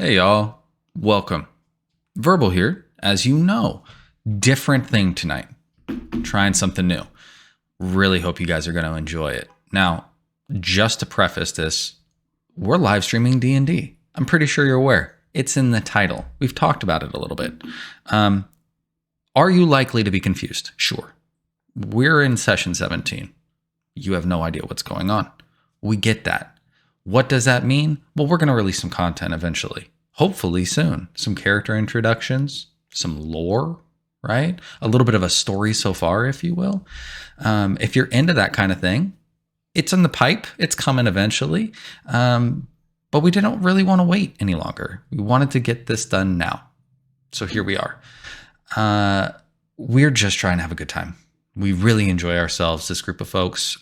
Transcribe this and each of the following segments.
Hey y'all, welcome. Verbal here, as you know. Different thing tonight. Trying something new. Really hope you guys are going to enjoy it. Now, just to preface this, we're live streaming D&D. I'm pretty sure you're aware. It's in the title. We've talked about it a little bit. Are you likely to be confused? Sure. We're in session 17. You have no idea what's going on. We get that. What does that mean? Well, we're going to release some content eventually. Hopefully soon. Some character introductions, some lore, right? A little bit of a story so far, if you will. If you're into that kind of thing, it's in the pipe. It's coming eventually. But we didn't really want to wait any longer. We wanted to get this done now. So here we are. We're just trying to have a good time. We really enjoy ourselves, this group of folks.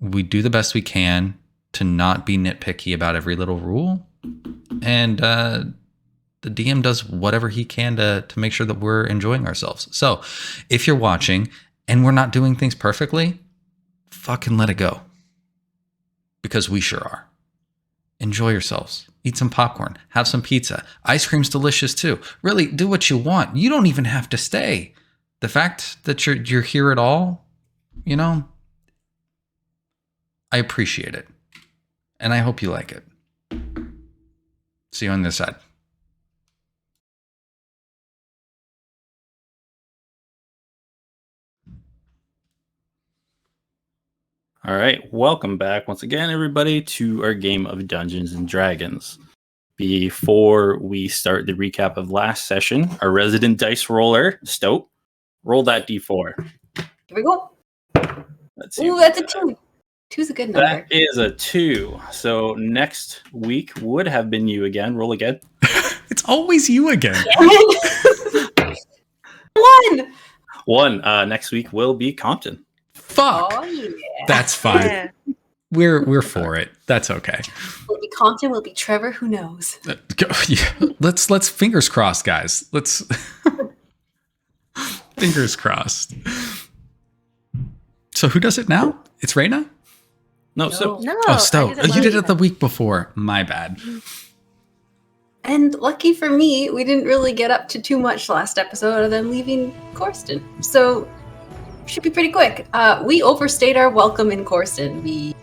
We do the best we can to not be nitpicky about every little rule. And the DM does whatever he can to make sure that we're enjoying ourselves. So if you're watching and we're not doing things perfectly, fucking let it go. Because we sure are. Enjoy yourselves. Eat some popcorn. Have some pizza. Ice cream's delicious too. Really, do what you want. You don't even have to stay. The fact that you're here at all, you know, I appreciate it. And I hope you like it. See you on this side. All right, welcome back once again, everybody, to our game of Dungeons and Dragons. Before we start the recap of last session, our resident dice roller, Stoat, roll that d4. Here we go. Let's see. Ooh, that's a 2. 2's a good number. That is a 2. So next week would have been you again. Roll again. It's always you again. 1. 1. Next week will be Compton. Fuck. Oh, yeah. That's fine. Yeah. We're for it. That's okay. Will it be Compton? Will it be Trevor? Who knows? Let's fingers crossed, guys. Let's fingers crossed. So who does it now? It's Raina? No. No. Oh, Stowe. I You did it last the week before. My bad. And lucky for me, we didn't really get up to too much last episode other than leaving Corsten. So should be pretty quick. We overstayed our welcome in Corsten. We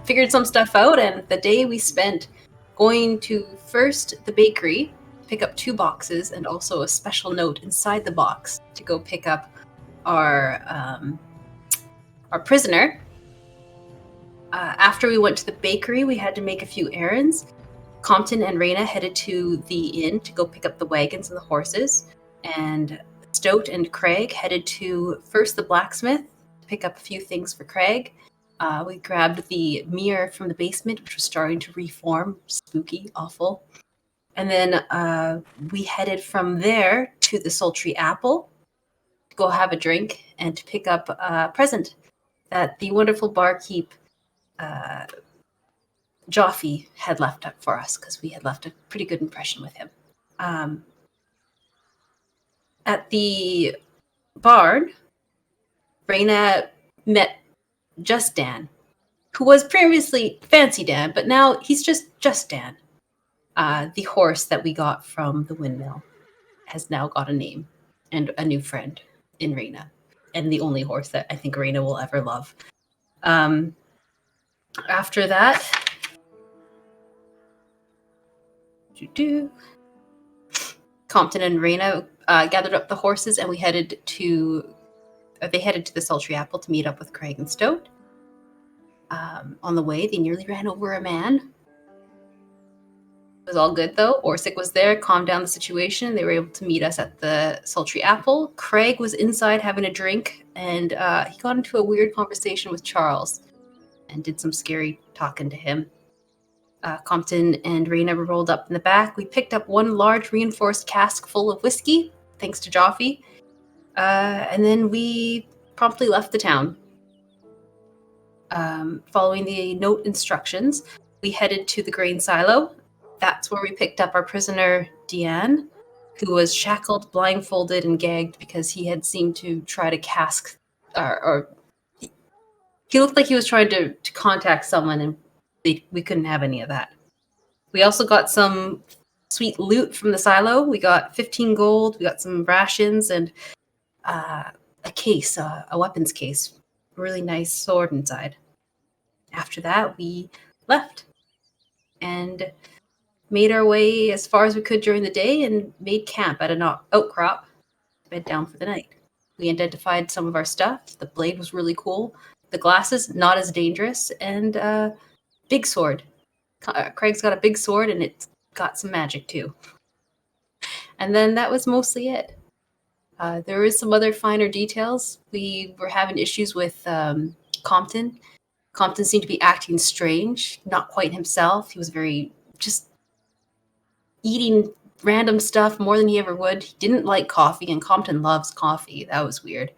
figured some stuff out, and the day we spent going to first the bakery, pick up 2 boxes, and also a special note inside the box to go pick up our prisoner. After we went to the bakery, we had to make a few errands. Compton and Raina headed to the inn to go pick up the wagons and the horses, and Stoat and Craig headed to first the blacksmith to pick up a few things for Craig. We grabbed the mirror from the basement, which was starting to reform. Spooky, awful. And then we headed from there to the Sultry Apple to go have a drink and to pick up a present that the wonderful barkeep Joffe had left up for us, because we had left a pretty good impression with him. At the barn, Raina met Just Dan, who was previously Fancy Dan, but now he's just Dan. The horse that we got from the windmill has now got a name and a new friend in Raina, and the only horse that I think Raina will ever love. After that, Compton and Raina gathered up the horses, and they headed to the Sultry Apple to meet up with Craig and Stoat. On the way, they nearly ran over a man. It was all good, though. Orsic was there, calmed down the situation. They were able to meet us at the Sultry Apple. Craig was inside having a drink, and he got into a weird conversation with Charles and did some scary talking to him. Compton and Raina rolled up in the back. We picked up 1 large reinforced cask full of whiskey, thanks to Joffe. And then we promptly left the town. Following the note instructions, we headed to the grain silo. That's where we picked up our prisoner, Deanne, who was shackled, blindfolded, and gagged because he had seemed to try to cask, or he looked like he was trying to contact someone, and we couldn't have any of that. We also got some sweet loot from the silo. We got 15 gold. We got some rations and a case, a weapons case. A really nice sword inside. After that, we left and made our way as far as we could during the day and made camp at an outcrop, bed down for the night. We identified some of our stuff. The blade was really cool. The glasses, not as dangerous. And big sword. Craig's got a big sword and it's got some magic too. And then that was mostly it. There is some other finer details. We were having issues with Compton. Compton seemed to be acting strange, not quite himself. He was very just eating random stuff more than he ever would. He didn't like coffee, and Compton loves coffee. That was weird.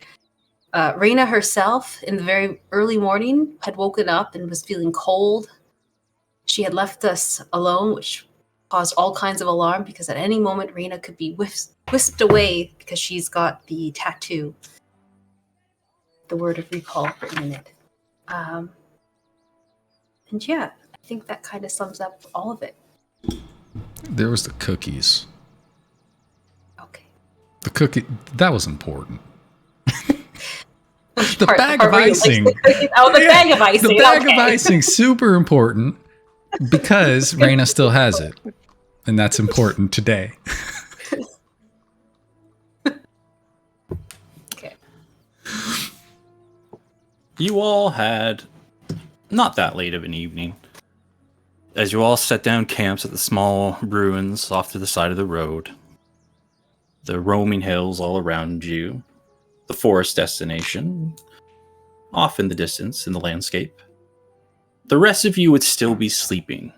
Raina herself, in the very early morning, had woken up and was feeling cold. She had left us alone, which caused all kinds of alarm because at any moment Raina could be whisked away because she's got the tattoo, the word of recall written in it. And yeah, I think that kind of sums up all of it. There was the cookies. Okay. The cookie, that was important. Which The part- bag part of where you like icing. the cookies? Oh, the bag of icing. The bag of okay. icing, super important because Raina still has it. And that's important today. Okay. You all had not that late of an evening as you all set down camps at the small ruins off to the side of the road. The roaming hills all around you, the forest destination, off in the distance in the landscape. The rest of you would still be sleeping.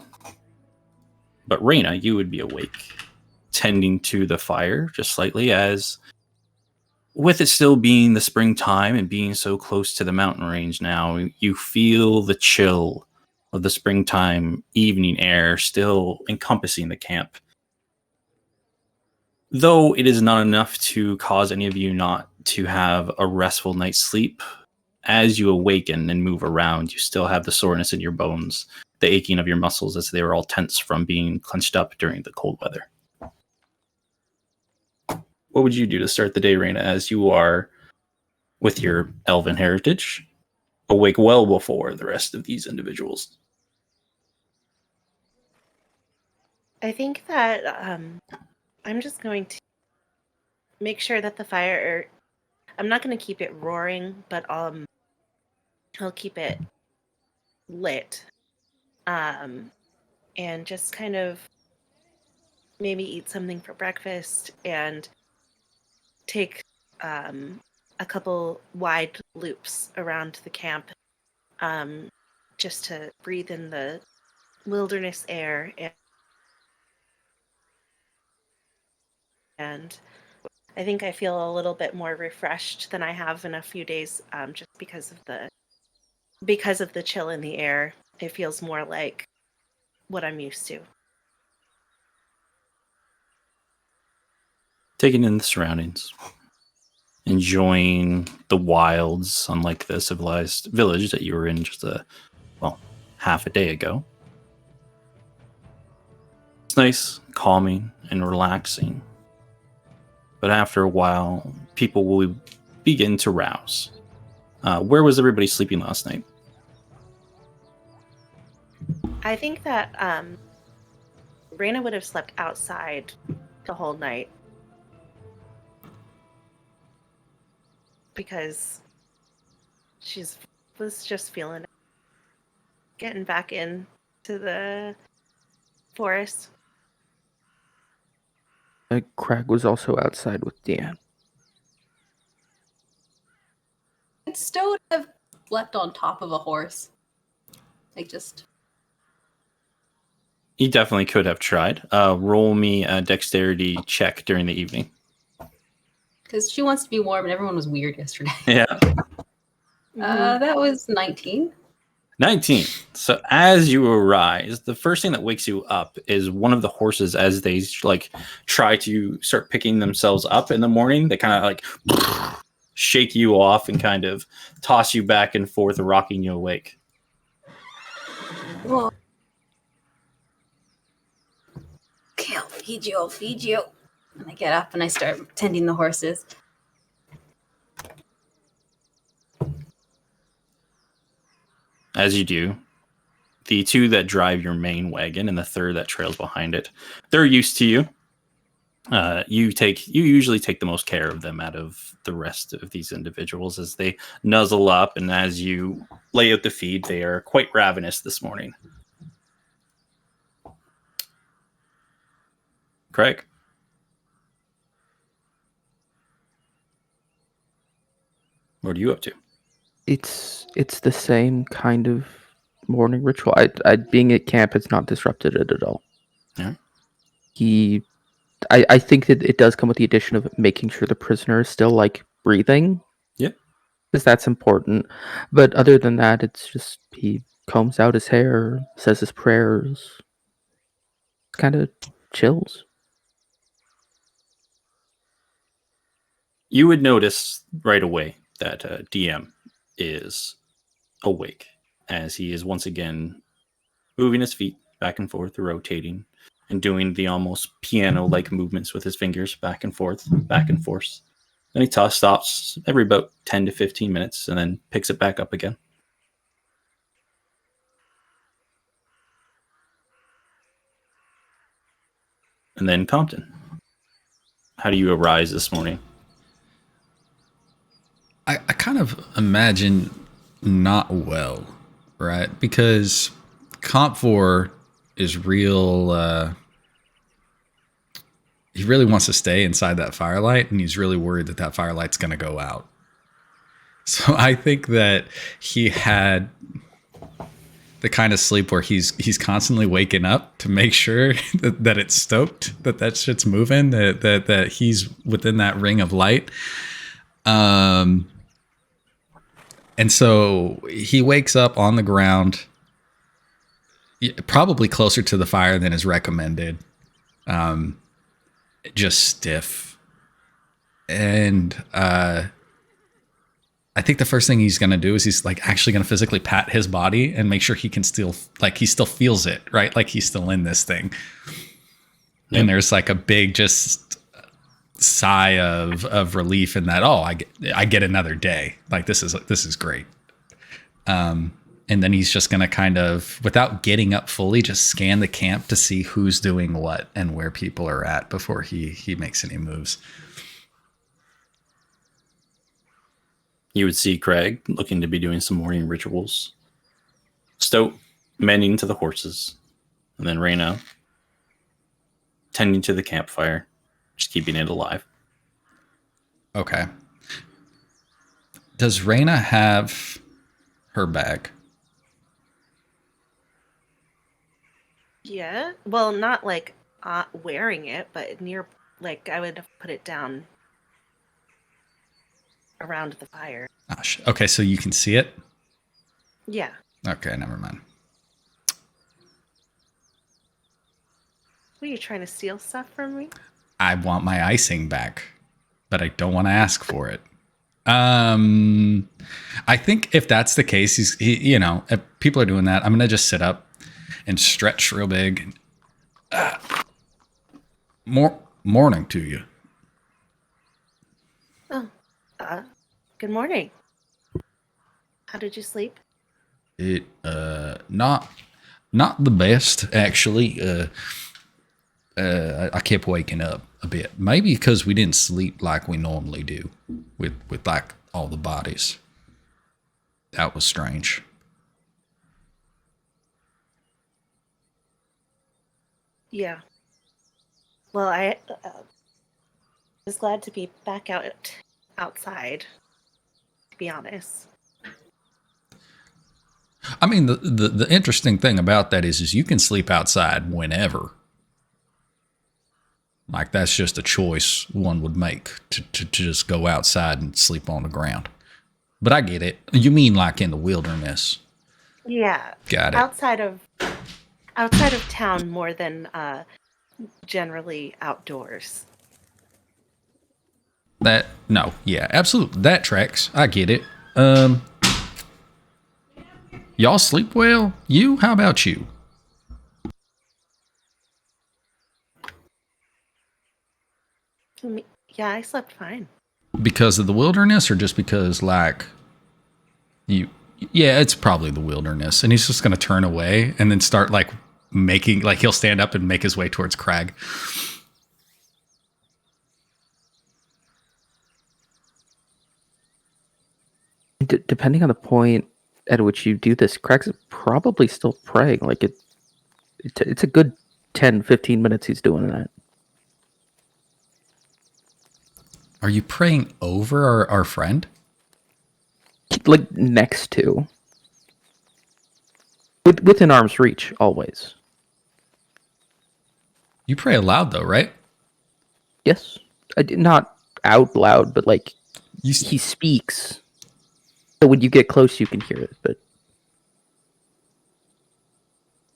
But Raina, you would be awake, tending to the fire just slightly, as with it still being the springtime and being so close to the mountain range now, you feel the chill of the springtime evening air still encompassing the camp. Though it is not enough to cause any of you not to have a restful night's sleep, as you awaken and move around, you still have the soreness in your bones, the aching of your muscles as they were all tense from being clenched up during the cold weather. What would you do to start the day, Raina, as you are, with your elven heritage, awake well before the rest of these individuals? I think that I'm just going to make sure that the fire, I'm not going to keep it roaring, but I'll keep it lit. And just kind of maybe eat something for breakfast and take a couple wide loops around the camp just to breathe in the wilderness air. And I think I feel a little bit more refreshed than I have in a few days, just because of the chill in the air. It feels more like what I'm used to. Taking in the surroundings, enjoying the wilds, unlike the civilized village that you were in just half a day ago. It's nice, calming, and relaxing. But after a while, people will begin to rouse. Where was everybody sleeping last night? I think that Raina would have slept outside the whole night because she was just feeling it. Getting back into the forest. Crag was also outside with Deanne. Could Stowe have slept on top of a horse? Like just... You definitely could have tried. Roll me a dexterity check during the evening. Because she wants to be warm and everyone was weird yesterday. Yeah. That was 19. 19. So as you arise, the first thing that wakes you up is one of the horses as they try to start picking themselves up in the morning. They kind of shake you off and kind of toss you back and forth, rocking you awake. Well, feed you, I'll feed you. And I get up and I start tending the horses. As you do, the two that drive your main wagon and the third that trails behind it, they're used to you. You usually take the most care of them out of the rest of these individuals as they nuzzle up, and as you lay out the feed, they are quite ravenous this morning. Craig, what are you up to? It's the same kind of morning ritual. I being at camp has not disrupted it at all. Yeah. I think that it does come with the addition of making sure the prisoner is still like breathing. Yep. Because that's important. But other than that, it's just he combs out his hair, says his prayers, kind of chills. You would notice right away that DM is awake as he is once again moving his feet back and forth, rotating, and doing the almost piano-like movements with his fingers back and forth, back and forth. Then he stops every about 10 to 15 minutes and then picks it back up again. And then Compton, how do you arise this morning? I kind of imagine not well, right? Because Comp 4 is real. He really wants to stay inside that firelight, and he's really worried that that firelight's going to go out. So I think that he had the kind of sleep where he's constantly waking up to make sure that it's stoked, that shit's moving, that he's within that ring of light. And so he wakes up on the ground, probably closer to the fire than is recommended, just stiff. And I think the first thing he's going to do is he's like actually going to physically pat his body and make sure he can still, like he still feels it, right? Like he's still in this thing. Yep. And there's like a big just sigh of relief in that, oh, I get another day. Like this is great. And then he's just going to kind of, without getting up fully, just scan the camp to see who's doing what and where people are at before he makes any moves. You would see Craig looking to be doing some morning rituals. Stoat mending to the horses. And then Reyna tending to the campfire, just keeping it alive. Okay. Does Reyna have her bag? Yeah. Well, not like wearing it, but near, like I would have put it down around the fire. Oh, okay, so you can see it? Yeah. Okay, never mind. Were you trying to steal stuff from me? I want my icing back, but I don't want to ask for it. I think if that's the case, if people are doing that, I'm going to just sit up and stretch real big. Morning to you. Oh, good morning. How did you sleep? It not the best actually. I kept waking up a bit, maybe because we didn't sleep like we normally do with like all the bodies. That was strange. Yeah. Well, I was glad to be back outside, to be honest. I mean, the interesting thing about that is you can sleep outside whenever. Like that's just a choice one would make to just go outside and sleep on the ground. But I get it. You mean like in the wilderness? Yeah. Got it. Outside of town more than generally outdoors. Yeah, absolutely. That tracks. I get it. Y'all sleep well? How about you? Yeah, I slept fine. Because of the wilderness, or just because like you? Yeah, it's probably the wilderness, and he's just gonna turn away and then start like making like he'll stand up and make his way towards Crag. Depending on the point at which you do this, Craig's probably still praying. Like it's a good 10, 15 minutes he's doing that. Are you praying over our friend? Like next to. Within arm's reach, always. You pray aloud though, right? Yes. Not out loud, but like You he speaks. So when you get close, you can hear it. But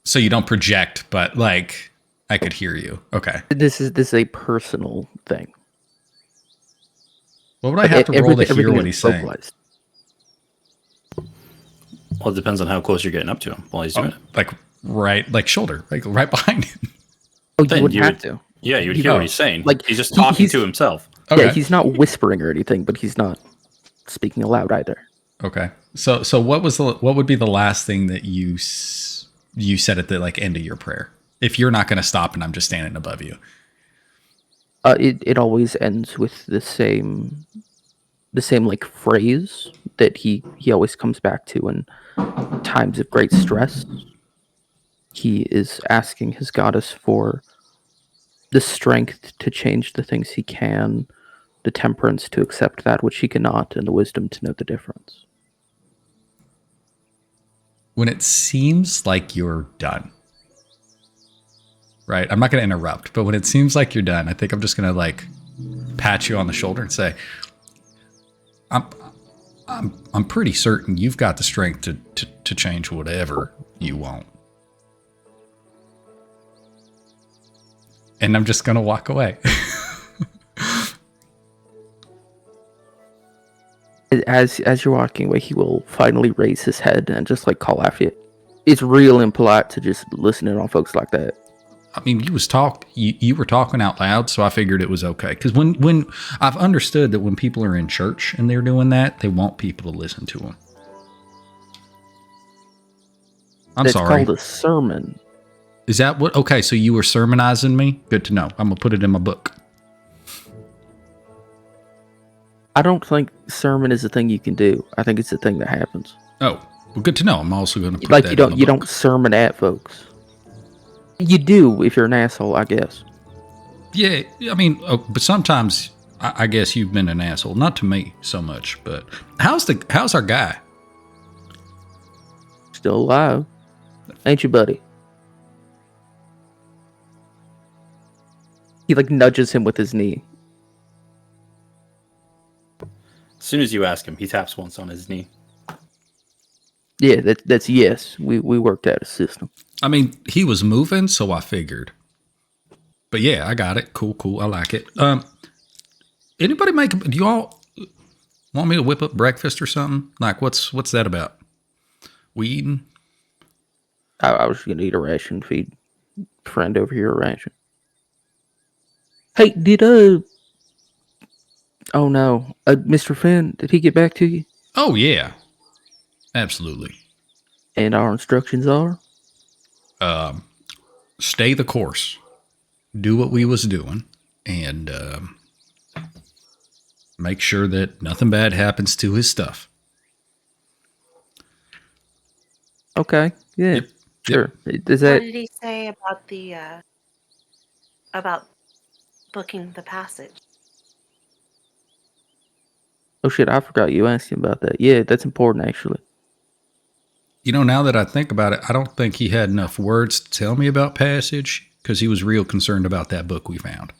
so you don't project, but like I could hear you. Okay. this is a personal thing. What would I have to roll to hear what he's saying? vocalized. Well, it depends on how close you're getting up to him while he's doing it. Like right, like shoulder, like right behind him. Oh, Then you wouldn't you have would- to. Yeah, you would hear what he's saying. Like, He's just talking he's- to himself. Okay. Yeah, he's not whispering or anything, but he's not speaking aloud either. Okay. So what would be the last thing that you said at the like end of your prayer? If you're not going to stop and I'm just standing above you. It always ends with the same like phrase that he always comes back to in times of great stress. He is asking his goddess for the strength to change the things he can, the temperance to accept that which he cannot, and the wisdom to know the difference. When it seems like you're done, right? I'm not going to interrupt, but when it seems like you're done, I think I'm just going to like pat you on the shoulder and say, I'm pretty certain you've got the strength to change whatever you want. And I'm just going to walk away. As you're walking away, he will finally raise his head and just like call after you. It's real impolite to just listen in on folks like that. I mean, you were talking out loud, so I figured it was okay. Because when I've understood that when people are in church and they're doing that, they want people to listen to them. I'm sorry. It's called a sermon. Is that what? Okay, so you were sermonizing me? Good to know. I'm going to put it in my book. I don't think sermon is a thing you can do. I think it's a thing that happens. Oh, well, good to know. I'm also going to put Like that you don't in the you book. don't sermon at folks. You do if you're an asshole, I guess. Yeah, I mean, but sometimes I guess you've been an asshole. Not to me so much, but how's our guy? Still alive, ain't you, buddy? He like nudges him with his knee. As soon as you ask him, he taps once on his knee. Yeah, that's yes. We worked out a system. I mean, he was moving, so I figured. But yeah, I got it. Cool. I like it. Anybody do you all want me to whip up breakfast or something? Like, what's that about? We eating? I was gonna eat a ration, feed friend over here a ration. Hey, oh no, Mr. Finn, did he get back to you? Oh yeah, absolutely. And our instructions are? Stay the course. Do what we was doing, and make sure that nothing bad happens to his stuff. Okay, yeah, Yep. sure. Does What that? did he say about the about booking the passage? Oh shit, I forgot you asked him about that. Yeah, that's important actually. You know, now that I think about it, I don't think he had enough words to tell me about passage because he was real concerned about that book we found.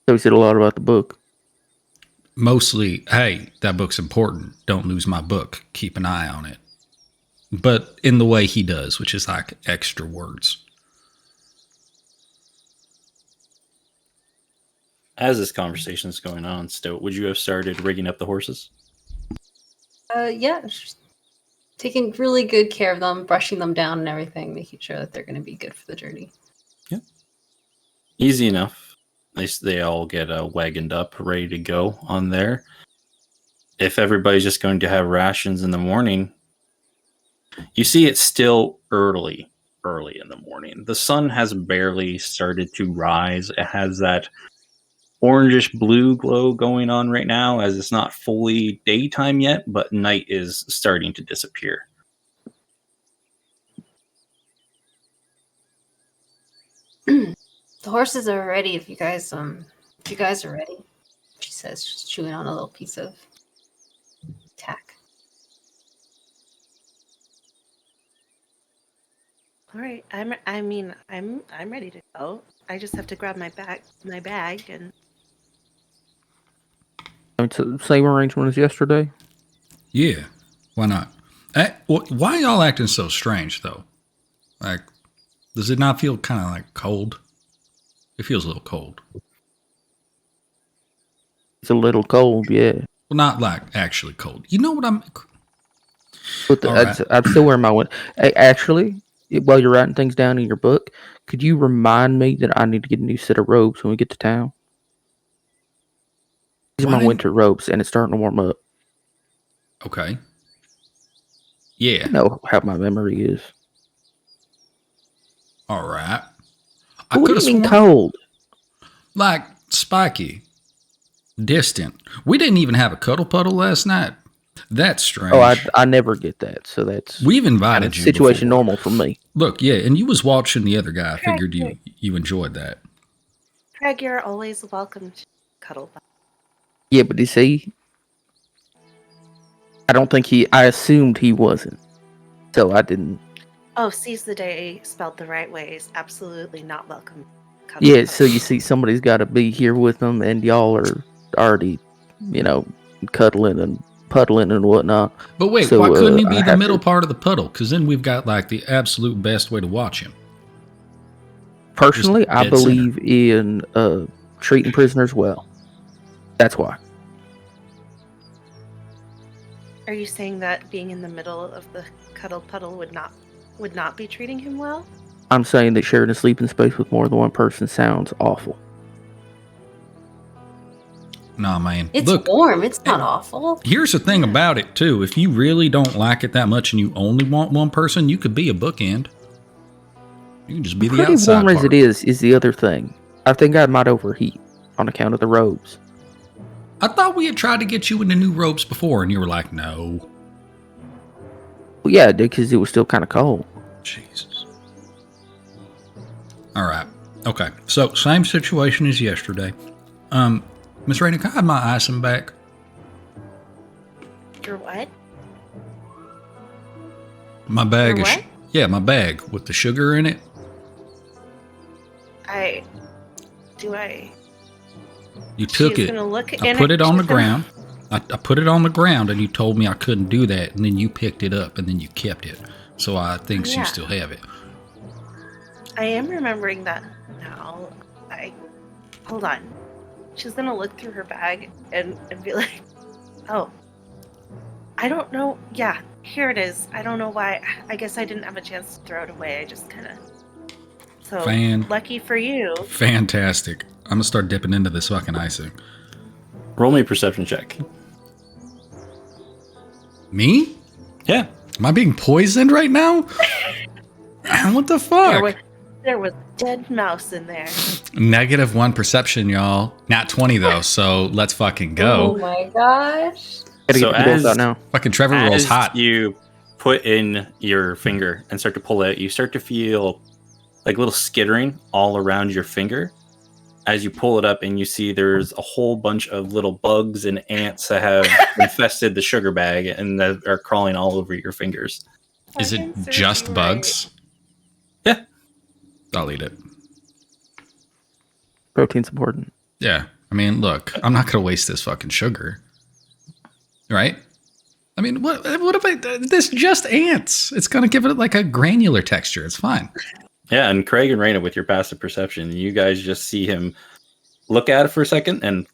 So he said a lot about the book. Mostly, hey, that book's important. Don't lose my book. Keep an eye on it. But in the way he does, which is like extra words. As this conversation is going on, Stoat, would you have started rigging up the horses? Yeah. Just taking really good care of them, brushing them down and everything, making sure that they're going to be good for the journey. Yeah. Easy enough. They all get wagoned up, ready to go on there. If everybody's just going to have rations in the morning, you see it's still early in the morning. The sun has barely started to rise. It has that orangish blue glow going on right now, as it's not fully daytime yet, but night is starting to disappear. The horses are ready if you guys are ready, she says, just chewing on a little piece of tack. All right. I'm ready to go. I just have to grab my bag and It's the same arrangement as yesterday. Yeah, why not? Why y'all acting so strange though? Like, does it not feel kind of like cold? It feels a little cold. It's a little cold, yeah. Well, not like actually cold. You know what I'm? But All right. I'm still wearing my one. Hey, actually, while you're writing things down in your book, could you remind me that I need to get a new set of robes when we get to town? These are my winter robes, and it's starting to warm up. Okay. Yeah. You know how my memory is. All right. What do you mean cold? Like spiky, distant. We didn't even have a cuddle puddle last night. That's strange. Oh, I never get that. So that's We've invited you. Situation before. normal for me. Look, yeah, and you was watching the other guy. I figured you enjoyed that. Craig, you're always welcome to cuddle. Yeah, but you see, I assumed he wasn't. So I didn't. Oh, seize the day spelled the right way is absolutely not welcome. Cuddle. Yeah, so you see, somebody's got to be here with them, and y'all are already, cuddling and puddling and whatnot. But wait, So, why couldn't he be I the have middle to- part of the puddle? Because then we've got like the absolute best way to watch him. Personally, I dead believe in treating prisoners well. That's why. Are you saying that being in the middle of the cuddle puddle would not be treating him well? I'm saying that sharing a sleeping space with more than one person sounds awful. Nah, man. It's Look, warm. It's not awful. here's the thing about it too. If you really don't like it that much and you only want one person, you could be a bookend. You can just be the Pretty outside warm as part. it is the other thing. I think I might overheat on account of the robes. I thought we had tried to get you into new robes before, and you were like, "No." Well, yeah, because it was still kind of cold. Jesus. All right. Okay. So same situation as yesterday. Miss Raina, can I have my icing back? Your what? My bag Your of what? yeah, my bag with the sugar in it. You took She's it. gonna look I in put it on the she's gonna- ground. I put it on the ground, and you told me I couldn't do that, and then you picked it up, and then you kept it. So I think Yeah. you still have it. I am remembering that now. Hold on. She's gonna look through her bag and be like, "Oh, I don't know. Yeah, here it is. I don't know why. I guess I didn't have a chance to throw it away. I just kind of." So lucky for you. Fantastic. I'm gonna start dipping into this fucking icing. Roll me a perception check. Me? Yeah. Am I being poisoned right now? What the fuck? There was a dead mouse in there. -1 perception, y'all. Not 20 though, so let's fucking Oh go. my gosh. Gotta So get the bills as- out now. Fucking Trevor rolls As hot. you put in your finger and start to pull it, you start to feel like little skittering all around your finger. As you pull it up, and you see there's a whole bunch of little bugs and ants that have infested the sugar bag and that are crawling all over your fingers. Is it Fucking serves just you bugs? Yeah. I'll eat it. Protein's important. Yeah. I mean, look, I'm not going to waste this fucking sugar. Right? I mean, what if this just ants? It's going to give it like a granular texture. It's fine. Yeah, and Craig and Raina, with your passive perception, you guys just see him look at it for a second and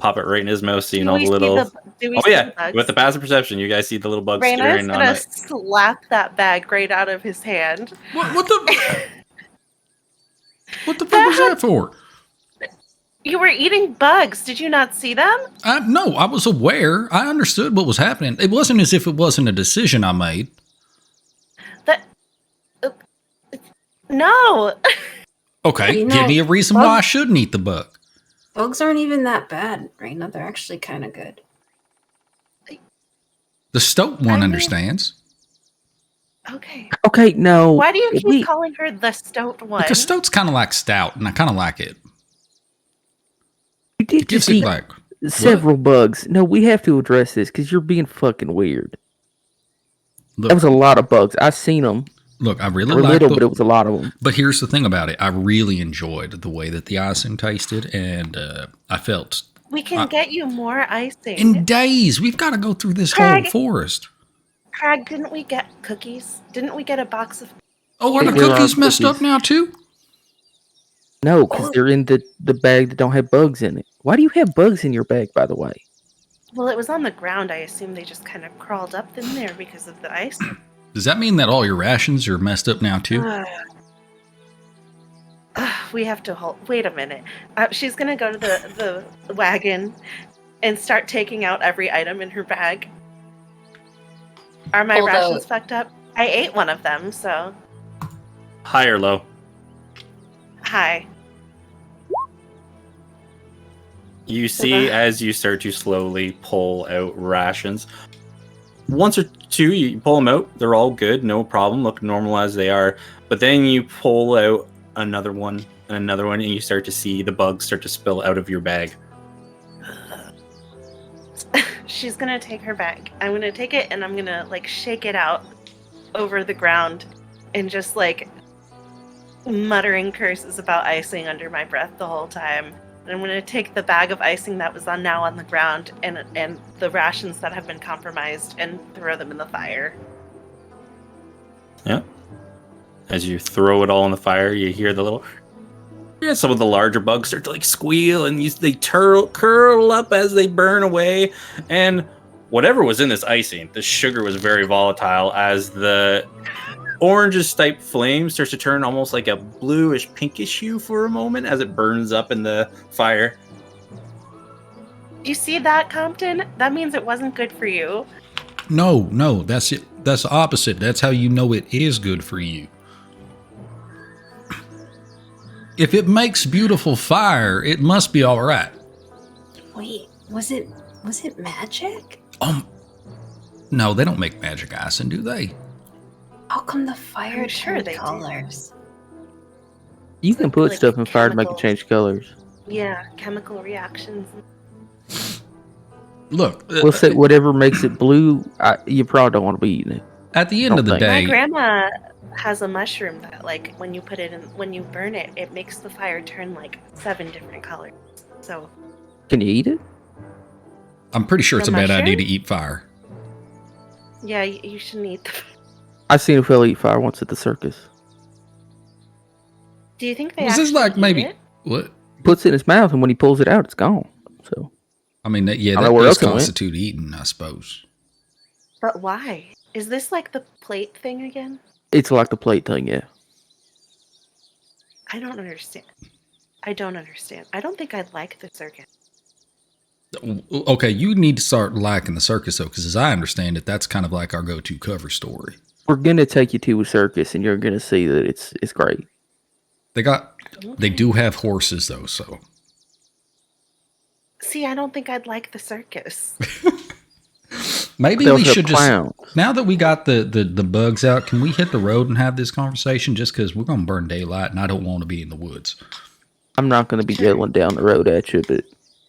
pop it right in his mouth, seeing Do all we the see little. do we Oh see yeah, the bugs? with the passive perception, you guys see the little bugs Raina's staring on gonna it. slap that bag right out of his hand. What the? What the fuck That was that for? You were eating bugs. Did you not see them? No, I was aware. I understood what was happening. It wasn't as if it wasn't a decision I made. That. No. Okay, You give know, me a reason why I shouldn't eat the bug. Bugs aren't even that bad right now. They're actually kind of good. The stoat one I mean- understands. Okay. Okay, no. Why do you keep we- calling her the stoat one? Because stoat's kind of like stout, and I kind of like it. You did It gives just it eat like several bugs. No, we have to address this because you're being fucking weird. Look, That was a lot of bugs. I seen them. look, I really They were like little, but it was a lot of them. But here's the thing about it. I really enjoyed the way that the icing tasted, and I felt We can get you more icing. in days, we've got to go through this Craig. whole forest. Craig, didn't we get cookies? Didn't we get a box of... Oh, are the There are cookies messed up cookies. now, too? No, because they're in the bag that don't have bugs in it. Why do you have bugs in your bag, by the way? Well, it was on the ground. I assume they just kind of crawled up in there because of the ice. Does that mean that all your rations are messed up now, too? We have to hold... Wait a minute. She's going to go to the wagon and start taking out every item in her bag. Are my Hold rations out. fucked up? I ate one of them, so... High or low? Hi. You see as you start to slowly pull out rations. Once or two, you pull them out. They're all good, no problem. Look normal as they are. But then you pull out another one and another one, and you start to see the bugs start to spill out of your bag. She's gonna take her bag. I'm gonna take it and I'm gonna like shake it out over the ground and just like muttering curses about icing under my breath the whole time. And I'm gonna take the bag of icing that was now on the ground and the rations that have been compromised and throw them in the fire. Yeah. As you throw it all in the fire, you hear the little... Yeah, some of the larger bugs start to like squeal, and they curl up as they burn away. And whatever was in this icing, the sugar was very volatile as the orange type flame starts to turn almost like a bluish pinkish hue for a moment as it burns up in the fire. Do you see that, Compton? That means it wasn't good for you. No, that's it. That's the opposite. That's how you know it is good for you. If it makes beautiful fire, it must be all right. Wait, was it magic? No, they don't make magic icing, do they? How come the fire I'm sure turned they do. colors? You can put Like stuff in fire to make it chemicals. change colors. Yeah, chemical reactions. Look, We'll say whatever makes it blue, you probably don't want to be eating it. at the end of the Don't think. My day, grandma has a mushroom that, like, when you put it in, when you burn it, it makes the fire turn like 7 different colors. So, Can you eat it? I'm pretty sure it's a The bad idea to mushroom? eat fire. yeah, you shouldn't eat the. I seen a fella eat fire once at the circus. Do you think they Was this actually like eat maybe it? what? Puts it in his mouth, and when he pulls it out, it's gone. So I mean, yeah, I don't that know where does else it went. constitute eating, I suppose. But why? Is this like the plate thing again? it's like the plate thing, yeah. I don't understand. I don't think I'd like the circus. Okay, you need to start liking the circus though, because as I understand it, that's kind of like our go-to cover story. We're gonna take you to a circus, and you're gonna see that it's great. They do have horses though, so See, I don't think I'd like the circus. maybe They we also have should just clowns. now that we got the bugs out, can we hit the road and have this conversation? Just because we're gonna burn daylight, and I don't want to be in the woods. I'm not gonna be yelling down the road at you, but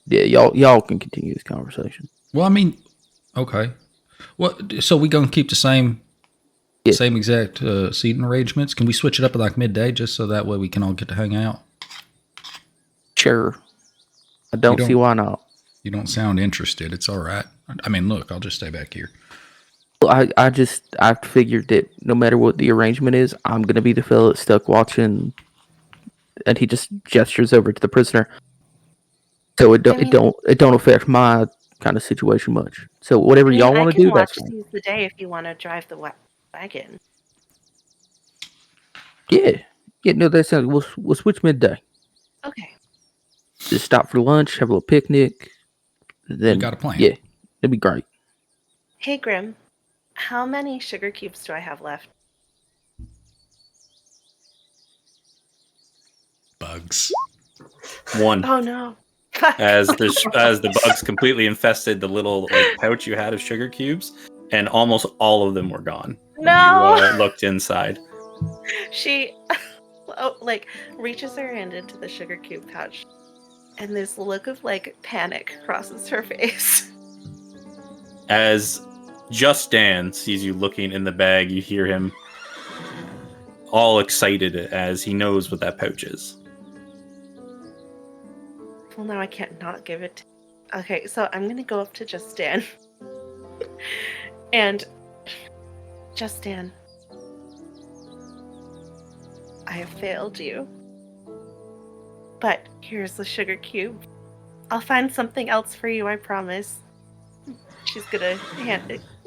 yeah, y'all can continue this conversation. Well, I mean, okay. What? So we gonna keep the same Yeah. same exact seating arrangements? Can we switch it up at like midday, just so that way we can all get to hang out? Sure. I don't see don't- why not. You don't sound interested. It's all right. I mean, look, I'll just stay back here. Well, I figured that no matter what the arrangement is, I'm gonna be the fella that's stuck watching, and he just gestures over to the prisoner. So it don't I it mean, don't it don't affect my kind of situation much. So whatever I mean, y'all I want to can do, that's watch fine. Seize the Day if you want to drive the wagon. Yeah, yeah. No, that sounds. We'll switch midday. Okay. Just stop for lunch, have a little picnic. Then got a plan. yeah, it'd be great. Hey, Grim, how many sugar cubes do I have left? Bugs. One. Oh no. As the bugs completely infested the little pouch you had of sugar cubes, and almost all of them were gone. When No. you looked inside. She reaches her hand into the sugar cube pouch, and this look of panic crosses her face. As Just Dan sees you looking in the bag, you hear him all excited as he knows what that pouch is. Well, now I can't not give it. Okay, so I'm gonna go up to Just Dan, and Just Dan, I have failed you. But here's the sugar cube. I'll find something else for you, I promise. She's gonna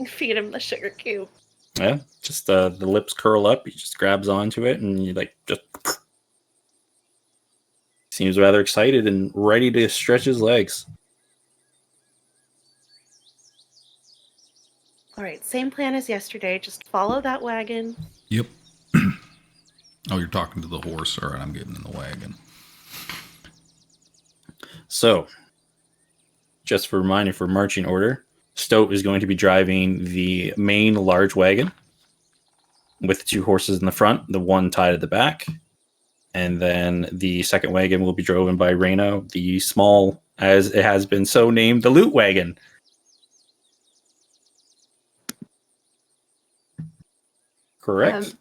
feed him the sugar cube. Yeah, just the lips curl up. He just grabs onto it, and you just seems rather excited and ready to stretch his legs. All right, same plan as yesterday. Just follow that wagon. Yep. Oh, you're talking to the horse. All right, I'm getting in the wagon. So, just for reminder, for marching order, Stoat is going to be driving the main large wagon with the two horses in the front, the one tied at the back. And then the second wagon will be driven by Reyna, the small, as it has been so named, the loot wagon. Correct?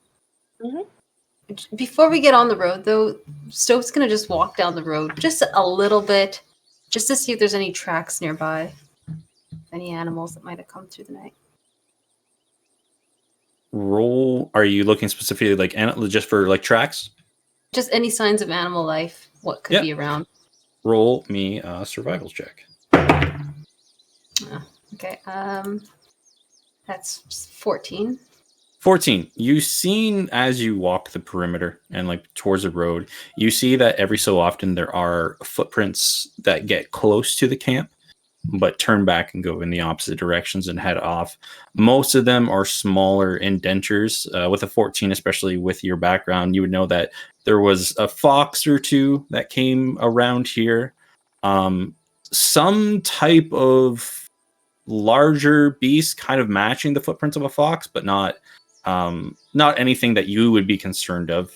Before we get on the road, though, Stoke's going to just walk down the road just a little bit, just to see if there's any tracks nearby. Any animals that might have come through the night. Roll. Are you looking specifically just for tracks? Just any signs of animal life, what could be around. Roll me a survival check. Okay, that's 14. 14. You've seen as you walk the perimeter and towards the road, you see that every so often there are footprints that get close to the camp, but turn back and go in the opposite directions and head off. Most of them are smaller indentures. With a 14, especially with your background, you would know that there was a fox or two that came around here. Some type of larger beast kind of matching the footprints of a fox, but not anything that you would be concerned of,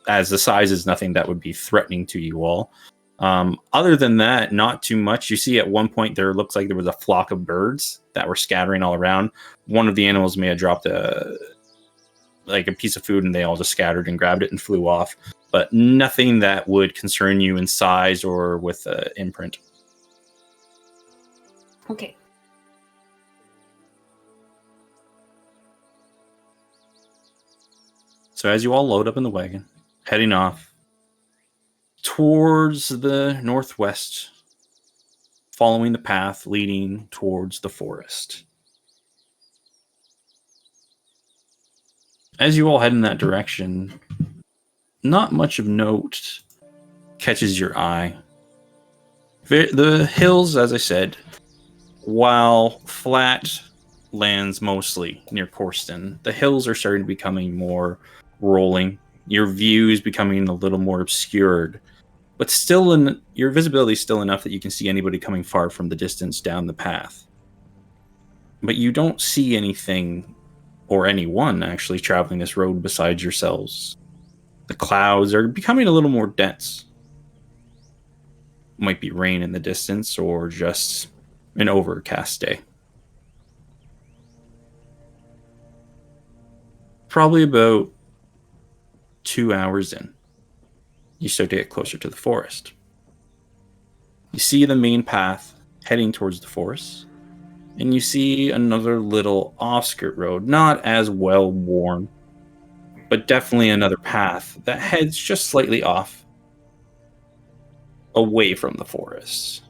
as the size is nothing that would be threatening to you all. Other than that, not too much. You see at one point there looks like there was a flock of birds that were scattering all around. One of the animals may have dropped a piece of food and they all just scattered and grabbed it and flew off. But nothing that would concern you in size or with imprint. Okay. So as you all load up in the wagon, heading off towards the northwest, following the path leading towards the forest. As you all head in that direction, not much of note catches your eye. The hills, as I said, while flat lands mostly near Corston, the hills are starting to becoming more rolling. Your view is becoming a little more obscured, but still your visibility is still enough that you can see anybody coming far from the distance down the path. But you don't see anything or anyone actually traveling this road besides yourselves. The clouds are becoming a little more dense. Might be rain in the distance or just an overcast day. Probably about 2 hours in, you start to get closer to the forest. You see the main path heading towards the forest, and you see another little off-skirt road, not as well worn, but definitely another path that heads just slightly off. away from the forest.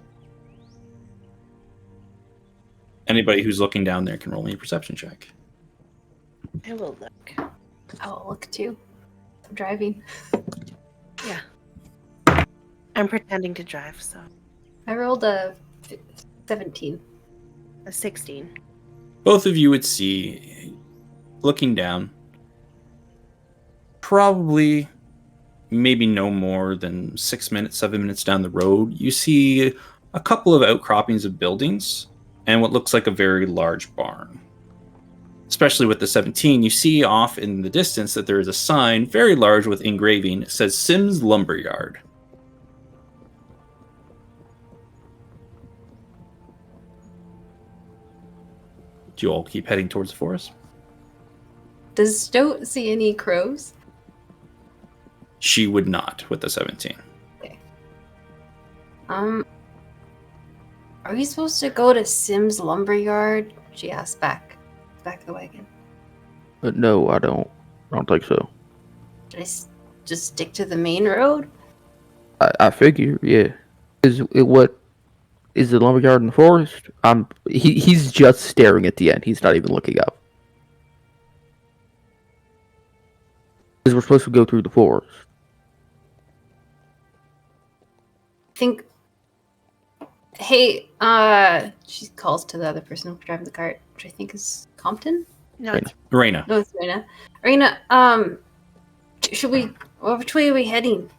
Anybody who's looking down there can roll me a perception check. I will look. I'll look too. I'm driving. Yeah. I'm pretending to drive, so I rolled a 17. a 16. Both of you would see, looking down, probably maybe no more than 6 minutes, 7 minutes down the road, you see a couple of outcroppings of buildings and what looks like a very large barn. Especially with the 17, you see off in the distance that there is a sign, very large with engraving. It says Sims Lumberyard. Do you all keep heading towards the forest? Does Stoat see any crows? She would not with the 17. Okay. Are we supposed to go to Sim's Lumberyard? She asked back of the wagon. But no, I don't think so. Should I just stick to the main road? I figure, yeah. What is the lumberyard in the forest? He's just staring at the end. He's not even looking up. Because we're supposed to go through the forest. I think. Hey, she calls to the other person who's driving the cart, which I think is Compton. No, it's Raina. No, it's Raina. Raina, which way are we heading?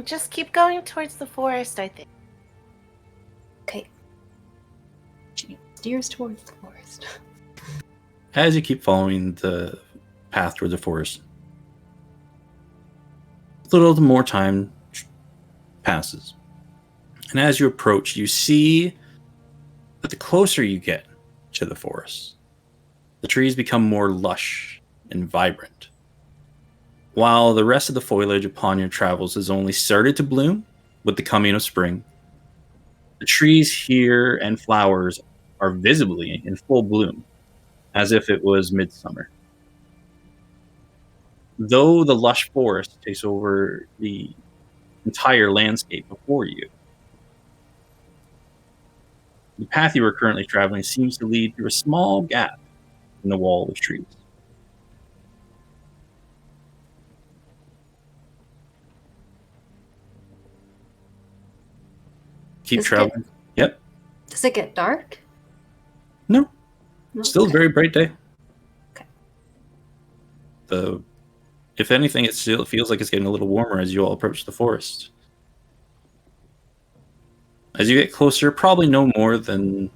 just keep going towards the forest, I think. Okay. She steers towards the forest. As you keep following the path towards the forest, a little more time passes. And as you approach, you see that the closer you get to the forest, the trees become more lush and vibrant. While the rest of the foliage upon your travels has only started to bloom with the coming of spring, the trees here and flowers are visibly in full bloom, as if it was midsummer. Though the lush forest takes over the entire landscape before you, the path you are currently traveling seems to lead through a small gap in the wall of trees. Keep Does it traveling. Yep. Does it get dark? No. No? Still a Okay. very bright day. Okay. If anything, it still feels like it's getting a little warmer as you all approach the forest. As you get closer, probably no more than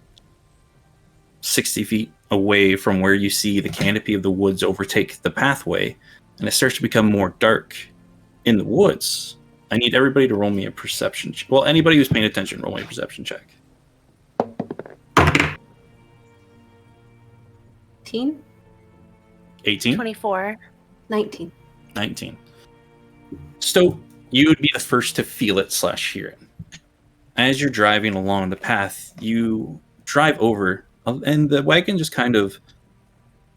60 feet away from where you see the canopy of the woods overtake the pathway, and it starts to become more dark in the woods. I need everybody to roll me a perception check. Well, anybody who's paying attention, roll me a perception check. 18? 18? 24. 19. 19. So you would be the first to feel it / hear it. As you're driving along the path, you drive over, and the wagon just kind of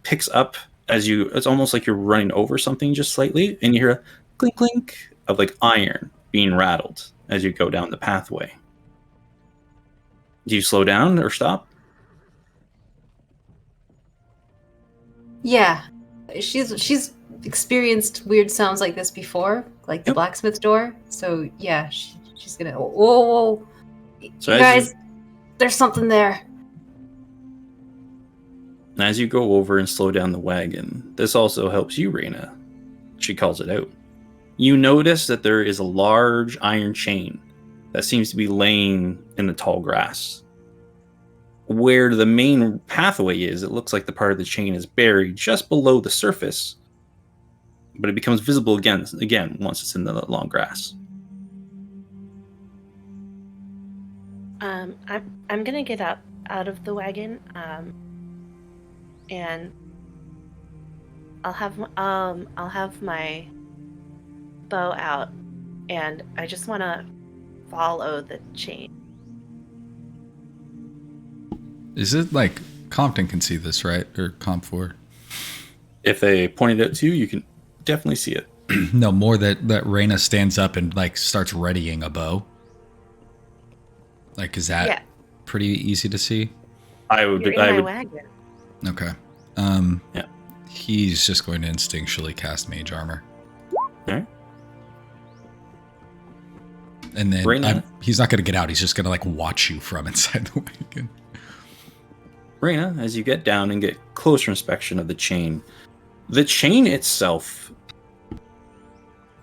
picks up it's almost like you're running over something just slightly, and you hear a clink clink of like iron being rattled as you go down the pathway. Do you slow down or stop? Yeah. She's experienced weird sounds like this before, like the Yep. blacksmith door. So yeah, she's gonna. Whoa! So You guys, there's something there. As you go over and slow down the wagon, this also helps you, Raina. She calls it out. You notice that there is a large iron chain that seems to be laying in the tall grass. Where the main pathway is, it looks like the part of the chain is buried just below the surface, but it becomes visible again once it's in the long grass. I'm gonna get up out of the wagon, and I'll have my bow out, and I just want to follow the chain. Is it like Compton can see this, right? Or Comp 4? If they point it out to you, you can definitely see it. No, more that Reyna stands up and like starts readying a bow. Like, is that pretty easy to see? I would. You're in my wagon. Okay. Yeah. He's just going to instinctually cast Mage Armor. Okay. And then Reyna. he's not going to get out. He's just going to like watch you from inside the wagon. Reyna, as you get down and get closer inspection of the chain itself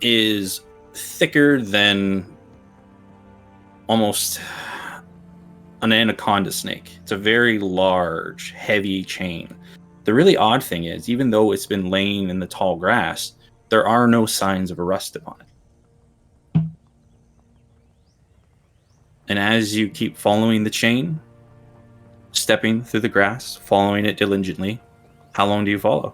is thicker than almost an anaconda snake. It's a very large, heavy chain. The really odd thing is, even though it's been laying in the tall grass, there are no signs of a rust upon it. And as you keep following the chain, stepping through the grass, following it diligently, how long do you follow?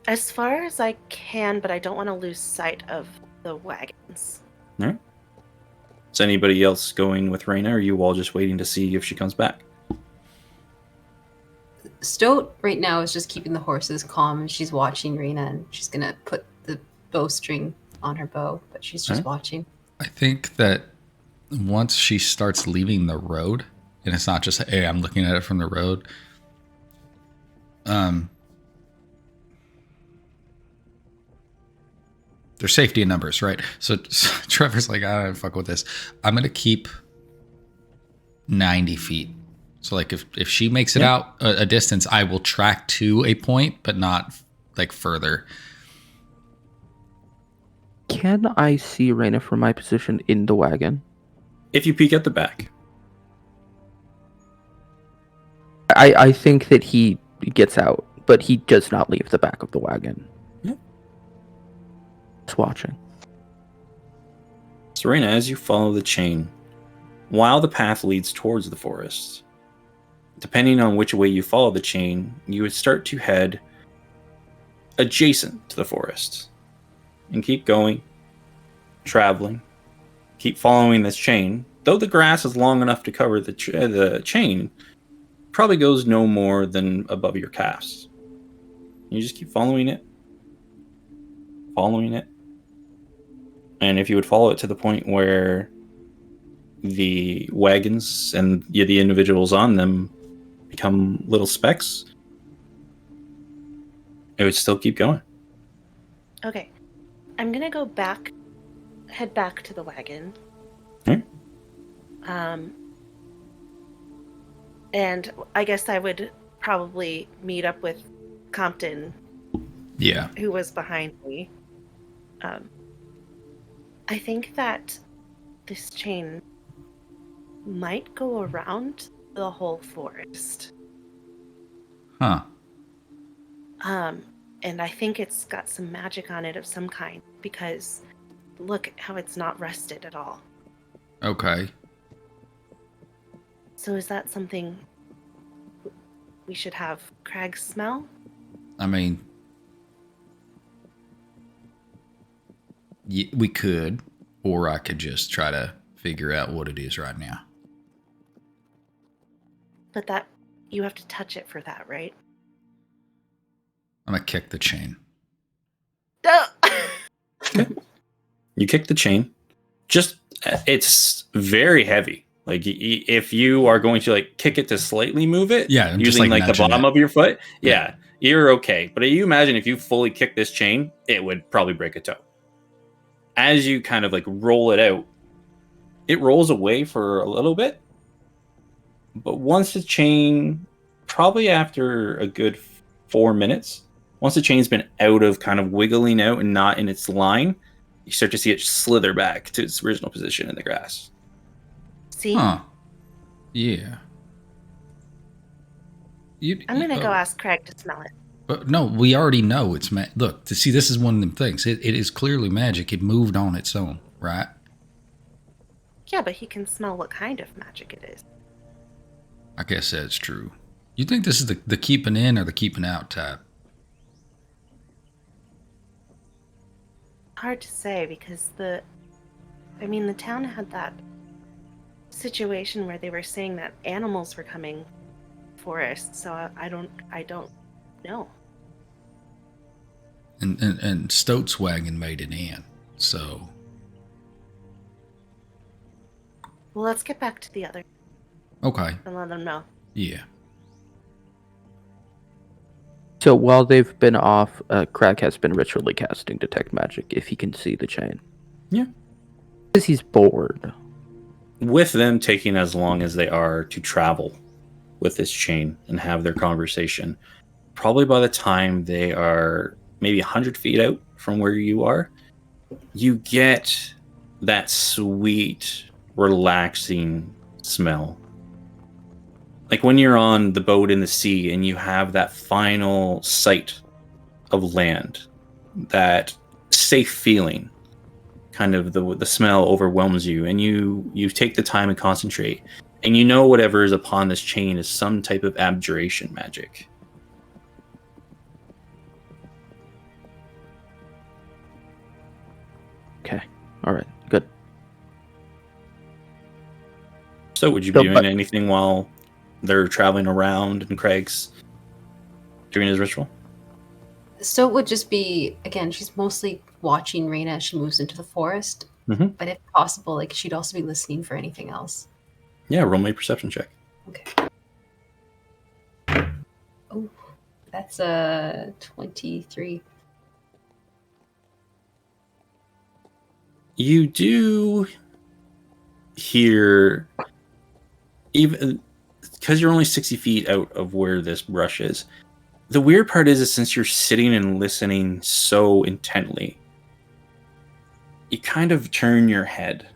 As far as I can, but I don't want to lose sight of the wagons. All right. Is anybody else going with Reyna, or are you all just waiting to see if she comes back? Stoat right now is just keeping the horses calm, and she's watching Reyna, and she's gonna put the bowstring on her bow, but she's just watching. I think that once she starts leaving the road, and it's not just, hey, I'm looking at it from the road. There's safety in numbers, right? So Trevor's like, I don't fuck with this. I'm gonna keep 90 feet. So like if she makes it out a distance, I will track to a point, but not like further. Can I see Reyna from my position in the wagon? If you peek at the back. I think that he gets out, but he does not leave the back of the wagon. Yeah. Just watching. Serena, as you follow the chain, while the path leads towards the forest, depending on which way you follow the chain, you would start to head adjacent to the forest. And keep going, traveling, keep following this chain. Though the grass is long enough to cover the chain, probably goes no more than above your calves. You just keep following it. And if you would follow it to the point where the wagons and the individuals on them become little specks, it would still keep going. Okay. I'm gonna go back, head back to the wagon. And I guess I would probably meet up with Compton. Yeah. Who was behind me. I think that this chain might go around the whole forest. Huh. And I think it's got some magic on it of some kind, because look how it's not rusted at all. Okay. So is that something we should have Craig smell? I mean, we could, or I could just try to figure out what it is right now. But that, you have to touch it for that, right? I'm gonna kick the chain. No! You kick the chain. Just, it's very heavy. Like, if you are going to like kick it to slightly move it, I'm using just, like the bottom of your foot, you're okay. But you imagine if you fully kick this chain, it would probably break a toe. As you kind of like roll it out, it rolls away for a little bit. But once the chain, probably after a good 4 minutes, once the chain's been out of kind of wiggling out and not in its line, you start to see it slither back to its original position in the grass. See? Huh. Yeah. I'm going to go ask Craig to smell it. But no, we already know it's look, to see, this is one of them things. It is clearly magic. It moved on its own, right? Yeah, but he can smell what kind of magic it is. I guess that's true. You think this is the keeping in or the keeping out type? Hard to say, because the town had that situation where they were saying that animals were coming forest, so I don't know. And Stoat's wagon made it in. So. Well, let's get back to the other Okay. and let them know. Yeah. So while they've been off, Crag has been ritually casting Detect Magic if he can see the chain. Yeah. Because he's bored. With them taking as long as they are to travel with this chain and have their conversation, probably by the time they are maybe 100 feet out from where you are, you get that sweet, relaxing smell. Like when you're on the boat in the sea and you have that final sight of land, that safe feeling, kind of the smell overwhelms you, and you take the time and concentrate, and you know whatever is upon this chain is some type of abjuration magic. Okay. All right. Good. So would you be doing anything while they're traveling around and Craig's doing his ritual? So it would just be, again, she's mostly watching Raina as she moves into the forest. Mm-hmm. But if possible, like she'd also be listening for anything else. Yeah, roll me a perception check. Okay. Oh, that's a 23. You do hear, even because you're only 60 feet out of where this brush is, the weird part is since you're sitting and listening so intently, you kind of turn your head.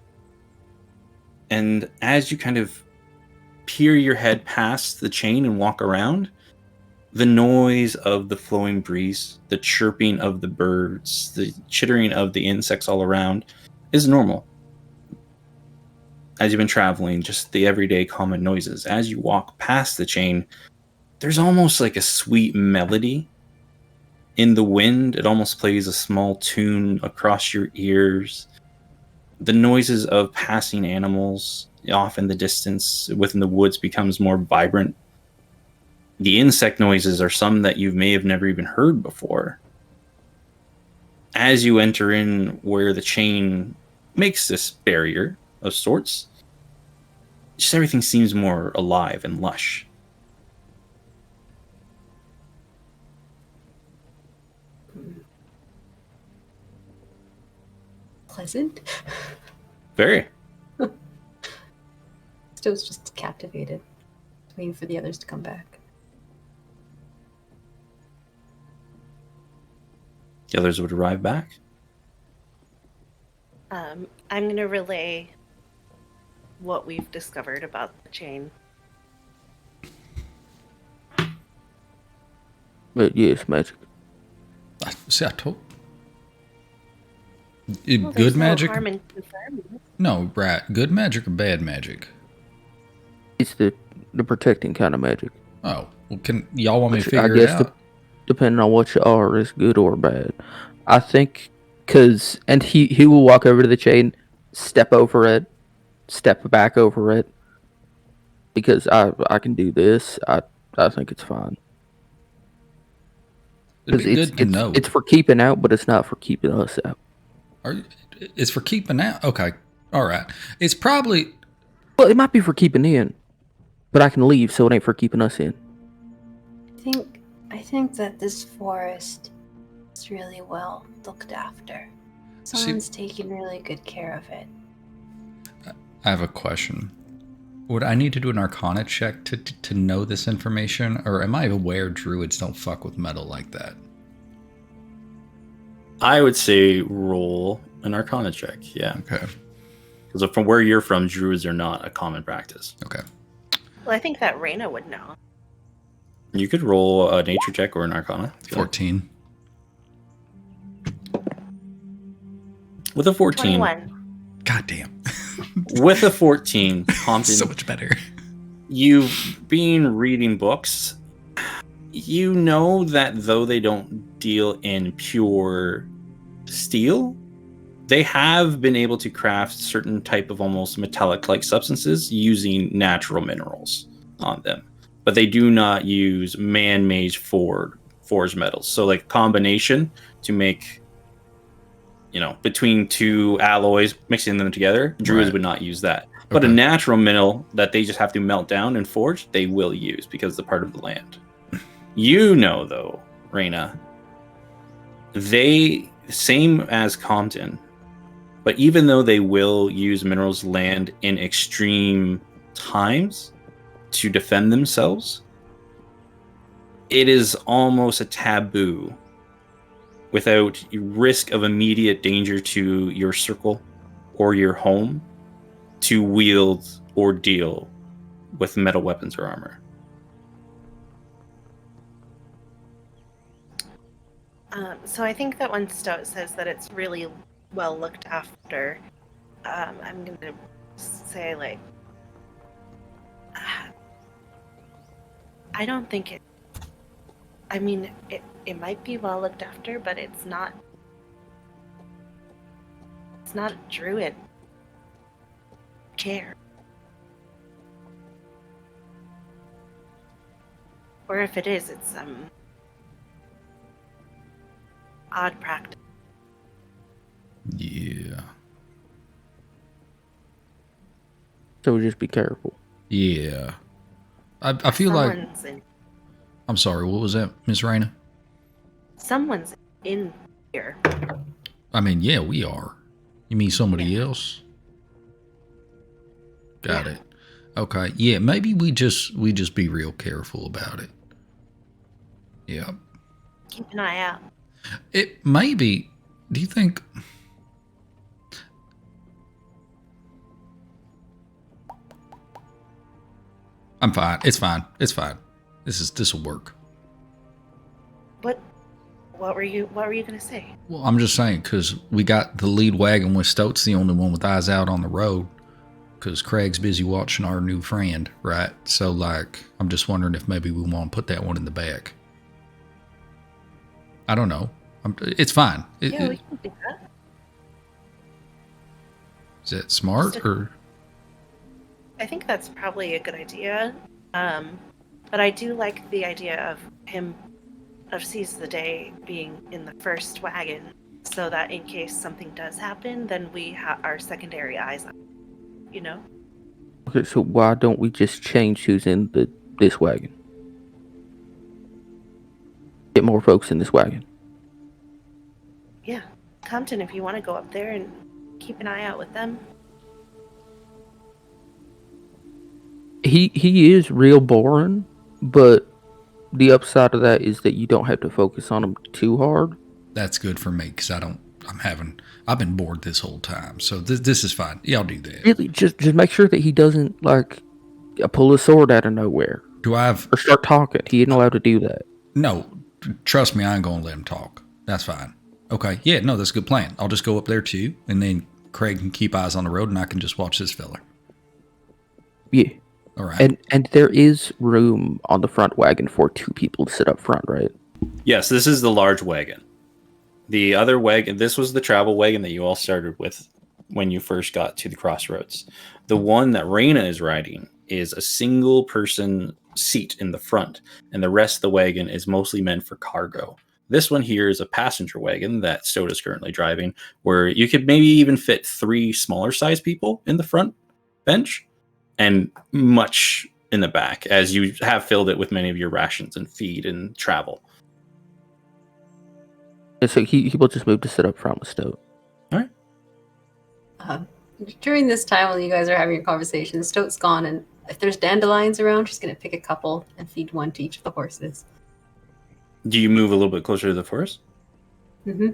And as you kind of peer your head past the chain and walk around, the noise of the flowing breeze, the chirping of the birds, the chittering of the insects all around is normal. As you've been traveling, just the everyday common noises. As you walk past the chain, there's almost like a sweet melody in the wind. It almost plays a small tune across your ears. The noises of passing animals off in the distance within the woods becomes more vibrant. The insect noises are some that you may have never even heard before. As you enter in where the chain makes this barrier of sorts, just everything seems more alive and lush. Pleasant. Very. Stowe's just captivated, waiting for the others to come back. The others would arrive back. I'm going to relay what we've discovered about the chain. But yes, magic. See, I told. Well, Good there's magic? No harm in confirming. No, Brat. Good magic or bad magic? It's the protecting kind of magic. Oh, well, can y'all want me to Which figure it out? Depending on what you are, is good or bad. I think and he will walk over to the chain, step over it, step back over it, because I can do this. I think it's fine. It'd be good to know. It's for keeping out, but it's not for keeping us out. It's for keeping out. Okay, all right. It's probably. Well, it might be for keeping in, but I can leave, so it ain't for keeping us in. I think that this forest is really well looked after. Someone's taking really good care of it. I have a question. Would I need to do an Arcana check to know this information, or am I aware druids don't fuck with metal like that? I would say roll an Arcana check, yeah. Okay. Because from where you're from, druids are not a common practice. Okay. Well, I think that Raina would know. You could roll a nature check or an Arcana. 14. With a 14. 21. God damn. With a 14, Compton, So much better. you've been reading books. You know that though they don't deal in pure steel, they have been able to craft certain type of almost metallic-like substances using natural minerals on them. But they do not use man-made forged metals. So like combination to make, between two alloys, mixing them together, druids would not use that. But a natural mineral that they just have to melt down and forge, they will use because it's a part of the land. Though, Reyna, they, same as Compton, but even though they will use minerals land in extreme times to defend themselves, it is almost a taboo without risk of immediate danger to your circle or your home to wield or deal with metal weapons or armor. So I think that when Stout says that it's really well looked after, I'm going to say, like, I don't think it... I mean, it might be well looked after, but it's not a druid care. Or if it is, it's odd practice. Yeah. So just be careful. Yeah. I feel like... I'm sorry, what was that, Miss Reyna? Someone's in here. I mean, yeah, we are. You mean somebody else? Got it. Okay. Yeah, maybe we just be real careful about it. Yeah. Keep an eye out. It maybe. Do you think? I'm fine. It's fine. It's fine. This will work. What were you gonna say? Well, I'm just saying because we got the lead wagon with Stoat's the only one with eyes out on the road because Craig's busy watching our new friend, right? So like, I'm just wondering if maybe we want to put that one in the back. I don't know. It's fine. We can do that. Is that smart or? I think that's probably a good idea. But I do like the idea of Seize the Day being in the first wagon, so that in case something does happen, then we have our secondary eyes on, Okay, so why don't we just change who's in this wagon? Get more folks in this wagon. Yeah. Compton, if you want to go up there and keep an eye out with them. He is real boring, but the upside of that is that you don't have to focus on him too hard. That's good for me because I've been bored this whole time. So this is fine. Yeah, I'll do that. Really, just make sure that he doesn't like pull a sword out of nowhere. Or start talking. He isn't allowed to do that. No, trust me, I ain't gonna let him talk. That's fine. Okay, yeah, no, that's a good plan. I'll just go up there too, and then Craig can keep eyes on the road, and I can just watch this fella. Yeah. All right. And there is room on the front wagon for 2 people to sit up front, right? Yes, this is the large wagon. The other wagon, this was the travel wagon that you all started with when you first got to the crossroads. The one that Reyna is riding is a single person seat in the front, and the rest of the wagon is mostly meant for cargo. This one here is a passenger wagon that Stoat is currently driving, where you could maybe even fit 3 smaller size people in the front bench and much in the back, as you have filled it with many of your rations and feed and travel. And so he will just move to sit up front with Stoat. All right. During this time when you guys are having your conversation, Stoat's gone, and if there's dandelions around, she's going to pick a couple and feed one to each of the horses. Do you move a little bit closer to the forest? Mm-hmm.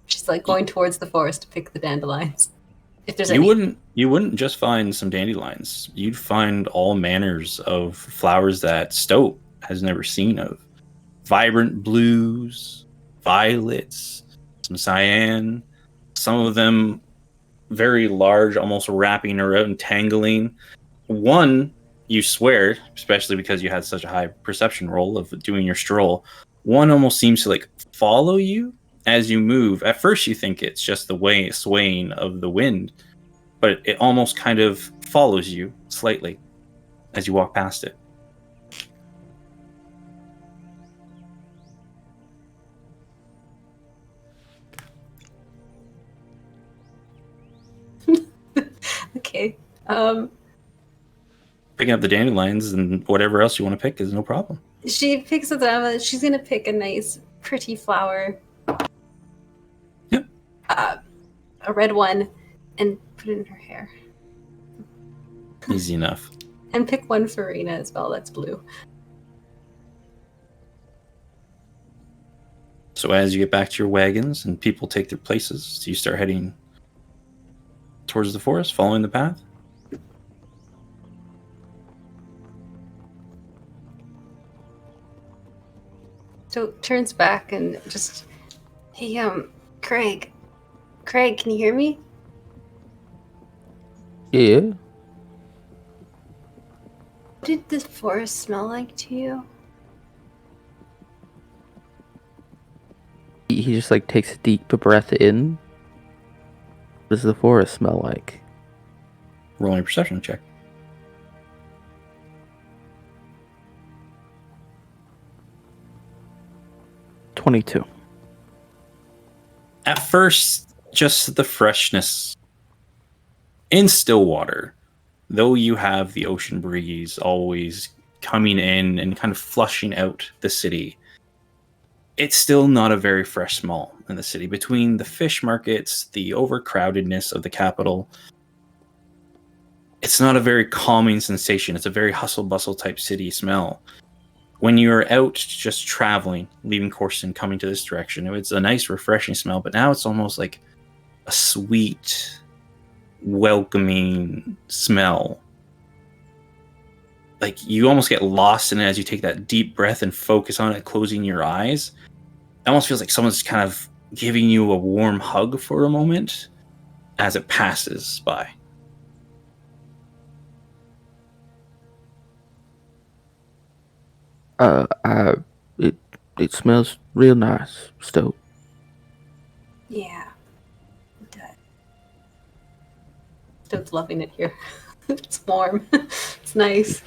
She's like going towards the forest to pick the dandelions. If there's you wouldn't just find some dandelions. You'd find all manners of flowers that Stoat has never seen of. Vibrant blues, violets, some cyan, some of them very large, almost wrapping around and tangling. One, you swear, especially because you had such a high perception roll of doing your stroll, one almost seems to like follow you as you move. At first you think it's just the swaying of the wind, but it almost kind of follows you slightly as you walk past it. Um, Picking up the dandelions and whatever else you want to pick is no problem. she picks up the. She's gonna pick a nice, pretty flower. Yep. A red one, and put it in her hair. Easy enough. And pick one for Rena as well. That's blue. So as you get back to your wagons and people take their places, do you start heading towards the forest, following the path? So turns back and just, hey, Craig, can you hear me? Yeah. What did the forest smell like to you? He just like takes a deep breath in. What does the forest smell like? Rolling a perception check. $22. At first, just the freshness. In Stillwater, though you have the ocean breeze always coming in and kind of flushing out the city, it's still not a very fresh smell in the city. Between the fish markets, the overcrowdedness of the capital, it's not a very calming sensation. It's a very hustle-bustle type city smell. When you're out just traveling, leaving Corson, coming to this direction, it's a nice, refreshing smell, but now it's almost like a sweet, welcoming smell. Like you almost get lost in it as you take that deep breath and focus on it, closing your eyes. It almost feels like someone's kind of giving you a warm hug for a moment as it passes by. It smells real nice, Stoke. Yeah, it does. Stoke's loving it here. It's warm. It's nice.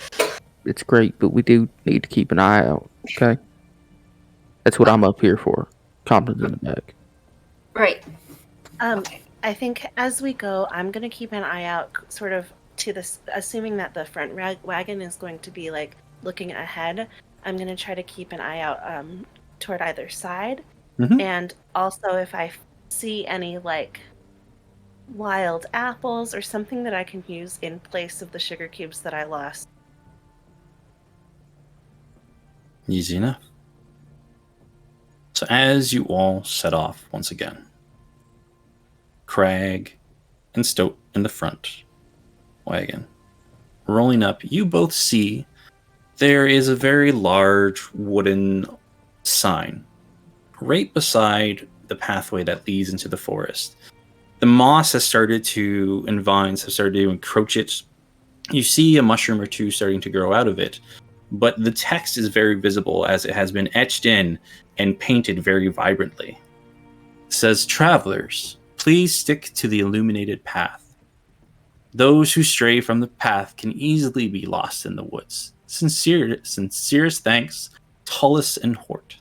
It's great, but we do need to keep an eye out, okay? That's what I'm up here for. Compton's in the back. Right. Okay. I think as we go, I'm going to keep an eye out sort of to this, assuming that the front wagon is going to be like looking ahead. I'm going to try to keep an eye out toward either side. Mhm. And also if I see any like wild apples or something that I can use in place of the sugar cubes that I lost. Easy enough. So as you all set off once again, Crag and Stoat in the front wagon, rolling up, you both see there is a very large wooden sign right beside the pathway that leads into the forest. The moss has started to, and vines have started to encroach it. You see a mushroom or two starting to grow out of it, but the text is very visible as it has been etched in and painted very vibrantly. It says, "Travelers, please stick to the illuminated path. Those who stray from the path can easily be lost in the woods. Sincerest thanks, Tullus and Hort."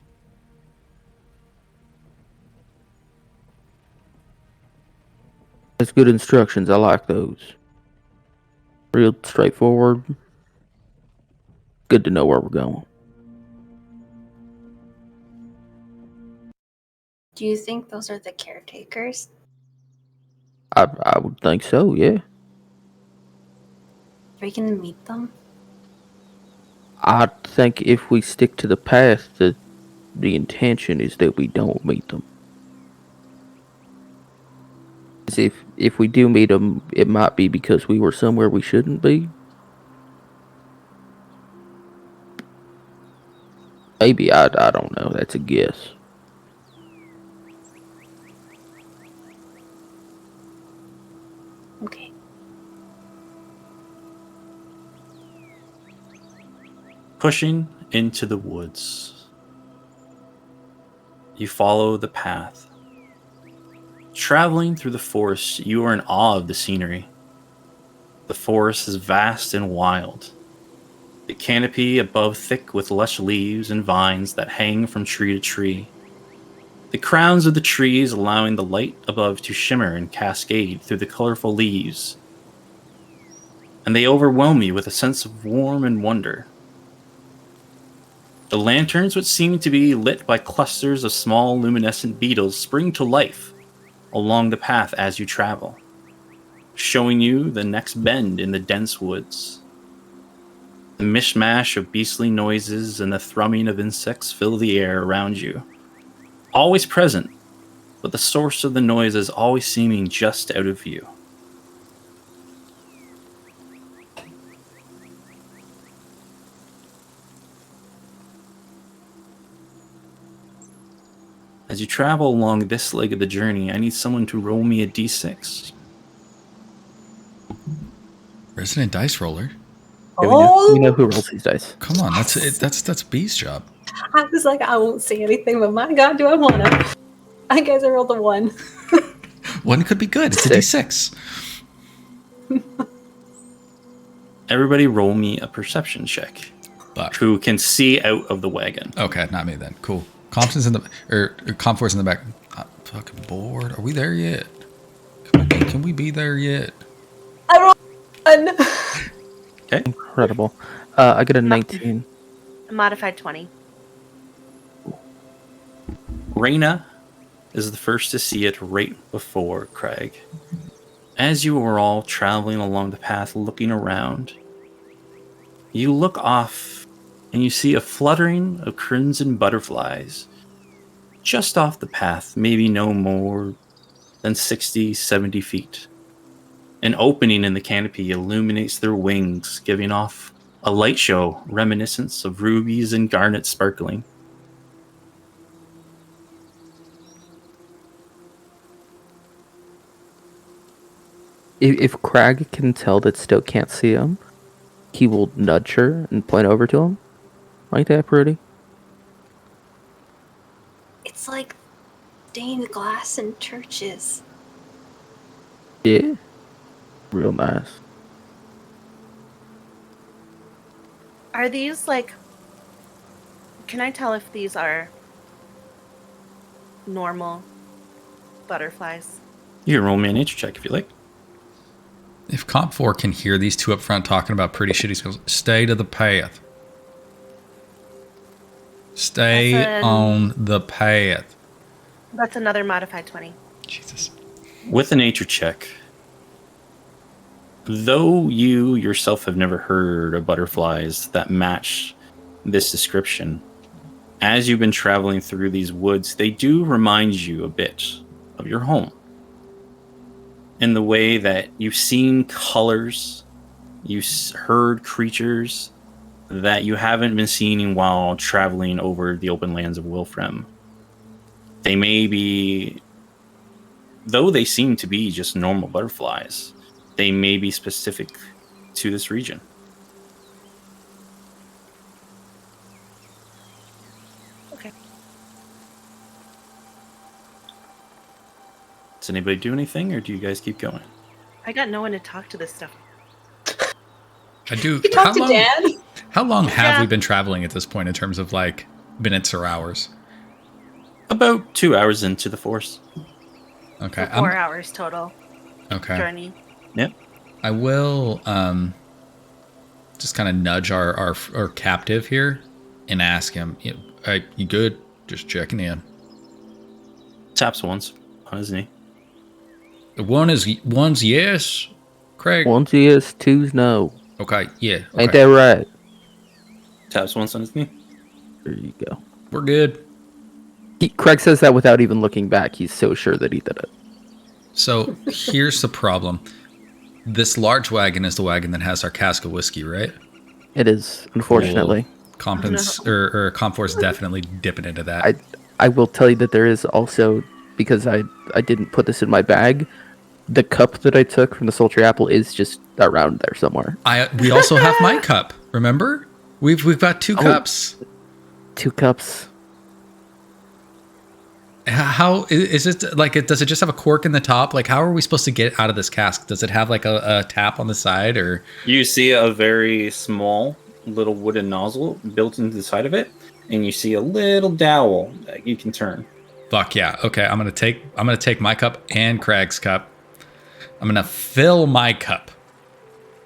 That's good instructions. I like those. Real straightforward. Good to know where we're going. Do you think those are the caretakers? I would think so, yeah. Are we gonna meet them? I think if we stick to the path, the intention is that we don't meet them. 'Cause if we do meet them, it might be because we were somewhere we shouldn't be. Maybe, I don't know. That's a guess. Okay. Pushing into the woods, you follow the path. Traveling through the forest, you are in awe of the scenery. The forest is vast and wild. The canopy above thick with lush leaves and vines that hang from tree to tree. The crowns of the trees allowing the light above to shimmer and cascade through the colorful leaves. and they overwhelm you with a sense of warmth and wonder. The lanterns, which seem to be lit by clusters of small luminescent beetles, spring to life along the path as you travel, showing you the next bend in the dense woods. The mishmash of beastly noises and the thrumming of insects fill the air around you, always present, but the source of the noise is always seeming just out of view. As you travel along this leg of the journey, I need someone to roll me a d6. Resident dice roller. Oh, We know who rolls these dice. Come on, that's B's job. I was like, I won't say anything, but my God, do I want to? I guess I rolled a 1. One could be good. It's a D6. Everybody roll me a perception check. But Who can see out of the wagon? okay, not me then. Cool. Compton's in the or Comfort's in the back. I'm fucking bored. Are we there yet? Can we be there yet? I rolled 1. Okay. Incredible. I get a 19. A modified 20. Raina is the first to see it right before Craig. As you are all traveling along the path looking around, you look off and you see a fluttering of crimson butterflies just off the path, maybe no more than 60, 70 feet. An opening in the canopy illuminates their wings, giving off a light show reminiscent of rubies and garnets sparkling. If Crag can tell that Stoke can't see him, he will nudge her and point over to him. Like that, pretty? It's like stained glass in churches. Yeah. Real nice. Are these like... Can I tell if these are normal butterflies? You can roll me a nature check if you like. If Comp 4 can hear these two up front talking about pretty shitty skills, stay to the path. Stay on the path. That's another modified 20. Jesus. With a nature check, though you yourself have never heard of butterflies that match this description, as you've been traveling through these woods, they do remind you a bit of your home. In the way that you've seen colors, you've heard creatures that you haven't been seeing while traveling over the open lands of Wilfrem. They may be, though they seem to be just normal butterflies, they may be specific to this region. Okay. Does anybody do anything, or do you guys keep going? I got no one to talk to this stuff. I do. You talk to Dad? How long have Yeah. we been traveling at this point in terms of like minutes or hours? About 2 hours into the forest. Okay. So 4 hours total okay. journey. Yep. I will just kind of nudge our captive here and ask him, "Hey, you good? Just checking in." Taps once on his knee. One's yes, Craig. One's yes, two's no. Okay, yeah. Okay. Ain't that right? Taps once on his knee. There you go. We're good. Craig says that without even looking back. He's so sure that he did it. So here's the problem. This large wagon is the wagon that has our cask of whiskey, right? It is, unfortunately. Compton's or Comfort's definitely dipping into that. I will tell you that there is also, because I didn't put this in my bag, the cup that I took from the sultry apple is just around there somewhere. We also have my cup. Remember, we've got two cups. 2 cups. How is it like? Does it just have a cork in the top? Like, how are we supposed to get out of this cask? Does it have like a tap on the side, or You see a very small little wooden nozzle built into the side of it, and you see a little dowel that you can turn. fuck yeah? Okay, I'm gonna take my cup and Craig's cup. I'm gonna fill my cup.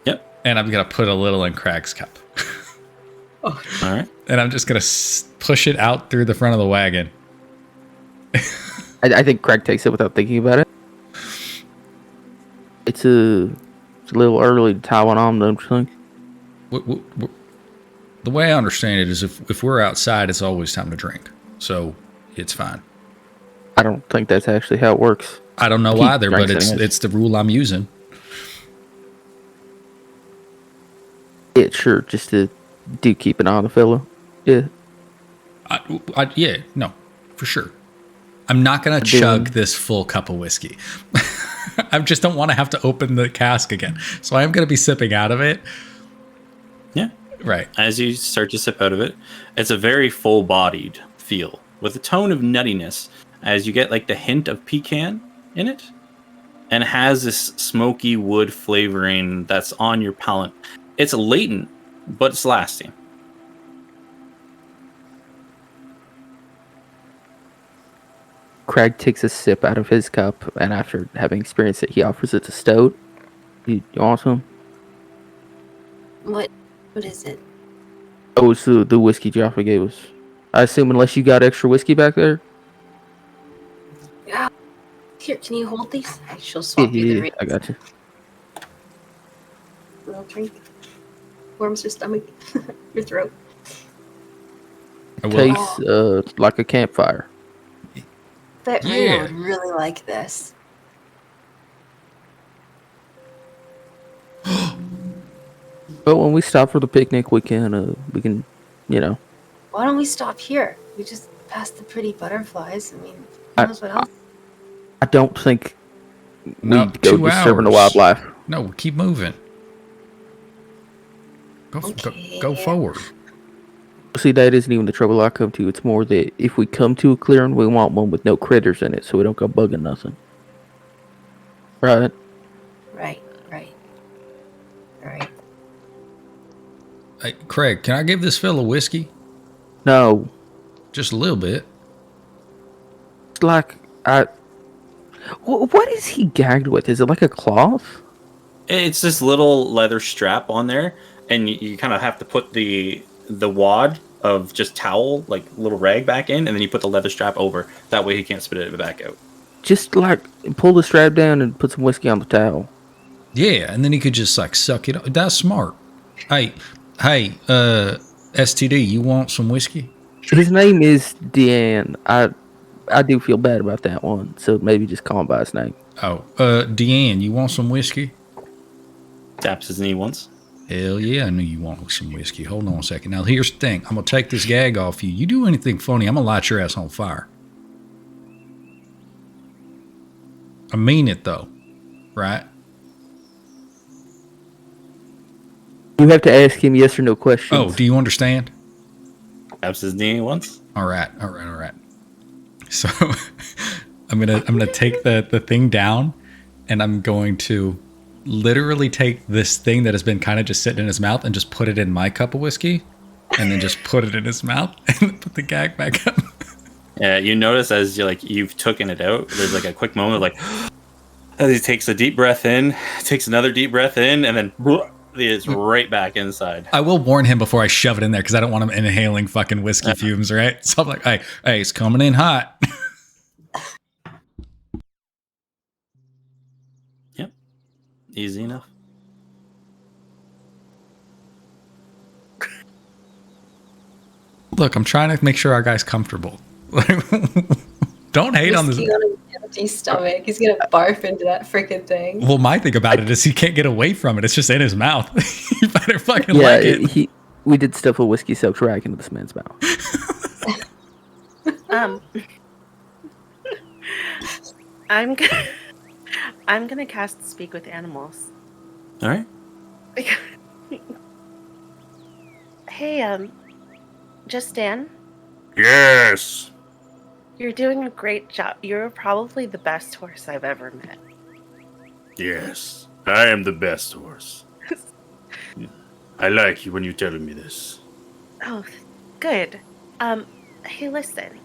Yep. and I'm gonna put a little in Craig's cup. All right. And I'm just gonna push it out through the front of the wagon. I think Craig takes it without thinking about it. It's a little early to tie one on, don't you think? The way I understand it is if we're outside, it's always time to drink. So it's fine. I don't think that's actually how it works. I don't know Keep either, but drinks anyways. it's the rule I'm using. Yeah, sure, just to do keep an eye on the fellow. Yeah. Yeah, no, for sure. I'm not going to chug this full cup of whiskey. I just don't want to have to open the cask again. So I am going to be sipping out of it. Yeah. Right. As you start to sip out of it, it's a very full-bodied feel with a tone of nuttiness as you get like the hint of pecan in it, and has this smoky wood flavoring that's on your palate. It's latent, but it's lasting. Craig takes a sip out of his cup, and after having experienced it, he offers it to Stoat. You want some? What is it? Oh, it's the whiskey Jaffa gave us. I assume unless you got extra whiskey back there? Yeah. Here, can you hold these? She'll swap you the rings. I got you. Little drink. Warms your stomach, your throat. Tastes like a campfire. Bet Rena would really like this. But when we stop for the picnic, we can, you know. Why don't we stop here? We just passed the pretty butterflies. I mean, who knows what else? I don't think No, we'd go 2 disturbing the hours. wildlife. No, keep moving. Go forward. See, that isn't even the trouble I come to. It's more that if we come to a clearing, we want one with no critters in it, so we don't go bugging nothing. Right? Right. All right. Hey, Craig, can I give this fella whiskey? No. Just a little bit. It's like, what is he gagged with? Is it like a cloth? It's this little leather strap on there, and you kind of have to put the wad of just towel, like little rag, back in, and then you put the leather strap over. That way he can't spit it back out. Just like pull the strap down and put some whiskey on the towel. Yeah, and then he could just like suck it up. That's smart. Hey, STD, you want some whiskey? His name is Deanne. I do feel bad about that one, so maybe just call him by his name. Oh, Deanne, you want some whiskey? Taps his knee once. Hell yeah, I knew you wanted some whiskey. Hold on a second. Now, here's the thing. I'm going to take this gag off you. You do anything funny, I'm going to light your ass on fire. I mean it, though. Right? You have to ask him yes or no questions. Oh, do you understand? Taps his knee once. All right. So, I'm gonna take the thing down, and I'm going to literally take this thing that has been kind of just sitting in his mouth and just put it in my cup of whiskey, and then just put it in his mouth and put the gag back up. Yeah, you notice as you've taken it out, there's like a quick moment like as he takes a deep breath in, takes another deep breath in, and then it's right back inside. I will warn him before I shove it in there because I don't want him inhaling fucking whiskey fumes, right? So I'm like, hey, it's coming in hot. Yep. Easy enough. Look, I'm trying to make sure our guy's comfortable. Don't hate on this. Whiskey on an empty stomach. He's gonna barf into that freaking thing. Well, my thing about it is he can't get away from it. It's just in his mouth. You better fucking like it. We did stuff with whiskey soaked rag into this man's mouth. I'm gonna cast Speak with Animals. All right. Hey, just Dan. Yes. You're doing a great job. You're probably the best horse I've ever met. Yes, I am the best horse. I like you when you're telling me this. Oh, good. Hey, listen.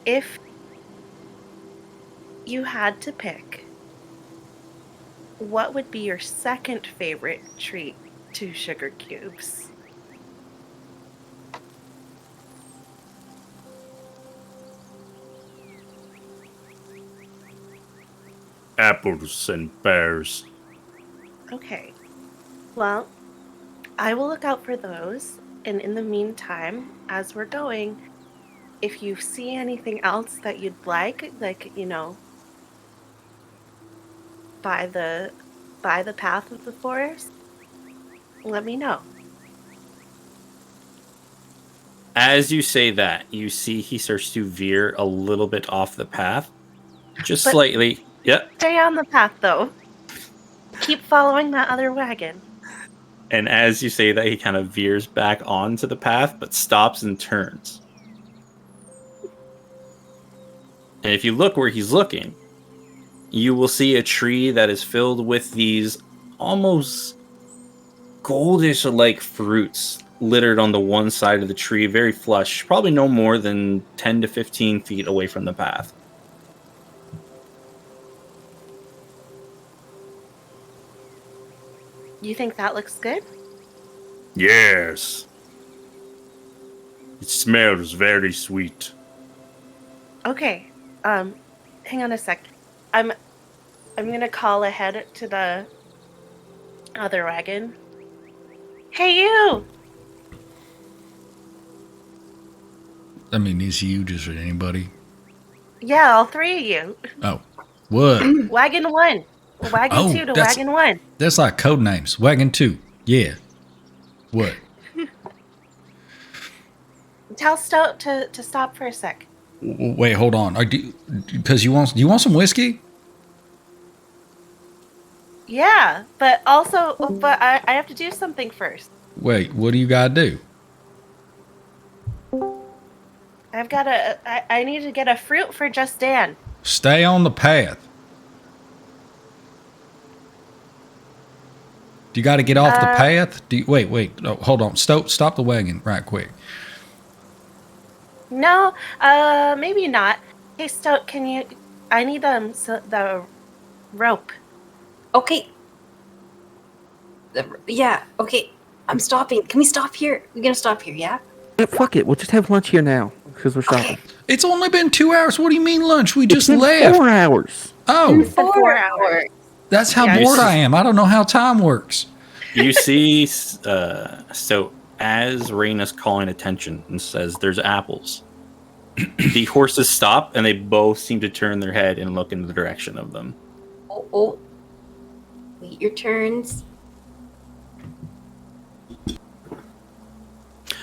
If you had to pick what would be your second favorite treat to sugar cubes? Apples and pears. Okay. Well, I will look out for those. And in the meantime, as we're going, if you see anything else that you'd like, by the path of the forest, let me know. As you say that, you see he starts to veer a little bit off the path. Just But- slightly. Yep. Stay on the path, though. Keep following that other wagon. And as you say that, he kind of veers back onto the path, but stops and turns. And if you look where he's looking, you will see a tree that is filled with these almost goldish-like fruits littered on the one side of the tree, very flush, probably no more than 10 to 15 feet away from the path. You think that looks good? Yes. It smells very sweet. Okay. Hang on a sec. I'm gonna call ahead to the other wagon. Hey, you! I mean, is you just anybody? Yeah, all three of you. Oh, what? Wagon 1. Wagon Oh, 2 to that's- wagon 1. That's like code names. Wagon 2. Yeah. What? Tell Stoat to stop for a sec. Wait, hold on. Because you want some whiskey? Yeah, but I have to do something first. Wait, what do you gotta do? I need to get a fruit for Just Dan. Stay on the path. Do you got to get off the path? Wait. No, hold on. Stop the wagon right quick. No, maybe not. Hey, Stoat, I need the rope. Okay. Yeah, okay. I'm stopping. Can we stop here? We're gonna stop here, yeah? Fuck it. We'll just have lunch here now because we're stopping. It's only been 2 hours. What do you mean lunch? We just It's been left. 4 hours. Oh, 4 hours. that's how Yeah, bored I am. I don't know how time works. You see, so as Raina's calling attention and says, "There's apples," the horses stop and they both seem to turn their head and look in the direction of them. Oh. Wait your turns.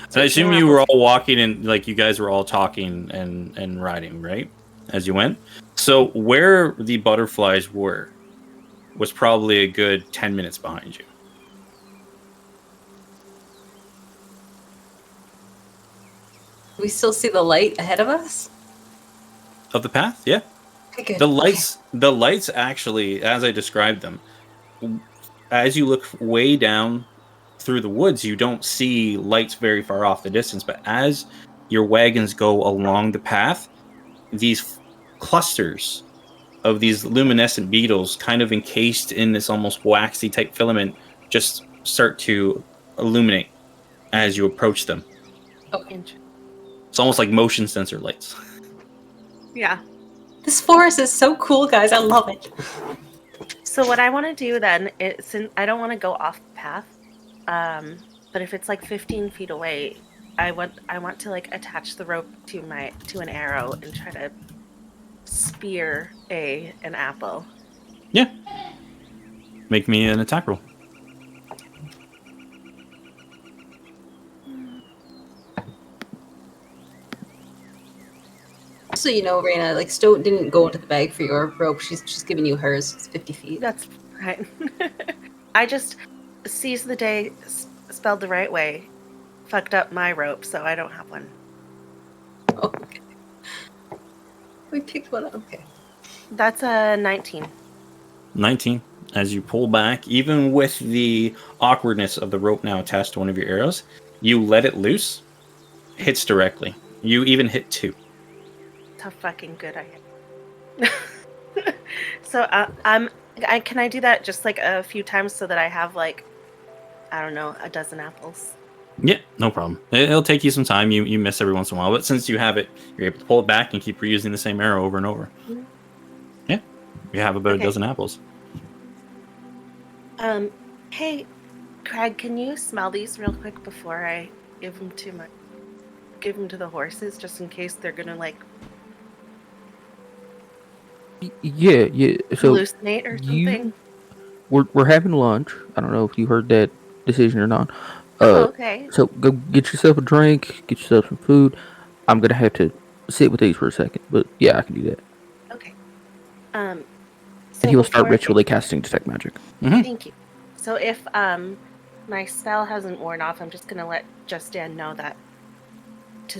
So I assume you were all walking and like you guys were all talking and riding, right? As you went. So where the butterflies were was probably a good 10 minutes behind you. Do we still see the light ahead of us? Of the path, yeah. Okay, good. The lights actually, as I described them, as you look way down through the woods, you don't see lights very far off the distance, but as your wagons go along the path, these clusters of these luminescent beetles kind of encased in this almost waxy type filament just start to illuminate as you approach them. Okay. It's almost like motion sensor lights. Yeah. This forest is so cool, guys. I love it. So what I want to do then is, since I don't want to go off the path, but if it's like 15 feet away, I want to like attach the rope to an arrow and try to spear an apple. Yeah. Make me an attack roll. So you know, Raina, like Stoat didn't go into the bag for your rope. She's giving you hers. It's 50 feet. That's right. I just seized the day, spelled the right way, fucked up my rope, so I don't have one. Okay. We picked one up. Okay. That's a 19. 19. As you pull back, even with the awkwardness of the rope now attached to one of your arrows, you let it loose, hits directly. You even hit 2. How fucking good I am. So can I do that just like a few times so that I have like, I don't know, a dozen apples? Yeah, no problem. It'll take you some time. You miss every once in a while, but since you have it, you're able to pull it back and keep reusing the same arrow over and over. Mhm. Yeah, you have about Okay. a dozen apples. Hey, Craig, can you smell these real quick before I give them to the horses, just in case they're gonna like Yeah. So hallucinate or something? we're having lunch. I don't know if you heard that decision or not. Oh, okay. So go get yourself a drink, get yourself some food. I'm gonna have to sit with these for a second, but yeah, I can do that. Okay. And he will start before- ritually casting detect magic. Thank you. So if my spell hasn't worn off, I'm just gonna let Justin know that to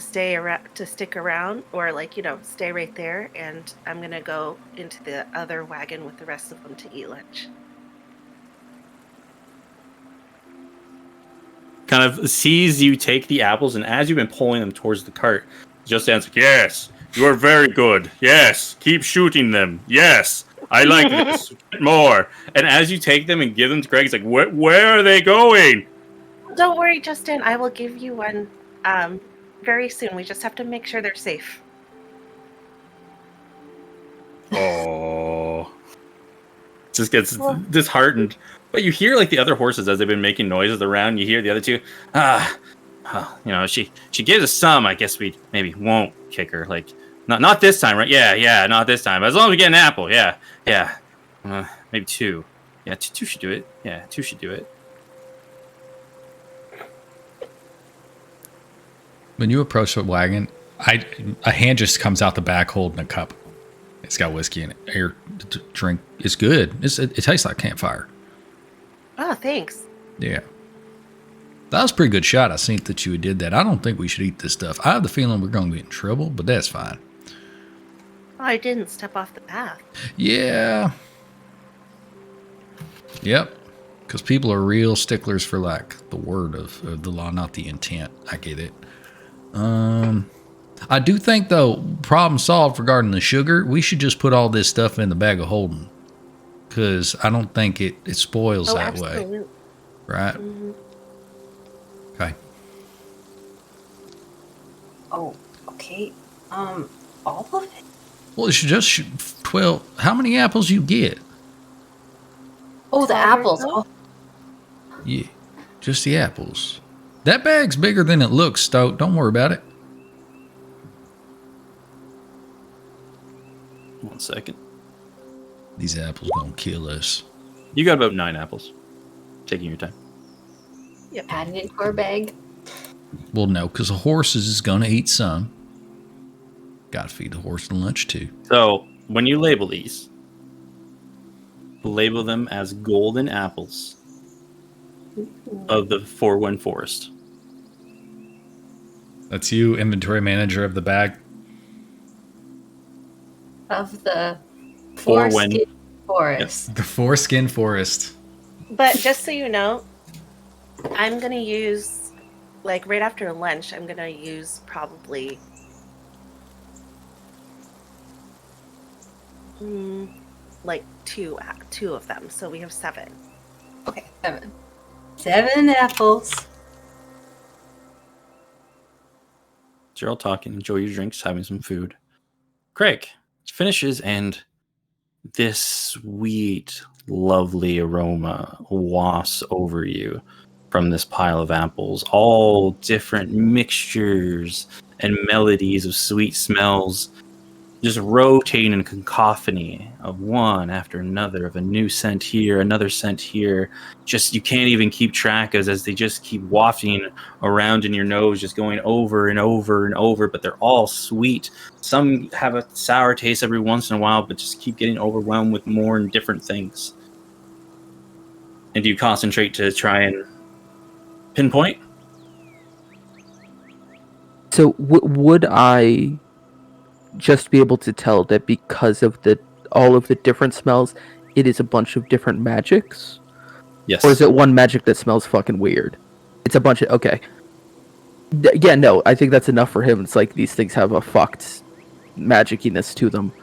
stick around, or like, you know, stay right there, and I'm gonna go into the other wagon with the rest of them to eat lunch. Kind of sees you take the apples, and as you've been pulling them towards the cart, just answers, "Yes, you are very good. Yes, keep shooting them. Yes, I like this. Get more." And as you take them and give them to Greg, he's like, "Where are they going?" Don't worry, Justin. I will give you one very soon. We just have to make sure they're safe. Oh, just gets disheartened. But you hear like the other horses as they've been making noises around. You hear the other two. You know, she gives us some. I guess we maybe won't kick her. Like not this time, right? Yeah, not this time. As long as we get an apple, yeah. Maybe two. Yeah, two should do it. Yeah, two should do it. When you approach the wagon, a hand just comes out the back holding a cup. It's got whiskey in it. Your drink is good. It tastes like campfire. Oh, thanks. Yeah. That was a pretty good shot. I seen that you did that. I don't think we should eat this stuff. I have the feeling we're going to get in trouble, but that's fine. Oh, I didn't step off the path. Yeah. Yep. Because people are real sticklers for like the word of the law, not the intent. I get it. I do think though, problem solved regarding the sugar. We should just put all this stuff in the bag of holding, because I don't think it spoils that absolutely. way. Right? Mm-hmm. Okay. Oh, okay. All of it? Well, it's just 12. How many apples you get? Oh, the 12 or apples. so? Oh, Yeah, just the apples. That bag's bigger than it looks, Stoke. Don't worry about it. 1 second. These apples gonna kill us. You got about 9 apples. Taking your time. adding it to our bag. Well, no, because the horse is gonna eat some. Gotta feed the horse lunch too. So when you label these, label them as golden apples of the 4-1 forest. That's you, inventory manager of the bag. Of the Foreskin foreskin forest. The foreskin forest. But just so you know, I'm going to use, like right after lunch, I'm going to use probably like two of them. So we have 7. Okay, 7. 7 apples. So you're all talking, enjoy your drinks, having some food. Craig finishes, and this sweet, lovely aroma wafts over you from this pile of apples. All different mixtures and melodies of sweet smells just rotating in a cacophony of one after another, of a new scent here, another scent here. Just you can't even keep track as they just keep wafting around in your nose, just going over and over and over, but they're all sweet. Some have a sour taste every once in a while, but just keep getting overwhelmed with more and different things. And do you concentrate to try and pinpoint? So would I just be able to tell that because of all of the different smells, it is a bunch of different magics? Yes. Or is it one magic that smells fucking weird? It's a bunch of... Okay. Yeah, no, I think that's enough for him. It's like these things have a fucked magiciness to them.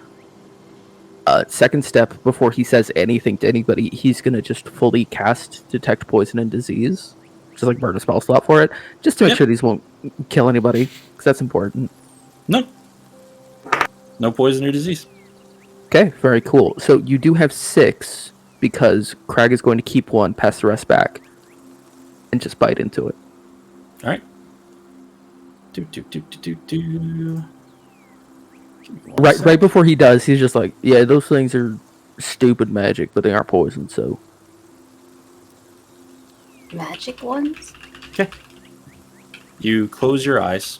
Second step, before he says anything to anybody, he's gonna just fully cast Detect Poison and Disease. Just like burn a spell slot for it. Just to make sure these won't kill anybody. Because that's important. No. No poison or disease. Okay, very cool. So you do have 6, because Crag is going to keep 1, pass the rest back, and just bite into it. Alright. Right before he does, he's just like, yeah, those things are stupid magic, but they aren't poison, so... Magic ones? Okay. You close your eyes,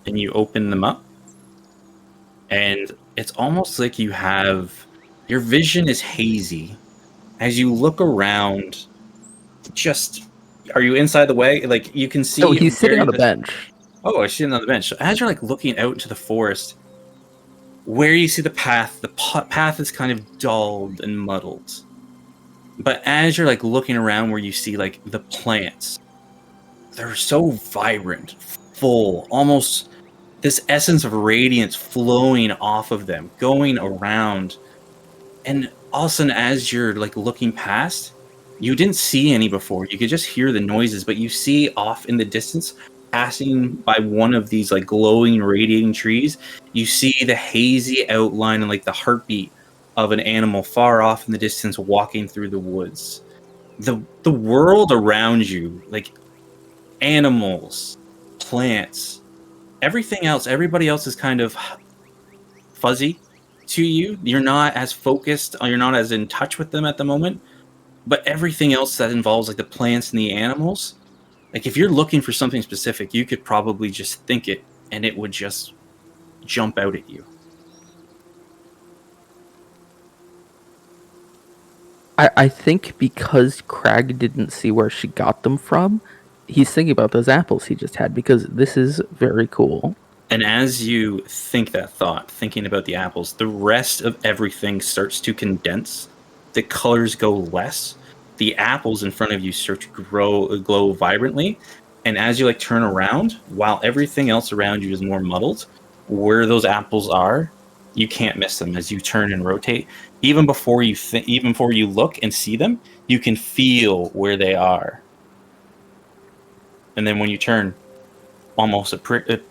and you open them up, and it's almost like you have... Your vision is hazy. As you look around, just... Are you inside the way? Like, you can see... Oh, he's sitting on the bench. Oh, he's sitting on the bench. So as you're, like, looking out into the forest, where you see the path path is kind of dulled and muddled. But as you're, like, looking around where you see, like, the plants, they're so vibrant, full, almost this essence of radiance flowing off of them, going around. And all of a sudden, as you're, like, looking past, you didn't see any before. You could just hear the noises, but you see off in the distance, passing by one of these, like, glowing, radiating trees, you see the hazy outline and, like, the heartbeat of an animal far off in the distance walking through the woods. The world around you, like, animals, plants, everything else, everybody else is kind of fuzzy to you. You're not as focused, you're not as in touch with them at the moment. But everything else that involves, like, the plants and the animals, like, if you're looking for something specific, you could probably just think it, and it would just jump out at you. I think because Crag didn't see where she got them from, he's thinking about those apples he just had, because this is very cool. And as you think that thought, thinking about the apples, the rest of everything starts to condense. The colors go less. The apples in front of you start to glow vibrantly. And as you, like, turn around, while everything else around you is more muddled, where those apples are, you can't miss them as you turn and rotate. Even before you look and see them, you can feel where they are. And then when you turn, almost a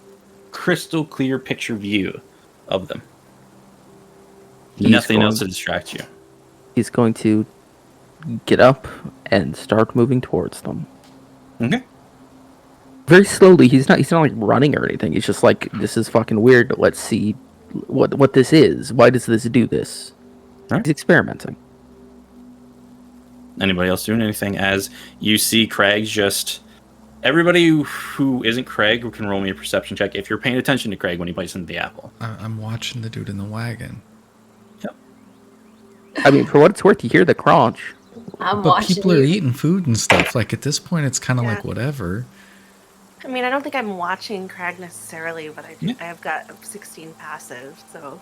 crystal clear picture view of them. Nothing else to distract you. He's going to get up and start moving towards them. Okay. Very slowly. He's not like running or anything. He's just like, this is fucking weird. Let's see what this is. Why does this do this? Right. He's experimenting. Anybody else doing anything? As you see Craig just... Everybody who isn't Craig can roll me a perception check if you're paying attention to Craig when he bites into the apple. I'm watching the dude in the wagon. Yep. I mean, for what it's worth, you hear the crunch. But people are eating food and stuff. Like, at this point, it's kind of like whatever. I mean, I don't think I'm watching Crag necessarily, but I have got 16 passive, so...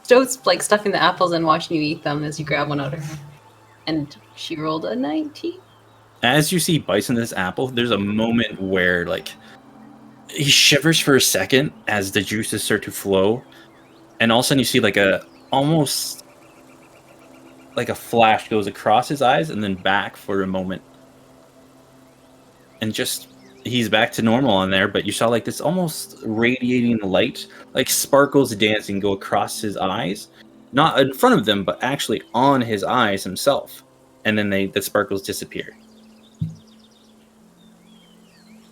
Stoat's, like, stuffing the apples and watching you eat them as you grab one out of her. And she rolled a 19. As you see bites in this apple, there's a moment where, like, he shivers for a second as the juices start to flow. And all of a sudden you see, like, almost like a flash goes across his eyes and then back for a moment. And just... He's back to normal on there, but you saw, like, this almost radiating light, like sparkles dancing, go across his eyes. Not in front of them, but actually on his eyes himself. And then the sparkles disappear.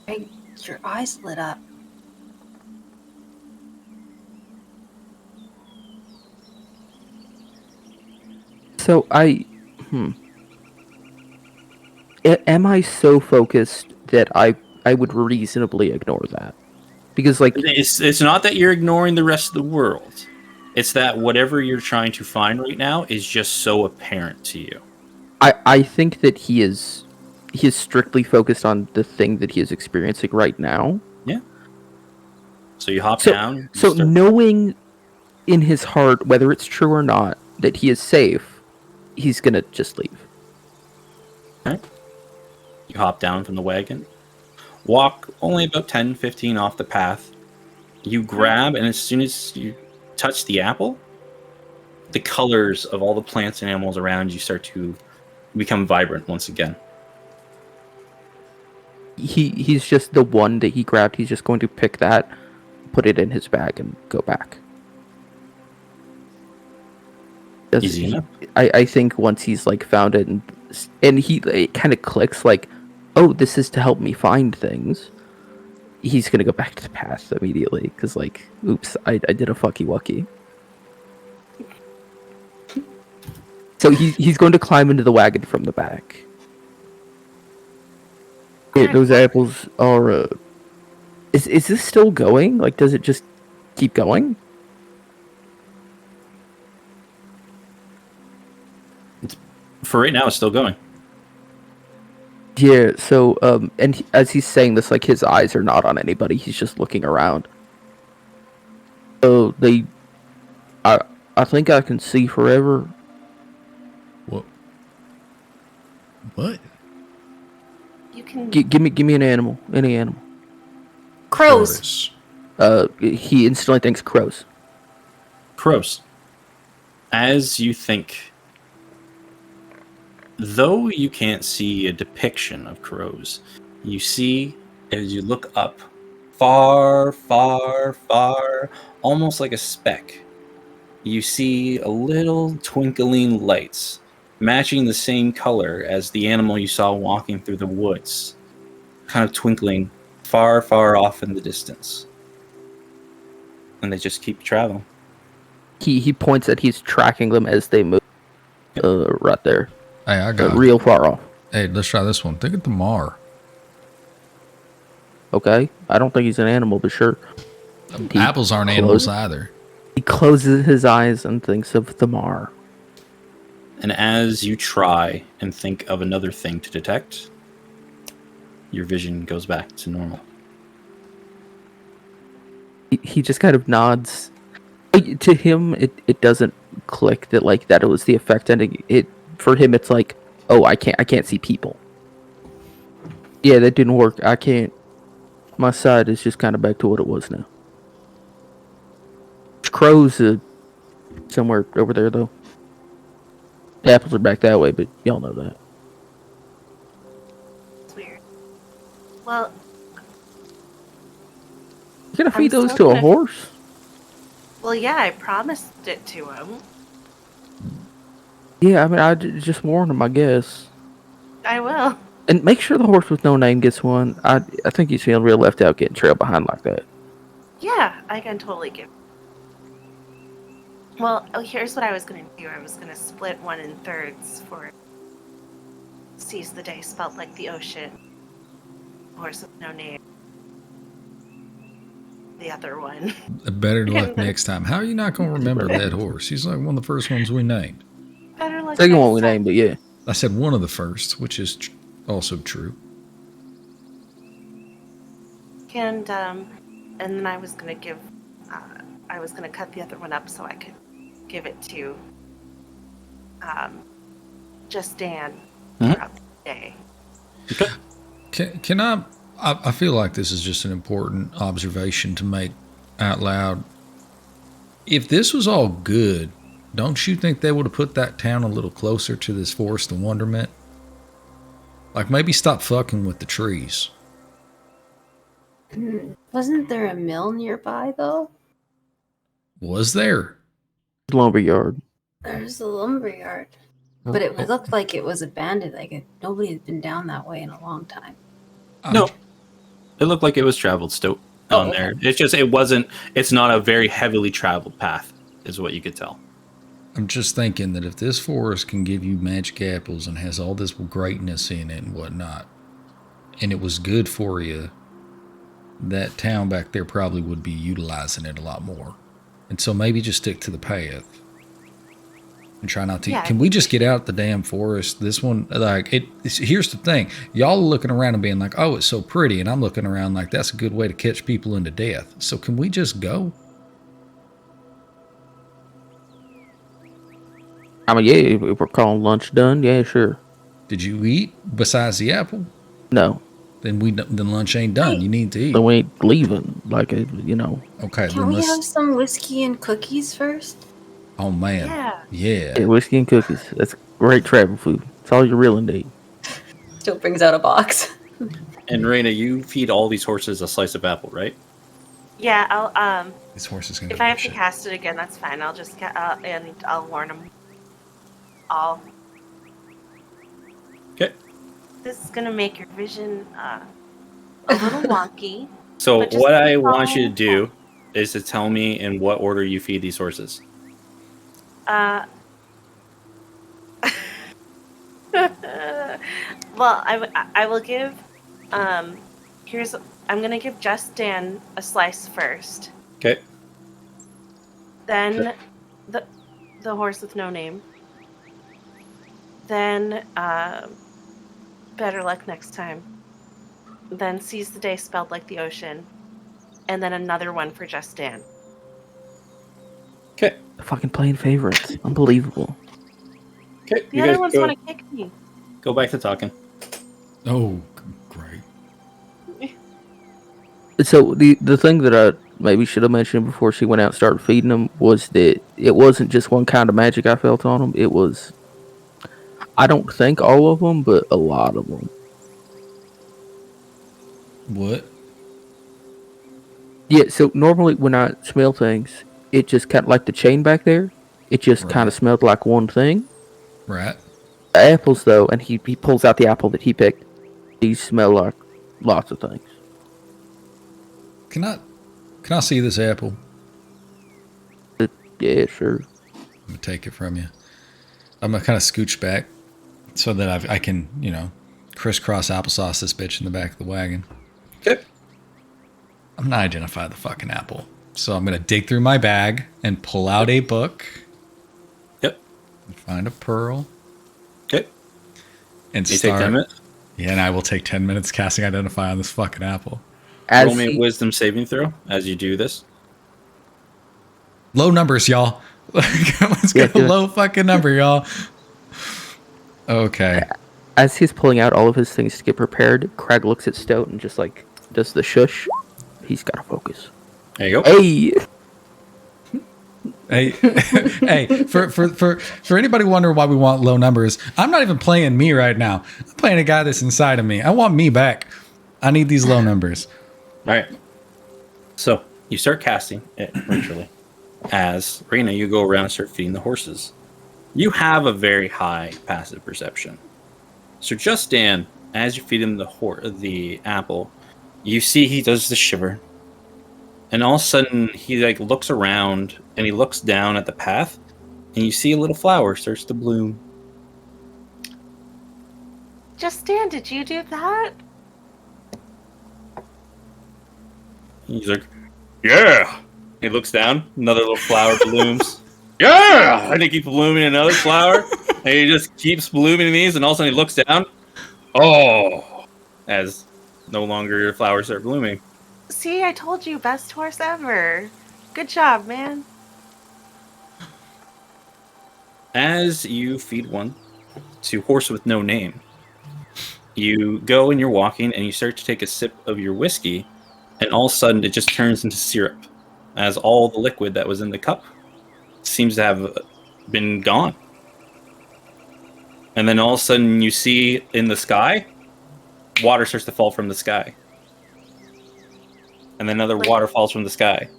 Hey, your eyes lit up. So am I so focused that I would reasonably ignore that? Because, like, it's not that you're ignoring the rest of the world. It's that whatever you're trying to find right now is just so apparent to you. I think that he is strictly focused on the thing that he is experiencing right now. Yeah. So you hop down. So knowing in his heart, whether it's true or not, that he is safe, he's gonna just leave. Okay. You hop down from the wagon. Walk only about 10, 15 off the path. You grab, and as soon as you touch the apple, the colors of all the plants and animals around you start to become vibrant once again. He's just the one that he grabbed. He's just going to pick that, put it in his bag, and go back. Easy enough. I think once he's like found it and he it kind of clicks like, oh, this is to help me find things. He's gonna go back to the path immediately because like, oops, I did a fucky wucky. So he's going to climb into the wagon from the back. Yeah, those apples are. Is this still going? Like, does it just keep going? For right now, it's still going. Yeah. So as he's saying this, like his eyes are not on anybody. He's just looking around. So I think I can see forever. What? You can. Give me an animal. Any animal. Crows. He instantly thinks crows. Crows. As you think, though you can't see a depiction of crows, you see, as you look up, far, far, far, almost like a speck, you see a little twinkling lights, matching the same color as the animal you saw walking through the woods, kind of twinkling far, far off in the distance. And they just keep traveling. He points at he's tracking them as they move. Right there. Hey, I got real far off. Hey, let's try this one. Think of the mar. Okay, I don't think he's an animal, but sure. Apples aren't animals either. He closes his eyes and thinks of the mar. And as you try and think of another thing to detect, your vision goes back to normal. He just kind of nods. To him, it doesn't click that like that it was the effect ending. It for him, it's like, oh, I can't see people. Yeah, that didn't work. I can't. My side is just kind of back to what it was now. Crows somewhere over there though. The apples are back that way, but y'all know that. It's weird. Well, You gonna feed I'm those still to a gonna- horse? well, yeah, I promised it to him. Yeah, I mean, I just warn him, I guess. I will. And make sure the horse with no name gets one. I think he's feeling real left out getting trailed behind like that. Yeah, I can totally give. Well, here's what I was going to do. I was going to split one in thirds for Seize the Day, spelled like the ocean. Horse with no name. The other one. Better luck next time. How are you not going to remember that horse? He's like one of the first ones we named. Better luck Second next one we time. named, but yeah. I said one of the first, which is also true. And then I was going to give, I was going to cut the other one up so I could give it to just Dan throughout the day. Can I feel like this is just an important observation to make out loud. If this was all good, don't you think they would have put that town a little closer to this forest of wonderment? Like maybe stop fucking with the trees. Wasn't there a mill nearby, though? Was there? Lumberyard. There's a lumberyard. But it looked like it was abandoned. Like nobody had been down that way in a long time. No. It looked like it was traveled still down there. It's just, it's not a very heavily traveled path, is what you could tell. I'm just thinking that if this forest can give you magic apples and has all this greatness in it and whatnot, and it was good for you, that town back there probably would be utilizing it a lot more. And so maybe just stick to the path and try not to. Yeah. Can we just get out the damn forest? This one, like, here's the thing. Y'all are looking around and being like, oh, it's so pretty. And I'm looking around like, that's a good way to catch people into death. So can we just go? I mean, yeah, if we're calling lunch done, yeah, sure. Did you eat besides the apple? No. then lunch ain't done. You need to eat. Then we ain't leaving. Like, you know. Okay, Can then we let's. have some whiskey and cookies first? Oh man, Yeah. Yeah, whiskey and cookies. That's great travel food. It's all you really need. Still brings out a box. And Raina, you feed all these horses a slice of apple, right? Yeah, I'll This horse is gonna. if I have to cast it again, that's fine. I'll just and I'll warn them all. Okay. This is gonna make your vision a little wonky. So But just what I keep want you to following. do is to tell me in what order you feed these horses. Well, I will give. I'm gonna give Just Dan a slice first. Okay. Then the horse with no name. Then better luck next time. Then seize the day spelled like the ocean. And then another one for Just Dan. Okay. Fucking playing favorites. Unbelievable. Okay. The other ones want to kick me. go back to talking. Oh, great. So the thing that I maybe should have mentioned before she went out and started feeding them was that it wasn't just one kind of magic I felt on them. It was, I don't think all of them, but a lot of them. What? Yeah, so normally when I smell things, it just kind of like the chain back there. It just kind of smelled like one thing. Right. The apples, though, and he pulls out the apple that he picked. These smell like lots of things. Can I see this apple? Yeah, sure. I'm gonna take it from you. I'm gonna kind of scooch back so that I can, crisscross applesauce this bitch in the back of the wagon. Okay. I'm gonna identify the fucking apple. So I'm gonna dig through my bag and pull out a book. Yep. And find a pearl. Okay. And You start. take 10 minutes. Yeah, and I will take 10 minutes casting identify on this fucking apple. Roll me a wisdom saving throw as you do this. Low numbers, y'all. Let's Yeah, get a low fucking number, y'all. Okay. As he's pulling out all of his things to get prepared, Craig looks at Stoat and just like does the shush. He's got to focus. There you go. Hey! Hey, hey! For anybody wondering why we want low numbers, I'm not even playing me right now. I'm playing a guy that's inside of me. I want me back. I need these low numbers. All right. So you start casting it virtually. As Raina, you go around and start feeding the horses. You have a very high passive perception. So just Dan, as you feed him the apple, you see he does the shiver. And all of a sudden, he looks around and he looks down at the path, and you see a little flower starts to bloom. Just Dan, did you do that? He's like, yeah. He looks down, another little flower blooms. Yeah! And he keeps blooming another flower, and he just keeps blooming these, and all of a sudden he looks down. Oh! As no longer flowers are blooming. See, I told you, best horse ever. Good job, man. As you feed one to horse with no name, you go and you're walking, and you start to take a sip of your whiskey, and all of a sudden it just turns into syrup, as all the liquid that was in the cup seems to have been gone. And then all of a sudden you see in the sky, water starts to fall from the sky. And then another water falls from the sky.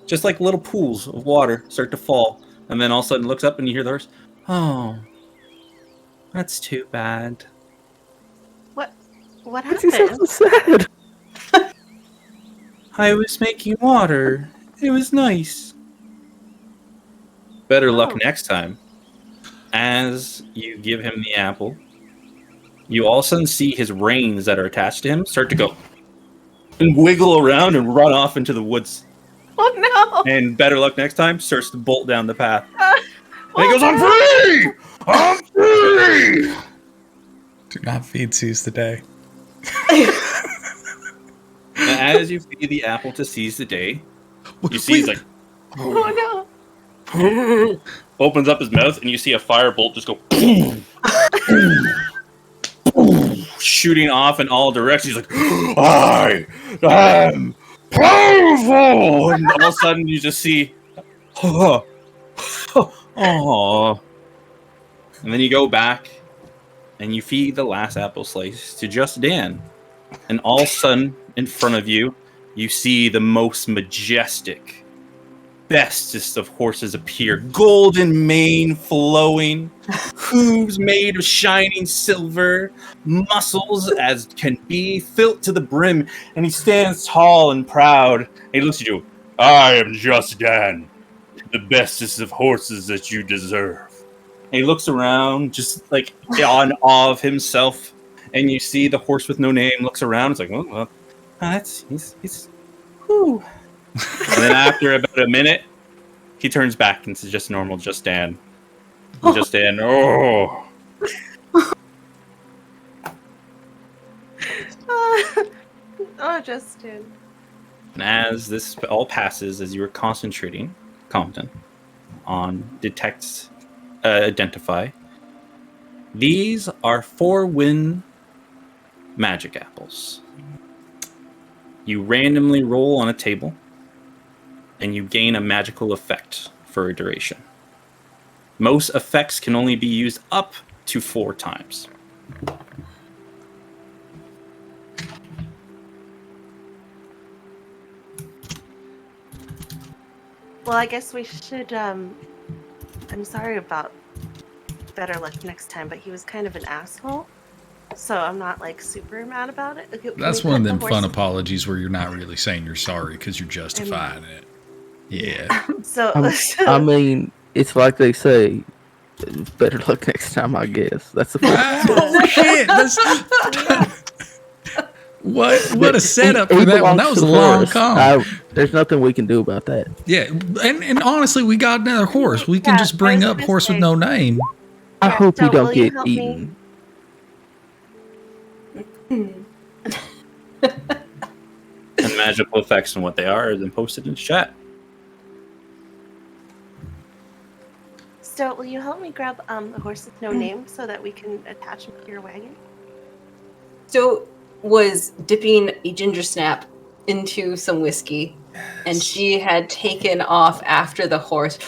Just like little pools of water start to fall. And then all of a sudden looks up and you hear the horse, oh, that's too bad. What Why is he happened? so sad? I was making water. It was nice. Better luck next time. As you give him the apple, you all of a sudden see his reins that are attached to him start to go and wiggle around and run off into the woods. Oh no! And better luck next time starts to bolt down the path. Oh, And he goes, I'm free! I'm free! Do not feed Seize the Day. And as you feed the apple to Seize the Day, you see he's like, Oh no! opens up his mouth and you see a firebolt just go boom, boom, shoots shooting off in all directions. He's like, I am powerful! And all of a sudden you just see, oh. And then you go back and you feed the last apple slice to just Dan. And all of a sudden, in front of you, you see the most majestic, bestest of horses appear. Golden mane flowing, hooves made of shining silver, muscles as can be, filled to the brim. And he stands tall and proud. And he looks at you. I am just Dan, the bestest of horses that you deserve. And he looks around, just like in awe of himself. And you see the horse with no name looks around. It's like, oh, well, he's whew. And then after about a minute, he turns back into just normal, just Dan. Just Dan. Oh. Oh, Justin. And as this all passes, as you are concentrating, Compton, on detect, identify, these are 4-win magic apples. You randomly roll on a table, and you gain a magical effect for a duration. Most effects can only be used up to 4 times. Well, I guess we should, I'm sorry about better luck next time, but he was kind of an asshole. So I'm not, like, super mad about it. Can That's we one of put them the fun horse- apologies where you're not really saying you're sorry because you're justifying it. Yeah. So, I mean, it's like they say, better luck next time, I guess. That's the Oh shit! What a setup for that one. That was a long con. There's nothing we can do about that. Yeah, and honestly, we got another horse. We can Yeah, just bring I was up gonna horse with say- no name. I hope you Don't- don't will you get help me? eaten. And magical effects and what they are then posted in chat. So, will you help me grab the horse with no name so that we can attach him to your wagon? So was dipping a ginger snap into some whiskey, and she had taken off after the horse.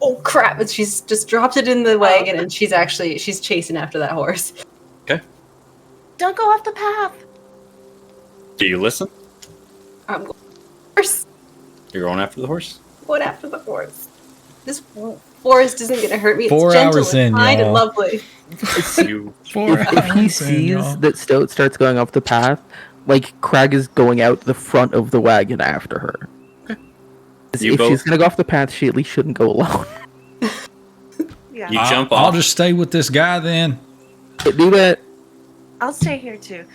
Oh crap! And she's just dropped it in the wagon, and she's chasing after that horse. Okay. Don't go off the path. Do you listen? I'm going horse. You're going after the horse? Going after the horse. This forest isn't going to hurt me. It's 4 gentle hours and in, kind and y'all. lovely. You, 4 If he hours in, sees y'all. that Stoat starts going off the path, like, Crag is going out the front of the wagon after her. You If both- she's gonna go off the path, she at least shouldn't go alone. Yeah. You I'll- jump I'll off. just stay with this guy then. Do that. I'll stay here too.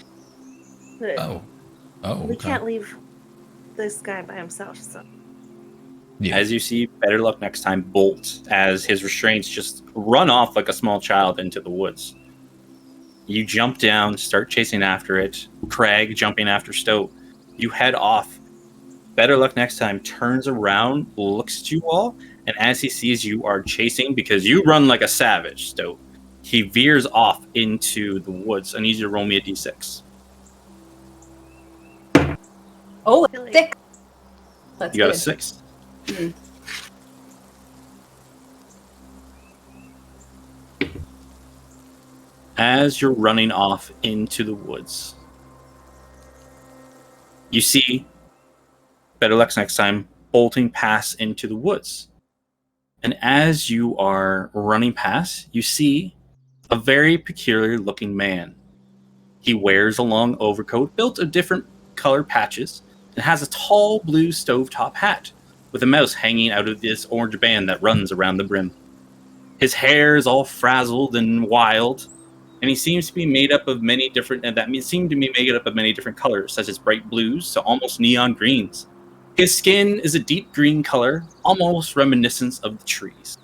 But Oh, we okay. can't leave this guy by himself, so. Yeah. As you see, better luck next time, bolt as his restraints just run off like a small child into the woods. You jump down, start chasing after it. Craig jumping after Stoat. You head off. Better luck next time turns around, looks at you all, and as he sees you are chasing, because you run like a savage, Stoat, he veers off into the woods. I need you to roll me a d6. Oh, Really? 6. That's You got good. a 6. Mm. As you're running off into the woods, you see better luck next time bolting past into the woods. And as you are running past, you see a very peculiar looking man. He wears a long overcoat built of different color patches and has a tall blue stovetop hat with a mouse hanging out of this orange band that runs around the brim. His hair is all frazzled and wild, and he seems to be made up of many different, and that seem to be made up of many different colors, such as bright blues to almost neon greens. His skin is a deep green color, almost reminiscent of the trees.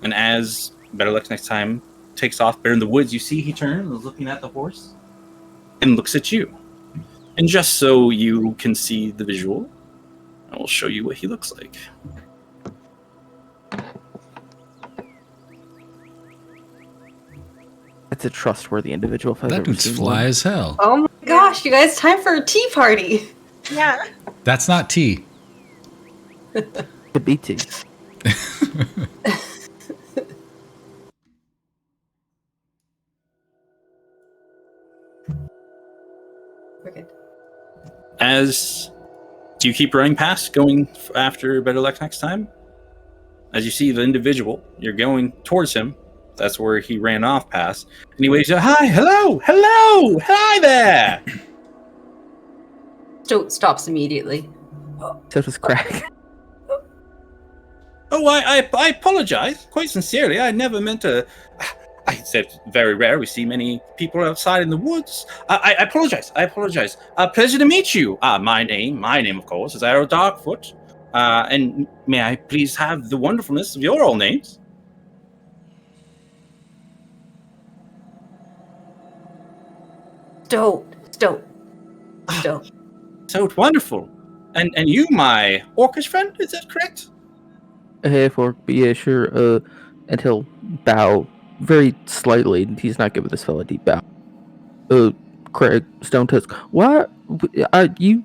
And as better luck next time takes off there in the woods, you see he turns, is looking at the horse, and looks at you. And just so you can see the visual, I will show you what he looks like. That's a trustworthy individual. If I've That ever dude's seen fly one. as hell. Oh my gosh, you guys, time for a tea party. Yeah. That's not tea. The BT. We're good. As do you keep running past, going after better luck next time? As you see the individual, you're going towards him. That's where he ran off past. And he waves you, hi, hello, hi there. Stoat stops immediately. So does Craig. Oh, I apologize, quite sincerely. I never meant to. I said very rare. We see many people outside in the woods. I apologize. Pleasure to meet you. My name, of course, is Arrow Darkfoot. And may I please have the wonderfulness of your all names? Stoat. So wonderful. And you, my orcish friend, is that correct? For yeah, sure. And he'll bow very slightly. He's not giving this fella a deep bow. Craig Stone Tusk. Why? You?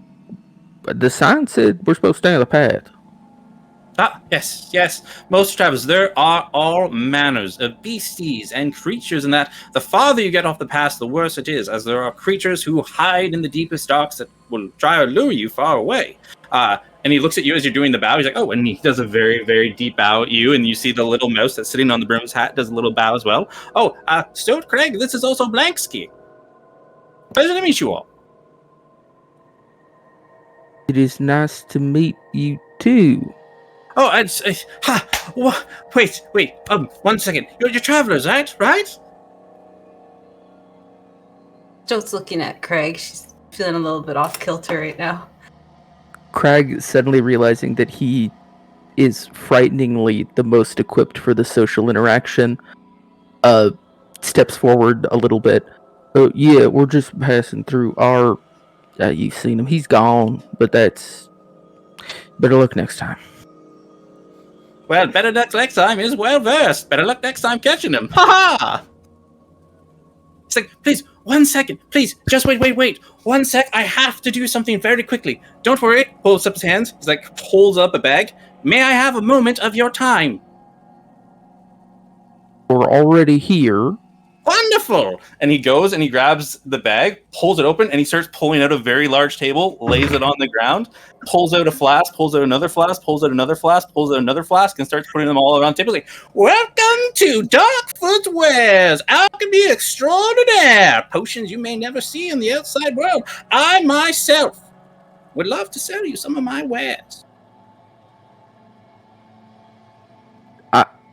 The sign said we're supposed to stay on the path. Yes. Most travelers, there are all manners of beasties and creatures, and that the farther you get off the path, the worse it is, as there are creatures who hide in the deepest darks that will try to lure you far away. And he looks at you as you're doing the bow. He's like, oh, and he does a very, very deep bow at you, and you see the little mouse that's sitting on the brim of his hat does a little bow as well. Oh, Stoat Craig, this is also Blankski. Pleasure to meet you all. It is nice to meet you too. Oh, wait, 1 second. You're travelers, right? Stoat's looking at Craig. She's feeling a little bit off kilter right now. Craig, suddenly realizing that he is frighteningly the most equipped for the social interaction, steps forward a little bit. Oh, yeah, we're just passing through our... you've seen him. He's gone, but that's... Better luck next time. Well, better luck next time is well versed. Better luck next time catching him. Ha ha! It's like, please, 1 second. Please, just wait. 1 sec. I have to do something very quickly. Don't worry. Pulls up his hands. He's like, pulls up a bag. May I have a moment of your time? We're already here. Wonderful! And he goes and he grabs the bag, pulls it open, and he starts pulling out a very large table, lays it on the ground, pulls out a flask, pulls out another flask, pulls out another flask, pulls out another flask, and starts putting them all around the table. He's like, welcome to Darkfoot Wares, alchemy extraordinaire, potions you may never see in the outside world. I myself would love to sell you some of my wares.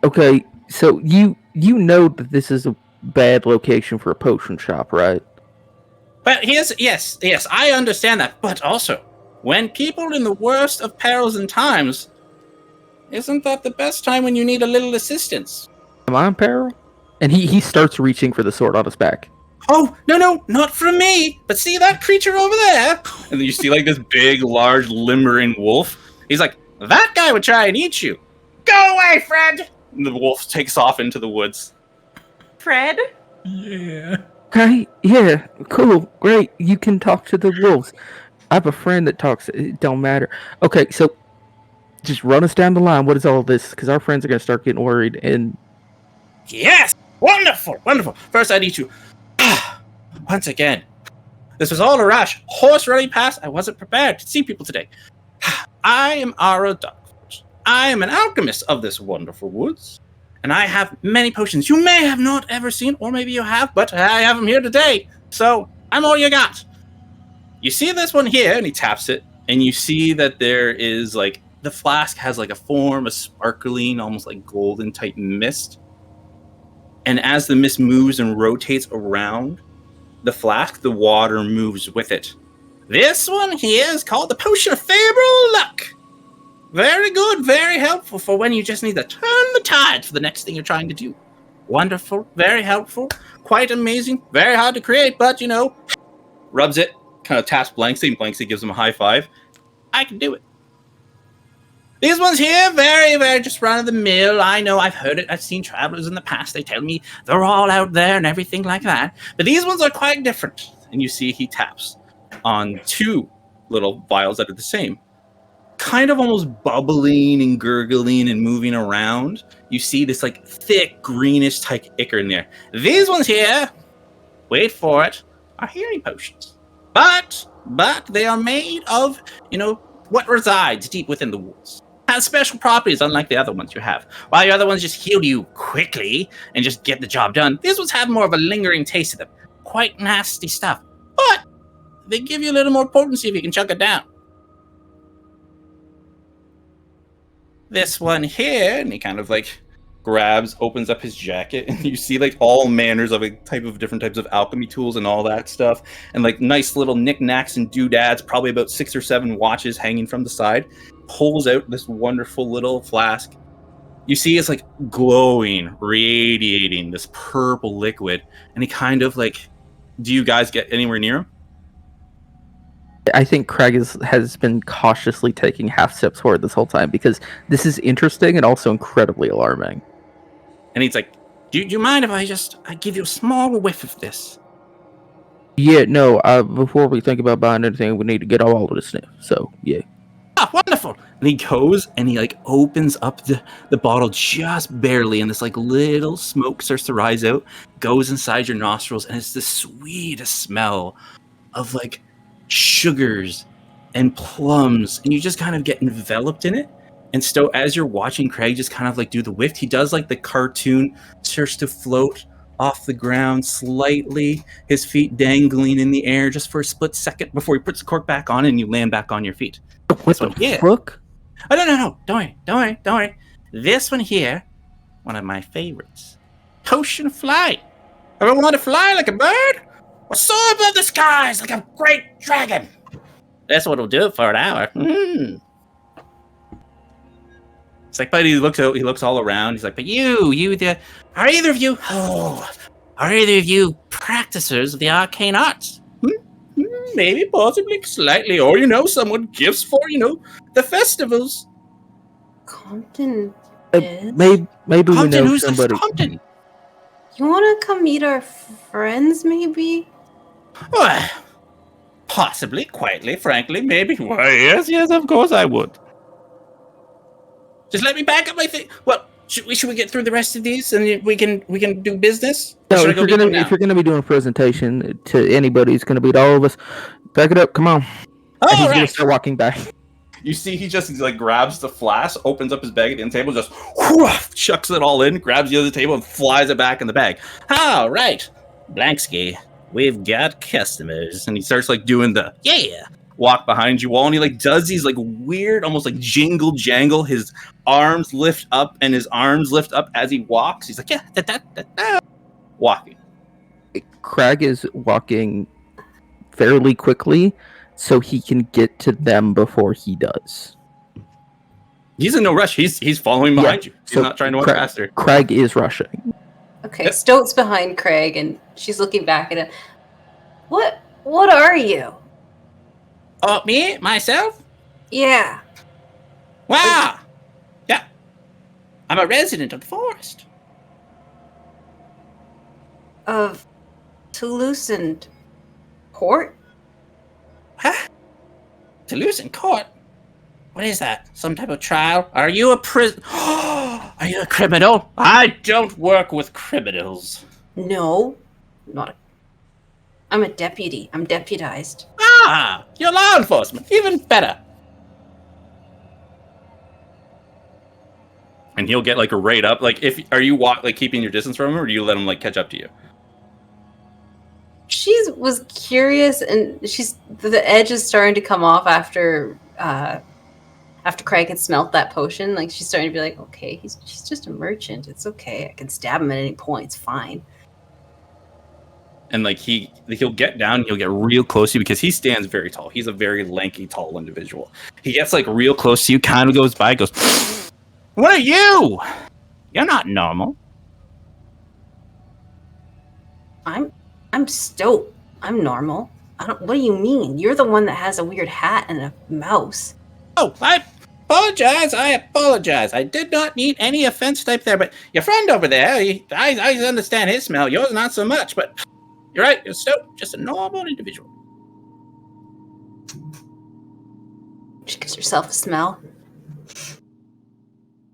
Okay, so you know that this is a bad location for a potion shop, right? But yes, I understand that. But also, when people in the worst of perils and times, isn't that the best time when you need a little assistance? Am I in peril? And he starts reaching for the sword on his back. Oh, no, not from me. But see that creature over there? And then you see like this big, large, limbering wolf. He's like, that guy would try and eat you. Go away, Fred! And the wolf takes off into the woods. Fred? Yeah. Okay, yeah, cool, great. You can talk to the wolves. I have a friend that talks. It don't matter. Okay, so just run us down the line. What is all this? Because our friends are going to start getting worried. And Yes! Wonderful! First, I need you. Once again, this was all a rush. Horse running past. I wasn't prepared to see people today. I am Ara Duckfoot. I am an alchemist of this wonderful woods. And I have many potions you may have not ever seen, or maybe you have, but I have them here today. So, I'm all you got. You see this one here, and he taps it, and you see that there is, like, the flask has, like, a form, a sparkling, almost like golden type mist. And as the mist moves and rotates around the flask, the water moves with it. This one here is called the Potion of Favorable Luck. Very good, very helpful for when you just need to turn the tide for the next thing you're trying to do. Wonderful, very helpful, quite amazing, very hard to create, but, you know, rubs it, kind of taps Blanksy, and Blanksy gives him a high five. I can do it. These ones here, very, very just run of the mill. I know, I've heard it. I've seen travelers in the past. They tell me they're all out there and everything like that. But these ones are quite different. And you see he taps on 2 little vials that are the same. Kind of almost bubbling and gurgling and moving around. You see this like thick greenish type ichor in there. These ones here, wait for it, are healing potions. But they are made of, what resides deep within the walls. Has special properties unlike the other ones you have. While your other ones just heal you quickly and just get the job done, these ones have more of a lingering taste to them. Quite nasty stuff. But they give you a little more potency if you can chunk it down. This one here, and he kind of like opens up his jacket, and you see like all manners of different types of alchemy tools and all that stuff, and like nice little knickknacks and doodads, probably about 6 or 7 watches hanging from the side. Pulls out this wonderful little flask. You see it's like glowing, radiating this purple liquid, and he kind of like, do you guys get anywhere near him? I think Craig has been cautiously taking half steps forward this whole time because this is interesting and also incredibly alarming. And he's like, do you mind if I give you a small whiff of this? Yeah, no, before we think about buying anything, we need to get all of this sniff. So, yeah. Ah, wonderful. And he goes and he like opens up the bottle just barely, and this like little smoke starts to rise out, goes inside your nostrils, and it's the sweetest smell of like sugars and plums, and you just kind of get enveloped in it. And so as you're watching Craig just kind of like do the whiff, he does like the cartoon, starts to float off the ground slightly, his feet dangling in the air just for a split second before he puts the cork back on and you land back on your feet. What the fuck? Oh, no. Don't worry. This one here, one of my favorites. Potion of flight. Ever want to fly like a bird? Or soar above the skies like a great dragon? That's what will do it for an hour. It's like, but he looks all around. He's like, but are either of you practicers of the arcane arts? Maybe, possibly, slightly, or, someone gifts for, the festivals. Compton Maybe Compton, we know who's somebody. this Compton? You want to come meet our friends, maybe? Well, possibly, quietly, frankly, maybe. Why, yes, of course I would. Just let me back up my thing. Well, should we get through the rest of these and we can do business? No, if you're gonna be doing a presentation to anybody, it's gonna be to all of us. Back it up, come on. And he's gonna start walking back. You see, he just like grabs the flask, opens up his bag at the end table, just whoosh, chucks it all in, grabs the other table, and flies it back in the bag. All right, Blankski, we've got customers, and he starts like doing the walk behind you all, and he like does these like weird, almost like jingle jangle. His arms lift up, and his arms lift up as he walks. He's like, walking. Craig is walking fairly quickly, so he can get to them before he does. He's in no rush. He's following behind you. He's not trying to walk faster. Craig is rushing. Okay, yep. Stoat's behind Craig, and she's looking back at him. What are you? Oh, me? Myself? Yeah. Wow. Yeah. I'm a resident of the forest. Of Toulouse and Court? Huh? Toulouse and Court? What is that? Some type of trial? Are you a Are you a criminal? I don't work with criminals. No. I'm a deputy. I'm deputized. Ah, you're law enforcement. Even better. And he'll get like right up. Like, are you keeping your distance from him, or do you let him like catch up to you? She was curious, and the edge is starting to come off after Craig had smelt that potion. Like, she's starting to be like, okay, she's just a merchant. It's okay. I can stab him at any point. It's fine. And like he'll get down, he'll get real close to you because he stands very tall. He's a very lanky, tall individual. He gets like real close to you, kind of goes by, goes, "What are you? You're not normal." I'm Stoat. I'm normal. What do you mean? You're the one that has a weird hat and a mouse. Oh, apologize. I apologize. I did not mean any offense type there, but your friend over there, I understand his smell. Yours not so much, but you're right. You're just a normal individual. She gives herself a smell.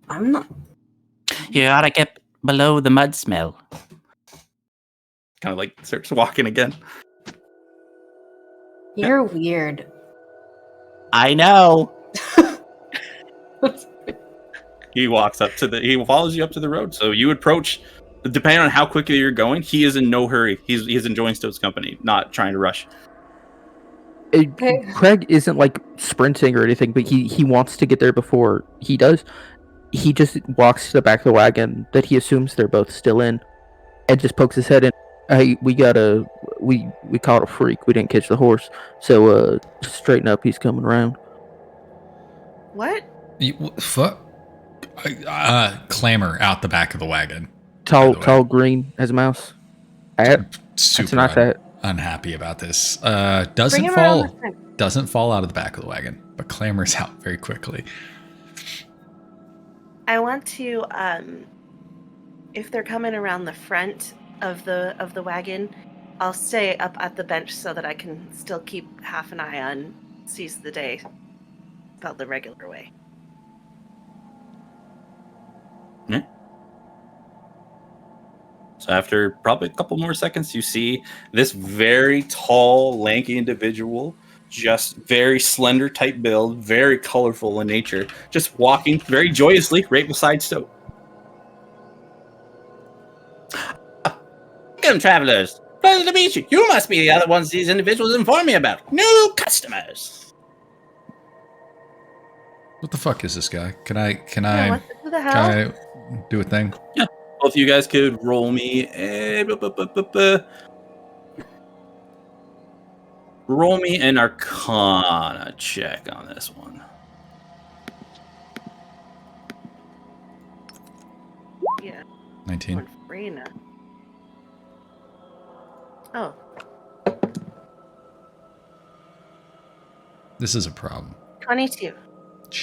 I'm not. You ought to get below the mud smell. Kind of like starts walking again. You're weird. I know. He follows you up to the road. So you approach, depending on how quickly you're going, he is in no hurry. He's enjoying Stoat's company, not trying to rush. Craig isn't like sprinting or anything, but he wants to get there before he does. He just walks to the back of the wagon that he assumes they're both still in, and just pokes his head in. Hey, we caught a freak. We didn't catch the horse, so straighten up. He's coming around. What? Fuck. Clamor out the back of the wagon. Tall, green as a mouse. Super unhappy about this. Doesn't fall out of the back of the wagon, but clambers out very quickly. I want to, if they're coming around the front of the wagon, I'll stay up at the bench so that I can still keep half an eye on Seize the Day about the regular way. Yeah. So after probably a couple more seconds, you see this very tall, lanky individual, just very slender type build, very colorful in nature, just walking very joyously right beside Stoat. Welcome, travelers. Pleasure to meet you. You must be the other ones these individuals informed me about. New customers. What the fuck is this guy? Can I What the hell? do a thing? Yeah. Both of you guys could roll me roll me an Arcana check on this one. Yeah. 19. Rena. Oh. This is a problem. 22.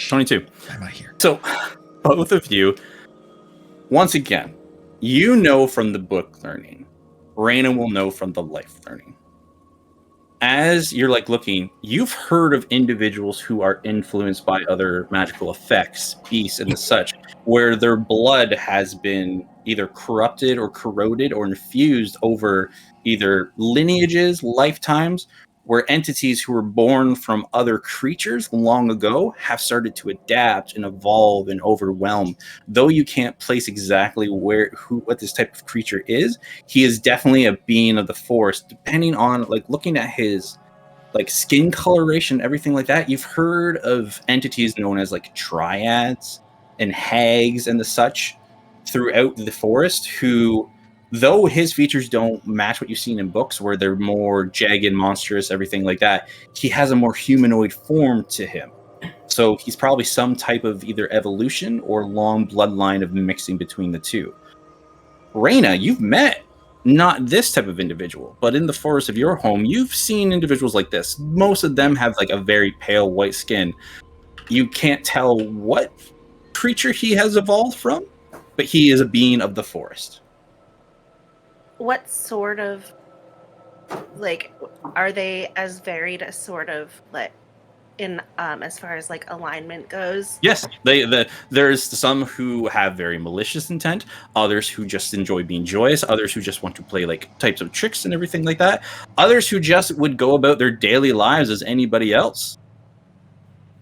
22. Why am I here? So, both of you, once again, you know from the book learning. Rena will know from the life learning. As you're looking, you've heard of individuals who are influenced by other magical effects, beasts, and such, where their blood has been either corrupted or corroded or infused over either lineages, lifetimes, where entities who were born from other creatures long ago have started to adapt and evolve and overwhelm. Though you can't place exactly what this type of creature is, he is definitely a being of the forest. Depending on looking at his skin coloration, everything like that, you've heard of entities known as triads and hags and the such throughout the forest who, though his features don't match what you've seen in books where they're more jagged, monstrous, everything like that, he has a more humanoid form to him. So he's probably some type of either evolution or long bloodline of mixing between the two. Rena, you've met not this type of individual, but in the forest of your home, you've seen individuals like this. Most of them have a very pale white skin. You can't tell what creature he has evolved from, but he is a being of the forest. What sort of, are they as varied as sort of, in, as far as, alignment goes? Yes, there's some who have very malicious intent, others who just enjoy being joyous, others who just want to play, types of tricks and everything like that, others who just would go about their daily lives as anybody else.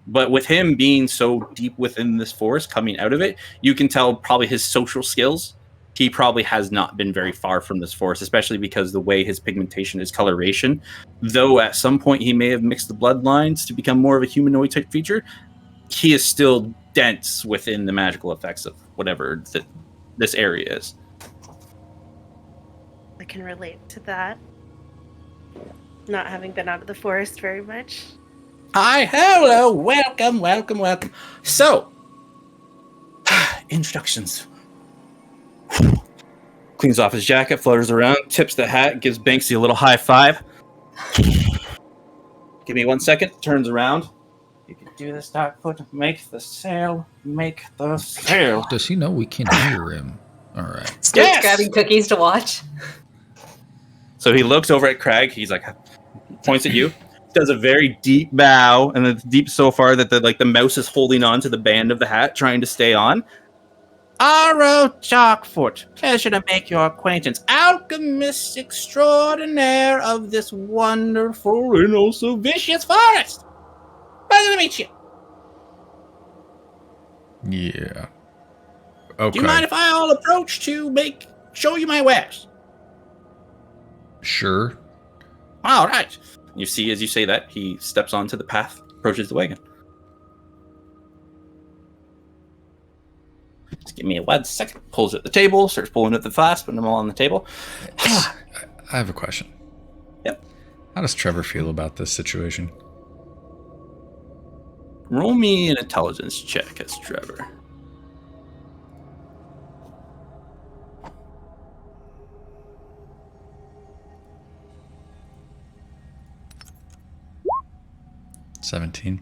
But with him being so deep within this forest, coming out of it, you can tell probably his social skills. He probably has not been very far from this forest, especially because the way his pigmentation is coloration. Though at some point he may have mixed the bloodlines to become more of a humanoid type feature, he is still dense within the magical effects of whatever this area is. I can relate to that. Not having been out of the forest very much. Hi, hello, welcome. So, introductions. Cleans off his jacket, flutters around, tips the hat, gives Banksy a little high five. Give me 1 second, turns around. You can do this, Darkfoot. Make the sail. Make the sail. Does he know we can hear him? All right. Stoke's Yes! grabbing cookies to watch. So he looks over at Craig. He's like, points at you. Does a very deep bow, and it's deep so far that the mouse is holding on to the band of the hat, trying to stay on. Arrow Darkfoot, pleasure to make your acquaintance. Alchemist extraordinaire of this wonderful and also vicious forest. Pleasure to meet you. Yeah. Okay. Do you mind if I'll approach to show you my wares? Sure. All right. You see, as you say that, he steps onto the path, approaches the wagon. Just give me 1 second. Pulls at the table, starts pulling at the flask, putting them all on the table. I have a question. Yep. How does Trevor feel about this situation? Roll me an intelligence check as Trevor. $17.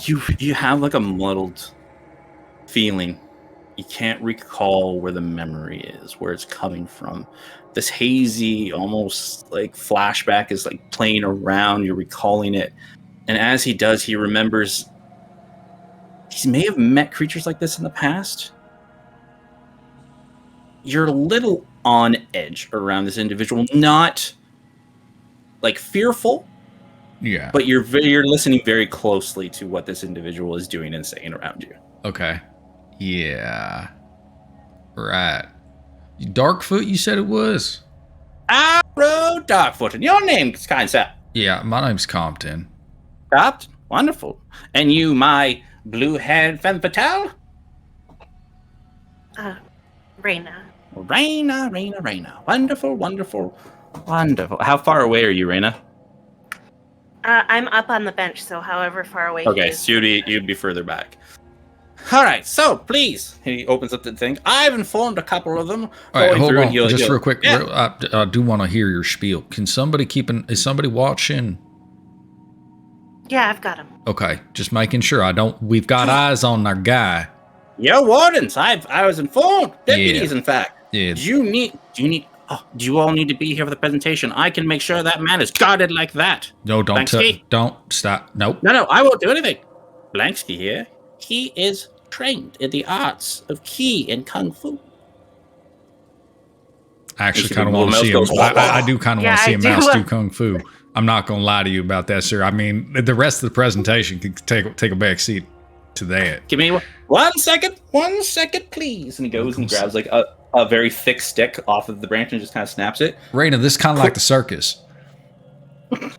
You have like a muddled feeling. You can't recall where the memory is, where it's coming from. This hazy, almost like flashback is like playing around. You're recalling it. And as he does, he remembers he may have met creatures like this in the past. You're a little on edge around this individual. Not like fearful. Yeah. But you're listening very closely to what this individual is doing and saying around you. Okay. Yeah. Right. Darkfoot, you said it was? Arrow Darkfoot. And your name, kind sir? Yeah, my name's Compton. Compton? Wonderful. And you, my blue-haired femme fatale? Raina. Raina. Wonderful, wonderful, wonderful. How far away are you, Raina? I'm up on the bench, so however far away Okay, he is. so you'd be further back. All right, so please, he opens up the thing. I've informed a couple of them. All right, hold on, He'll- just real quick. Yeah. I do want to hear your spiel. Can somebody is somebody watching? Yeah, I've got him. Okay, just making sure. We've got eyes on our guy. Your wardens. I was informed. Deputies, in fact. Yeah. Do you all need to be here for the presentation? I can make sure that man is guarded like that. No, don't stop. Nope. No, I won't do anything. Blanksky here. He is trained in the arts of Ki and Kung Fu. I actually Basically, kind of want to mouse see him. goes, wah, wah. I do kind of want to Yeah, see I a do. mouse do kung fu. I'm not going to lie to you about that, sir. I mean, the rest of the presentation can take a back seat to that. Give me 1 second. 1 second, please. And he goes and grabs like a very thick stick off of the branch and just kind of snaps it. Raina, this is kind of like the circus.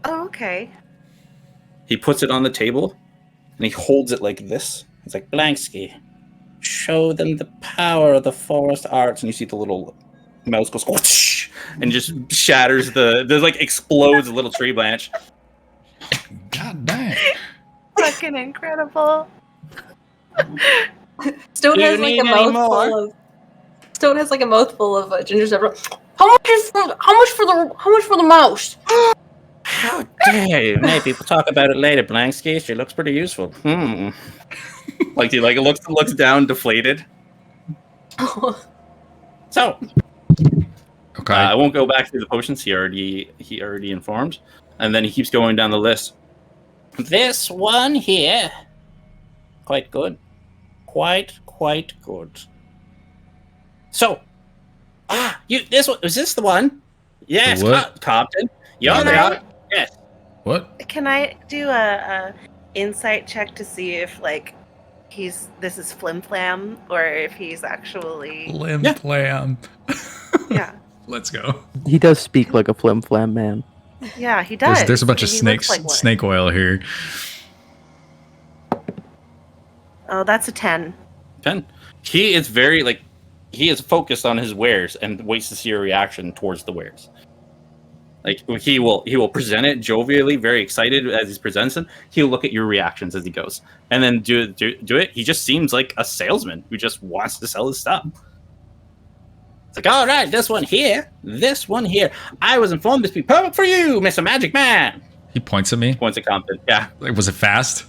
Oh, okay. He puts it on the table and he holds it like this. It's like, Blanksky, show them the power of the forest arts. And you see the little mouse goes whoosh, and just shatters there's like explodes a little tree branch. God dang. Fucking incredible. Stone Do you has like need a any mouthful of ginger snapper. How much for the mouse? How dare you? Maybe people talk about it later, Blanksky. She looks pretty useful. Like he looks down deflated. So Okay. I won't go back through the potions. He already informed, and then he keeps going down the list. This one here, quite good, quite good. So, this one, is this the one? Yes, The what? Compton. You're Can the I- yes. What? Can I do a insight check to see if like this is flim flam or if he's actually Limb Yeah. flam. yeah Let's go. He does speak like a flim flam man. yeah he does. There's a bunch of He looks snakes, like one. snake oil here. Oh, that's a 10. 10. He is very he is focused on his wares and waits to see your reaction towards the wares. Like he will present it jovially, very excited as he presents it. He'll look at your reactions as he goes, and then do it. He just seems like a salesman who just wants to sell his stuff. It's like, all right, this one here. I was informed this would be perfect for you, Mr. Magic Man. He points at me. Points at Compton. Yeah. Like, was it fast?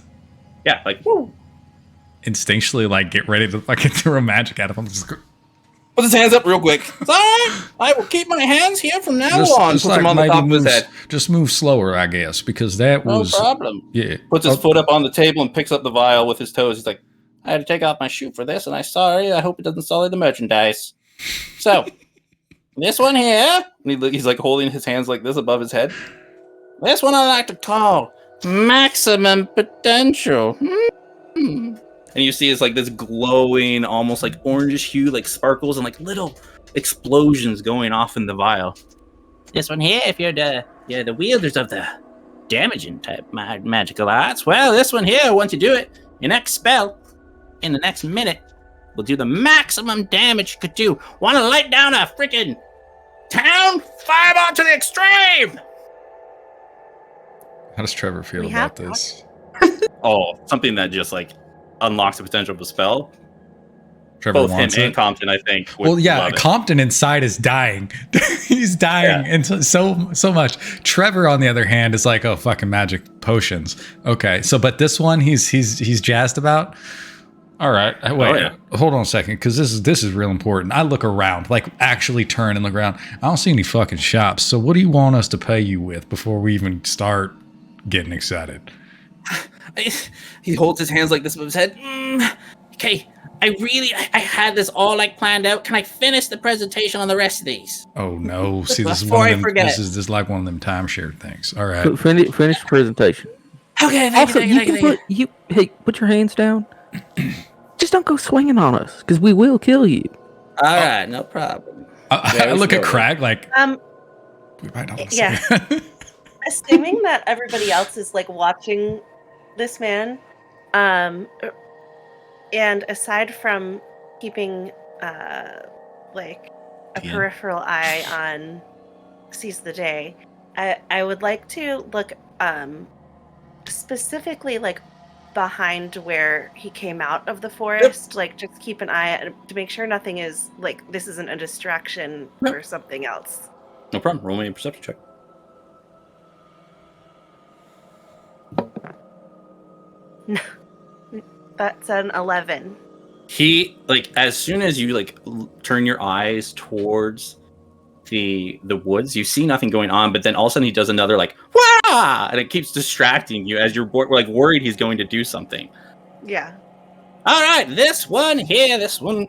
Yeah, like, woo. Instinctually, like, get ready to fucking throw magic at him. Just Put his hands up real quick. It's all right. I will keep my hands here from now on. Puts like him on the top of his head. Just move slower, I guess, because that was... No problem. Yeah. Puts his foot up on the table and picks up the vial with his toes. He's like, I had to take off my shoe for this, and I'm sorry. I hope it doesn't sully the merchandise. So, this one here, and he's like holding his hands like this above his head. This one I like to call maximum potential. And you see it's like this glowing, almost like orangish hue, like sparkles and like little explosions going off in the vial. This one here, if you're the wielders of the damaging type magical arts, well, this one here, once you do it, your next spell, in the next minute, will do the maximum damage you could do. Want to light down a freaking town? Fireball to the extreme! How does Trevor feel about this? Oh, something that just like unlocks the potential of a spell. Trevor Both wants him it. and Compton, I think. Well, yeah, Compton inside is dying. He's dying, and so much. Trevor, on the other hand, is like, oh, fucking magic potions. Okay, so but this one, he's jazzed about. All right, wait, hold on a second, because this is real important. I look around, like actually turn and look around. I don't see any fucking shops. So what do you want us to pay you with before we even start getting excited? He holds his hands like this above his head. Okay, I had this all like planned out. Can I finish the presentation on the rest of these? Oh no! See, this is Before one I of them. forget. This is like one of them timeshare things. All right. Finish the presentation. Okay, Also, put your hands down. Just don't go swinging on us, because we will kill you. All right, no problem. I look at Crag like. We might not yeah. say it. Assuming that everybody else is like watching this man, and aside from keeping like a peripheral eye on Seize the Day, I would like to look specifically like behind where he came out of the forest. Yep. Like just keep an eye to make sure nothing is like this isn't a distraction for something else. No problem. Roll me a perception check. No, that's an 11. He like as soon as you like turn your eyes towards the woods, you see nothing going on, but then all of a sudden he does another like wah, and it keeps distracting you as you're like worried he's going to do something. Yeah. All right, this one here, this one,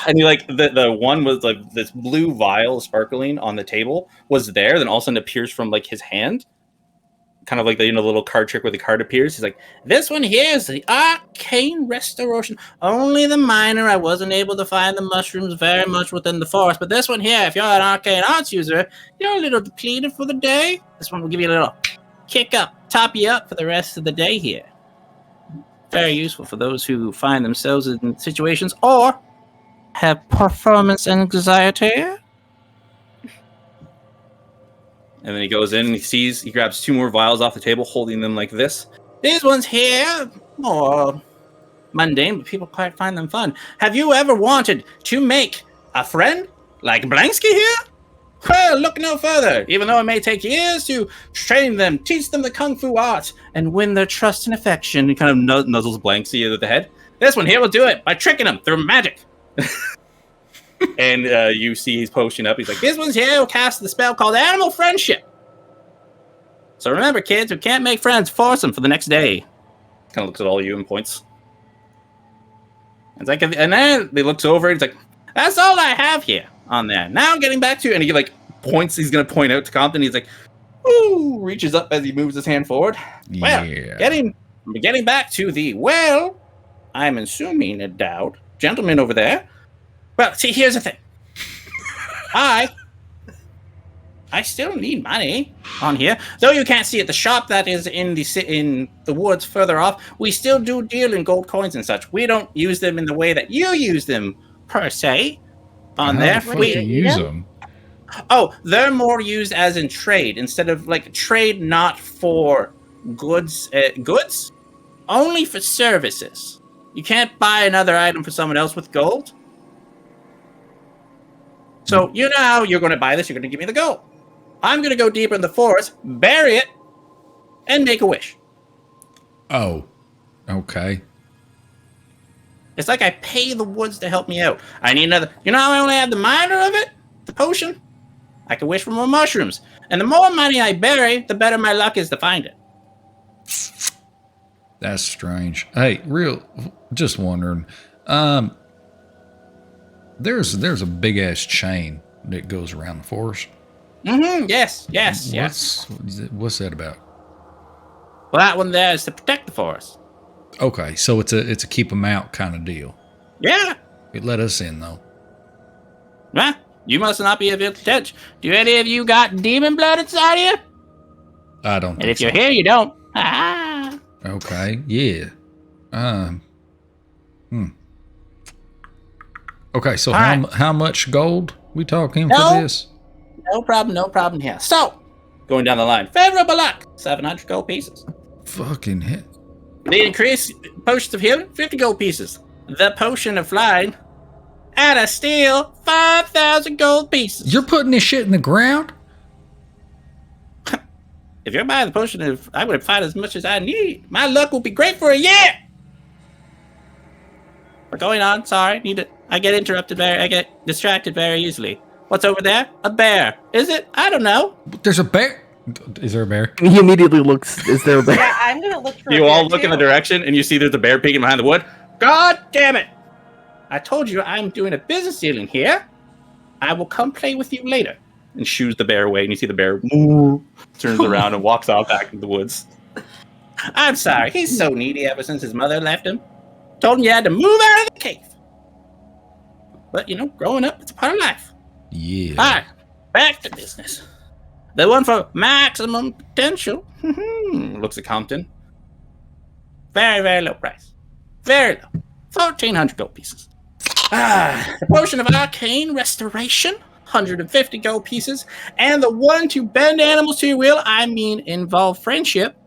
and you like the one with like this blue vial sparkling on the table was there, then all of a sudden appears from like his hand. Kind of like the little card trick where the card appears. He's like, this one here is the arcane restoration. Only the minor. I wasn't able to find the mushrooms very much within the forest. But this one here, if you're an arcane arts user, you're a little depleted for the day. This one will give you a little kick up, top you up for the rest of the day here. Very useful for those who find themselves in situations or have performance anxiety. And then he goes in and he grabs 2 more vials off the table, holding them like this. These ones here, more mundane, but people quite find them fun. Have you ever wanted to make a friend like Blansky here? Well, look no further. Even though it may take years to train them, teach them the kung fu art, and win their trust and affection. He kind of nuzzles Blansky with the head. This one here will do it by tricking them through magic. And you see he's posting up. He's like, this one's here will cast the spell called Animal Friendship. So remember, kids who can't make friends, force them for the next day. Kind of looks at all of you and points. It's like, and then he looks over and he's like, that's all I have here on there. Now I'm getting back to, and he like points. He's going to point out to Compton. He's like, ooh, reaches up as he moves his hand forward. Well, getting back to the, well, I'm assuming a doubt, gentleman over there. Well, see, here's the thing. I still need money on here. Though you can't see it, the shop that is in the woods further off, we still do deal in gold coins and such. We don't use them in the way that you use them, per se, on there. We use them. Oh, they're more used as in trade. Instead of, like, trade not for goods, only for services. You can't buy another item for someone else with gold. So, you know how you're going to buy this, you're going to give me the gold. I'm going to go deeper in the forest, bury it, and make a wish. Oh, okay. It's like I pay the woods to help me out. I need another. You know how I only have the minor of it? The potion? I can wish for more mushrooms. And the more money I bury, the better my luck is to find it. That's strange. Hey, just wondering. There's a big ass chain that goes around the forest. Mm-hmm. Yes. What's that about? Well, that one there is to protect the forest. Okay, so it's a keep them out kind of deal. Yeah. It let us in though. Huh? You must not be able to touch. Do any of you got demon blood inside you? I don't. And if you're here, you don't. Ah. Okay. Yeah. Okay. So how much gold we talking for this? No problem here. So, going down the line, favorable luck, 700 gold pieces. Fucking hit. The increased potions of healing, 50 gold pieces. The potion of flying, at a steal, 5,000 gold pieces. You're putting this shit in the ground? If you're buying the potion, I would have find as much as I need. My luck will be great for a year. We're going on. Sorry, I get interrupted I get distracted very easily. What's over there? A bear. Is it? I don't know. There's a bear. Is there a bear? He immediately looks. Is there a bear? Yeah, I'm gonna look for. You a bear all look in the too. direction, and you see there's a bear peeking behind the wood. God damn it! I told you I'm doing a business dealing here. I will come play with you later. And shoos the bear away, and you see the bear turns around and walks off back into the woods. I'm sorry, he's so needy ever since his mother left him. Told him you had to move out of the cave. But, growing up, it's a part of life. Yeah. All right, back to business. The one for maximum potential. Looks at Compton. Very, very low price. Very low. 1,400 gold pieces. The potion of arcane restoration. 150 gold pieces. And the one to bend animals to your will, involve friendship.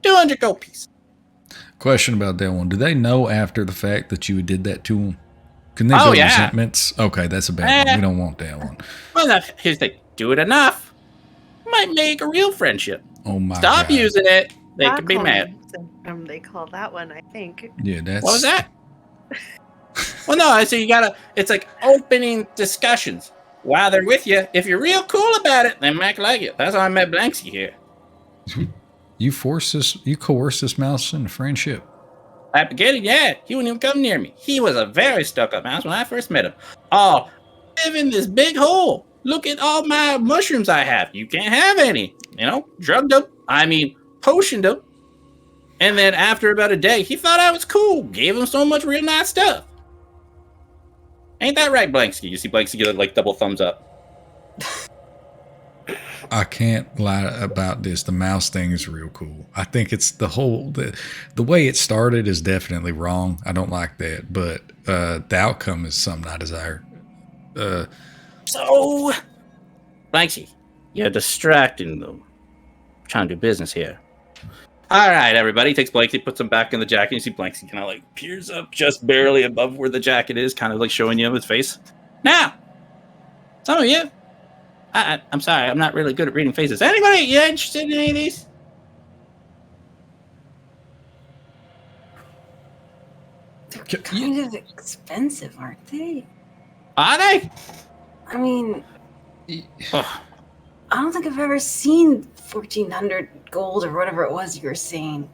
200 gold pieces. Question about that one. Do they know after the fact that you did that to them? Can they build resentments? Okay, that's a bad one. We don't want that one. Well, now, here's the thing. Do it enough. Might make a real friendship. Oh my Stop God. using it. They could be mad. They call that one, I think. Yeah, that's... What was that? Well, no, so it's like opening discussions. While they're with you, if you're real cool about it, they might like it. That's how I met Blanksy here. You coerce this mouse into friendship. At the beginning, yeah, he wouldn't even come near me. He was a very stuck-up mouse when I first met him. Oh, live in this big hole. Look at all my mushrooms I have. You can't have any. Drugged them. Potioned them. And then after about a day, he thought I was cool. Gave him so much real nice stuff. Ain't that right, Blanksy? You see Blanksy get double thumbs up. I can't lie about this. The mouse thing is real cool. I think it's the way it started is definitely wrong. I don't like that, but the outcome is something I desire. So, Blanksy, you're distracting them. I'm trying to do business here. All right, everybody. Takes Blanksy, puts him back in the jacket. You see Blanksy kind of peers up just barely above where the jacket is, kind of showing you his face. Now, some of you, I'm sorry, I'm not really good at reading faces. Anybody, you interested in any of these? They're kind of expensive, aren't they? Are they? I don't think I've ever seen 1,400 gold or whatever it was you were saying.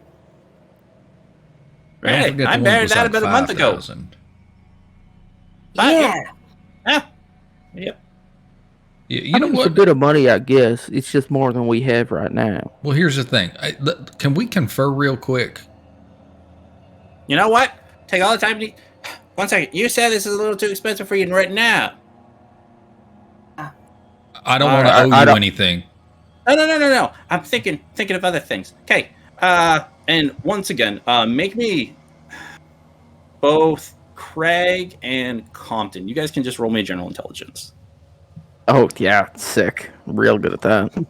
Really? I buried that about a month ago. 5,000. Yeah. Yep. You know It's a what? bit of money, I guess. It's just more than we have right now. Well, here's the thing. Can we confer real quick? You know what? Take all the time. One second. You said this is a little too expensive for you right now. I don't want to owe you anything. No. I'm thinking of other things. Okay. And once again, make me both Craig and Compton. You guys can just roll me a general intelligence. Oh, yeah. Sick. Real good at that.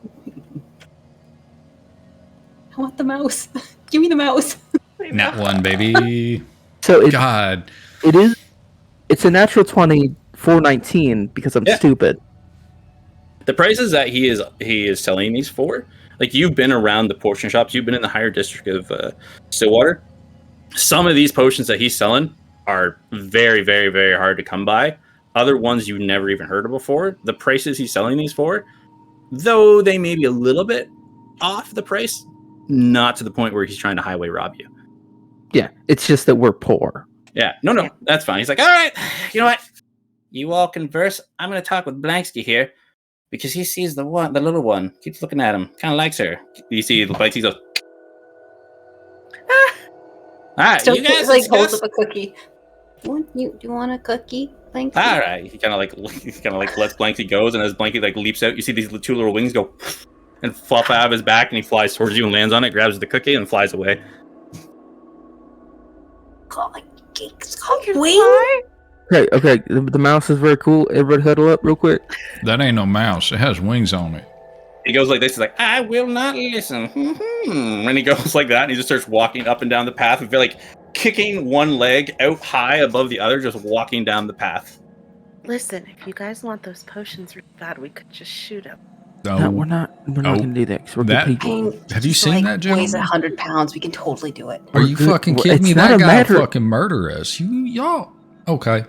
I want the mouse. Give me the mouse. Nat one, baby. So God. It's a natural 20 for 19 because I'm stupid. The prices that he is selling these for, like you've been around the potion shops, you've been in the higher district of Stillwater. Some of these potions that he's selling are very, very, very hard to come by. Other ones you've never even heard of before. The prices he's selling these for, though they may be a little bit off the price, not to the point where he's trying to highway rob you. Yeah, it's just that we're poor. Yeah, no, that's fine. He's like, all right, you know what? You all converse. I'm going to talk with Blanksky here because he sees the little one, keeps looking at him, kind of likes her. You see, Blanksky goes, all right, So you guys like holds discuss. up a cookie. Do you want a cookie? Thank you. All right, he kind of like lets Blanksy goes, and as Blanksy like leaps out, you see these two little wings go and flop out of his back, and he flies towards you and lands on it, grabs the cookie, and flies away. God, Wing? Okay, the mouse is very cool. Everybody huddle up real quick. That ain't no mouse. It has wings on it. He goes like this. He's like, I will not listen. And he goes like that, and he just starts walking up and down the path, like kicking one leg out high above the other, just walking down the path. Listen, if you guys want those potions really bad, we could just shoot them. No, we're not gonna do that because we're good people. Have you seen that, gentleman? Weighs 100 pounds. We can totally do it. Are you We're good. fucking Well, kidding me? it's not That a guy matter- will fucking murder us. Y'all. Okay.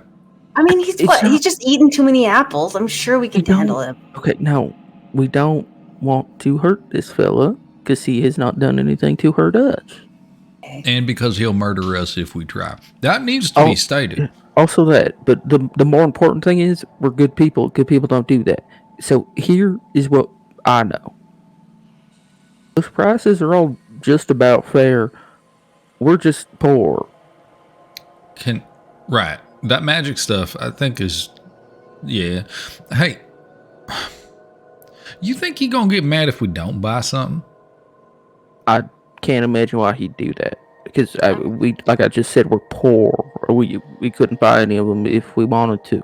I mean, he's It's not- he's just eating too many apples. I'm sure we can We don't- handle him. Okay, no, we don't want to hurt this fella because he has not done anything to hurt us. And because he'll murder us if we try. That needs to be stated. Also that, but the more important thing is we're good people. Good people don't do that. So here is what I know. Those prices are all just about fair. We're just poor. Right. That magic stuff, I think, is... Yeah. Hey. You think he gonna get mad if we don't buy something? I can't imagine why he'd do that. Because we, like I just said, we're poor. Or we couldn't buy any of them if we wanted to.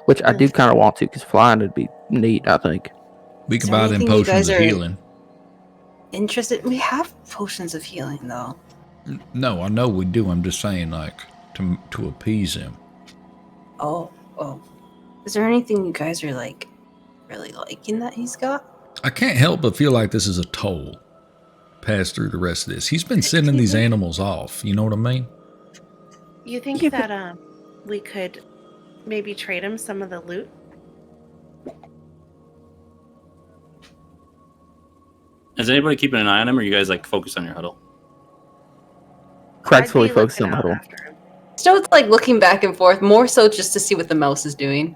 Which I do kind of want to, because flying would be neat, I think. We could Is there buy them anything you potions guys of are- healing. Interested? We have potions of healing, though. No, I know we do. I'm just saying, like, to appease him. Oh. Is there anything you guys are like really liking that he's got? I can't help but feel like this is a toll passed through the rest of this. He's been sending these animals off. You know what I mean? You think that we could maybe trade him some of the loot? Is anybody keeping an eye on him, or you guys like focused on your huddle? Craig's I'd fully be focused looking on the out huddle. after him. Stoat's like looking back and forth, more so just to see what the mouse is doing.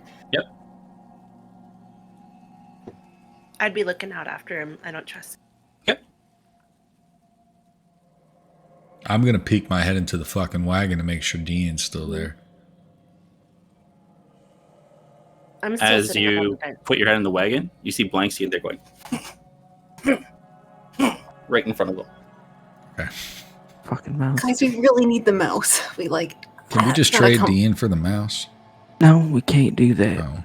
I'd be looking out after him. I don't trust him. Yep. I'm going to peek my head into the fucking wagon to make sure Dean's still there. I'm still As sitting up on the you bench. put your head in the wagon, you see Blanksy, and they're going right in front of them. Okay. Fucking mouse. Guys, we really need the mouse. We like. Can we just gotta trade come- Dean for the mouse? No, we can't do that. No.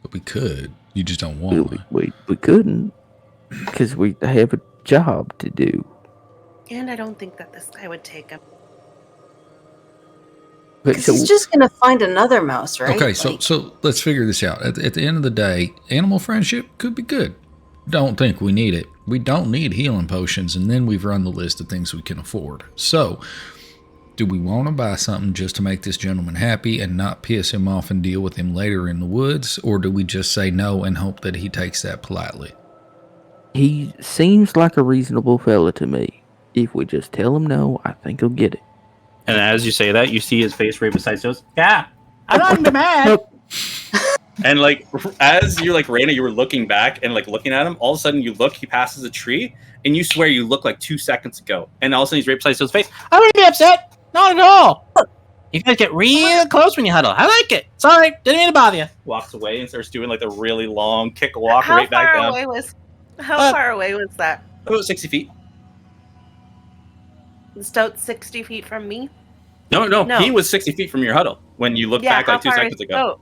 But we could. You just don't want one. We couldn't because we have a job to do. And I don't think that this guy would take him. But Because he's just gonna find another mouse, right? Okay, so Like, so let's figure this out. At the end of the day, animal friendship could be good. Don't think we need it. We don't need healing potions, and then we've run the list of things we can afford. So, do we want to buy something just to make this gentleman happy and not piss him off and deal with him later in the woods, or do we just say no and hope that he takes that politely? he seems like a reasonable fella to me. If we just tell him no, I think he'll get it. And as you say that, you see his face right beside Stoat's. Yeah, I'm not mad. And like as you're like Raina, you were looking back and like looking at him. All of a sudden, you look. He passes a tree, and you swear you looked like 2 seconds ago. And all of a sudden, he's right beside Stoat's face. I wouldn't be upset. Not at all. You guys get real close when you huddle. I like it. Sorry, didn't mean to bother you. Walks away and starts doing like the really long kick walk How right back far down. away was? How Uh, far away was that? About 60 feet. Stout 60 feet from me. No, No. he was 60 feet from your huddle when you looked back how like 2 far seconds is- ago.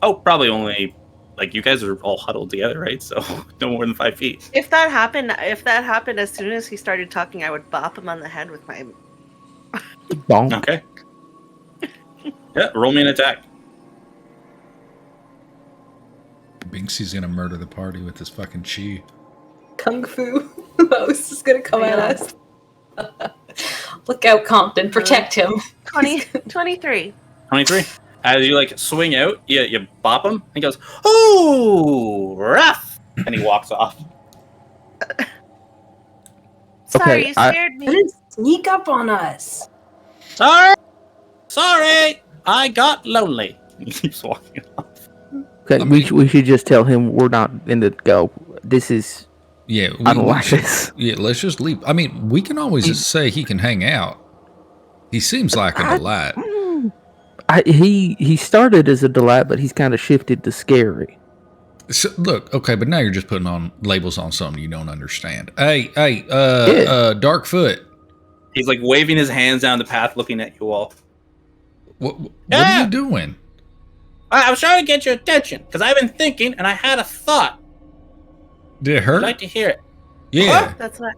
Oh, probably only like you guys are all huddled together, right? So no more than 5 feet. If that happened as soon as he started talking, I would bop him on the head with my. Bonk. Okay. Yeah, roll me an attack. Binksy's gonna murder the party with his fucking chi. kung fu mouse is gonna come at us. Look out, Compton. Protect him. 23. 23. As you like swing out, you bop him. He goes, "Oh, rough!" And he walks off. Sorry, Okay, you scared me. Didn't sneak up on us. Sorry, I got lonely. He keeps walking off. Okay, we should just tell him we're not in the go. This is Yeah, I don't like this. Yeah, let's just leave. I mean, we can always just say he can hang out. He seems like a delight. He started as a delight, but he's kind of shifted to scary. So, look, okay, but now you're just putting on labels on something you don't understand. Hey, Darkfoot. He's like waving his hands down the path, looking at you all. What are you doing? I was trying to get your attention because I've been thinking, and I had a thought. Did it I'd hurt? like to hear it. Yeah. That's what.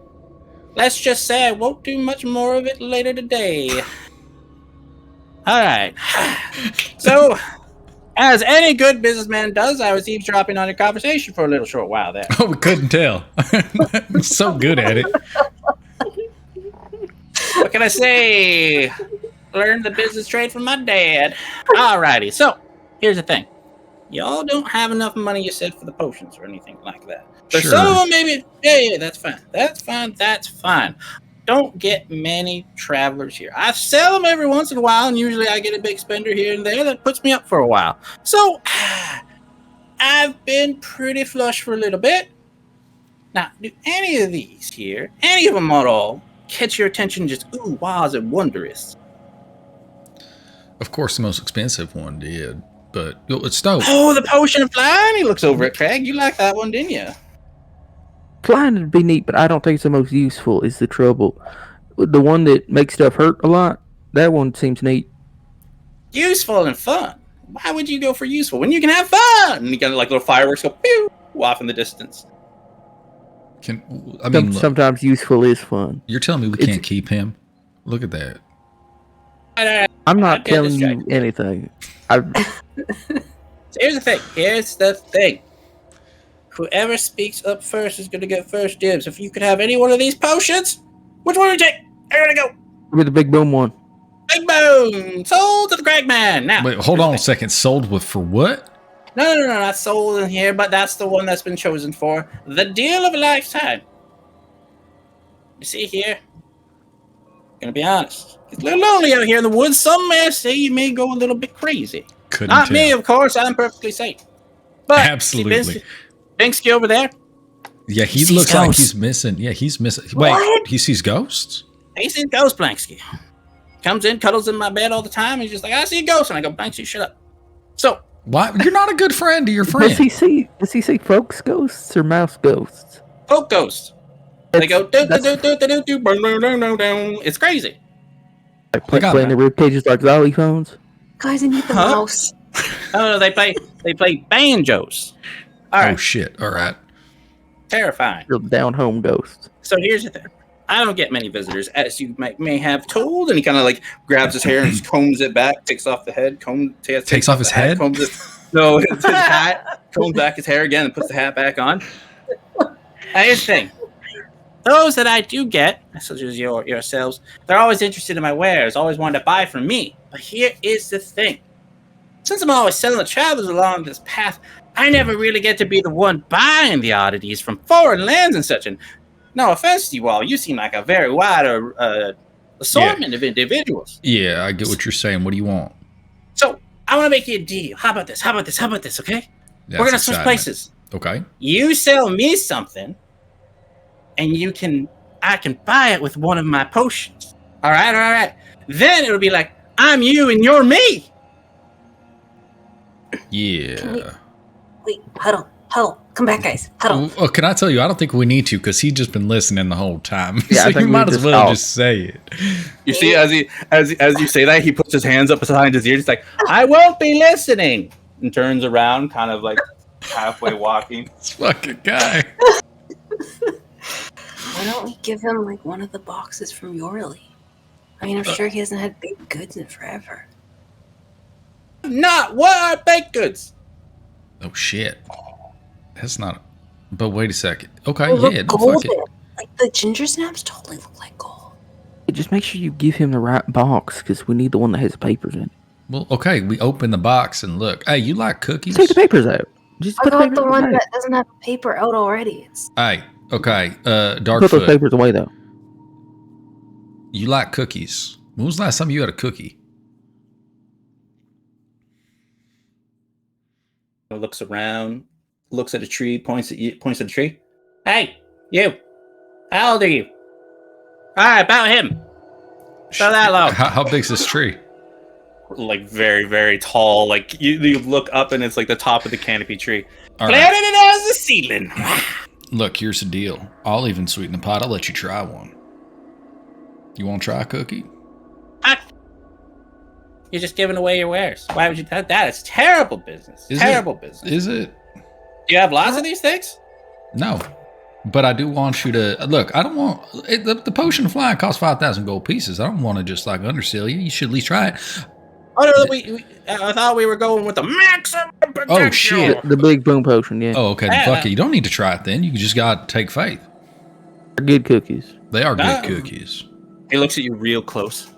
Let's just say I won't do much more of it later today. All right. So, as any good businessman does, I was eavesdropping on your conversation for a little short while there. Oh, we couldn't tell. I'm so good at it. What can I say? Learned the business trade from my dad. Alrighty, so here's the thing. Y'all don't have enough money, you said, for the potions or anything like that. For Sure. some of them, maybe, yeah, that's fine. Don't get many travelers here. I sell them every once in a while, and usually I get a big spender here and there that puts me up for a while. So, I've been pretty flush for a little bit. Now, do any of these here, any of them at all, catch your attention just ooh, wahs and wondrous? Of course, the most expensive one did, but it's dope. Oh, the potion of flying! He looks over at Craig. You like that one, didn't you? Flying would be neat, but I don't think it's the most useful. Is the trouble? The one that makes stuff hurt a lot. That one seems neat. Useful and fun. Why would you go for useful when you can have fun? And you got like little fireworks go pew off in the distance. Look, Sometimes useful is fun. you're telling me we can't keep him? Look at that. I'm not Okay, telling you distracted. anything. So here's the thing. Whoever speaks up first is going to get first dibs. If you could have any one of these potions, which one would you take? Here we go. With the big boom one. Big boom. Sold to the Craig man. Now, Wait, hold on a second. Sold with for what? No, not sold in here, but that's the one that's been chosen for the deal of a lifetime. You see here? Gonna be honest. It's a little lonely out here in the woods. Some may say you may go a little bit crazy. Couldn't Not tell. me, of course. I'm perfectly safe. But Absolutely. see Binsky over there? Yeah, he sees looks like ghosts. he's missing. Yeah, he's missing. Wait, What? he sees ghosts? He sees ghosts, Blanksky. Comes in, cuddles in my bed all the time. He's just like, I see a ghost. And I go, Blanksky, shut up. So, Why? You're not a good friend to your Does friend. he see folks ghosts or mouse ghosts? folk ghosts. They go, do, do, That's- do, do, do, do, do, boom, boom, boom, boom, boom. It's crazy. Like I got playing the rib cages like xylophones. Guys, I need the Huh? mouse. No, they play banjos. All Oh right, shit! All right. terrifying. Real down home ghosts. So here's the thing. I don't get many visitors, as you may have told. And he kind of like grabs his hair and just combs it back, takes off the head, Takes off his the hat, head? combs it. No, it's his hat, combs back his hair again, and puts the hat back on. And here's the thing. Those that I do get, such as yourselves, they're always interested in my wares, always wanting to buy from me. But here is the thing. Since I'm always selling the travelers along this path, I never really get to be the one buying the oddities from foreign lands and such. And no offense to you all, you seem like a very wide assortment of individuals. Yeah, I get what you're saying. What do you want? So I want to make you a deal. How about this, okay? That's We're going to switch excitement. places. Okay. You sell me something, and I can buy it with one of my potions. All right. Then it'll be like, I'm you and you're me. Yeah. Wait, huddle. Come back, guys. Huddle. Well, can I tell you? I don't think we need to because he's just been listening the whole time. Yeah, I so think you we might as just well talk. just say it. You see, as you say that, he puts his hands up behind his ear. He's like, I won't be listening. And turns around, kind of like halfway walking. This fucking guy. Why don't we give him like one of the boxes from Yorley? I mean, I'm sure he hasn't had baked goods in forever. Not what are baked goods? Oh shit. That's not. But wait a second. Okay, They look yeah, no, fuck golden. it. Like the ginger snaps totally look like gold. Just make sure you give him the right box, because we need the one that has the papers in it. Well, okay, we open the box and look. Hey, you like cookies? Just take the papers out. Just I put the got papers the in one bag. that doesn't have paper out already. It's Hey, okay, Put those Darkfoot, papers away, though. you like cookies. When was the last time you had a cookie? Looks around, looks at a tree, points at the tree. Hey, you! How old are you? All right, about him. About that low. How big's this tree? Like very, very tall. Like you look up and it's like the top of the canopy tree. All Planted right. it as a seedling. Look, here's the deal. I'll even sweeten the pot. I'll let you try one. You want to try a cookie? You're just giving away your wares. Why would you do that? It's terrible business. Terrible business. Is it? Do you have lots of these things? No. But I do want you to look. I don't want the potion of flying costs 5,000 gold pieces. I don't want to just like undersell you. You should at least try it. Oh no, I thought we were going with the maximum potential. Oh shit! The big boom potion, yeah. Oh okay. Then fuck it. You don't need to try it then. You just got to take faith. They're good cookies. They are good cookies. He looks at you real close.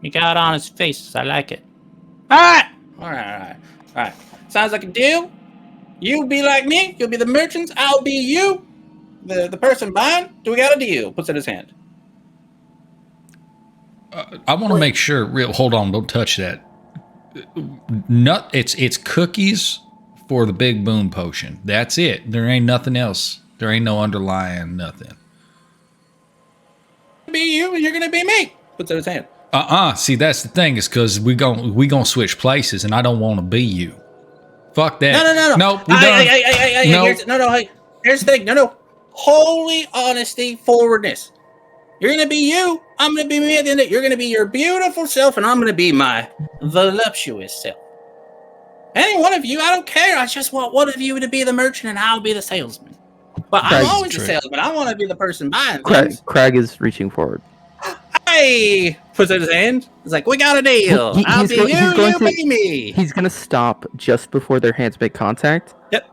You got on his face. I like it. All right. Sounds like a deal. You be like me. You'll be the merchants. I'll be you, the person buying. Do we got a deal? Puts in his hand. I want to make sure. Hold on. Don't touch that. It's cookies for the big boom potion. That's it. There ain't nothing else. There ain't no underlying nothing. Be you, and you're gonna be me. Puts in his hand. See, that's the thing, is because we gonna switch places, and I don't want to be you. Fuck that. No. No, we done. No. Here's the thing. No. Holy honesty, forwardness. You're gonna be you. I'm gonna be me at the end of it. You're gonna be your beautiful self, and I'm gonna be my voluptuous self. Any one of you, I don't care. I just want one of you to be the merchant, and I'll be the salesman. But I'm always the salesman. I want to be the person buying things. Craig is reaching forward. Hey! Puts in his hand. He's like, we got a deal. I'll be you be me. He's going to stop just before their hands make contact. Yep.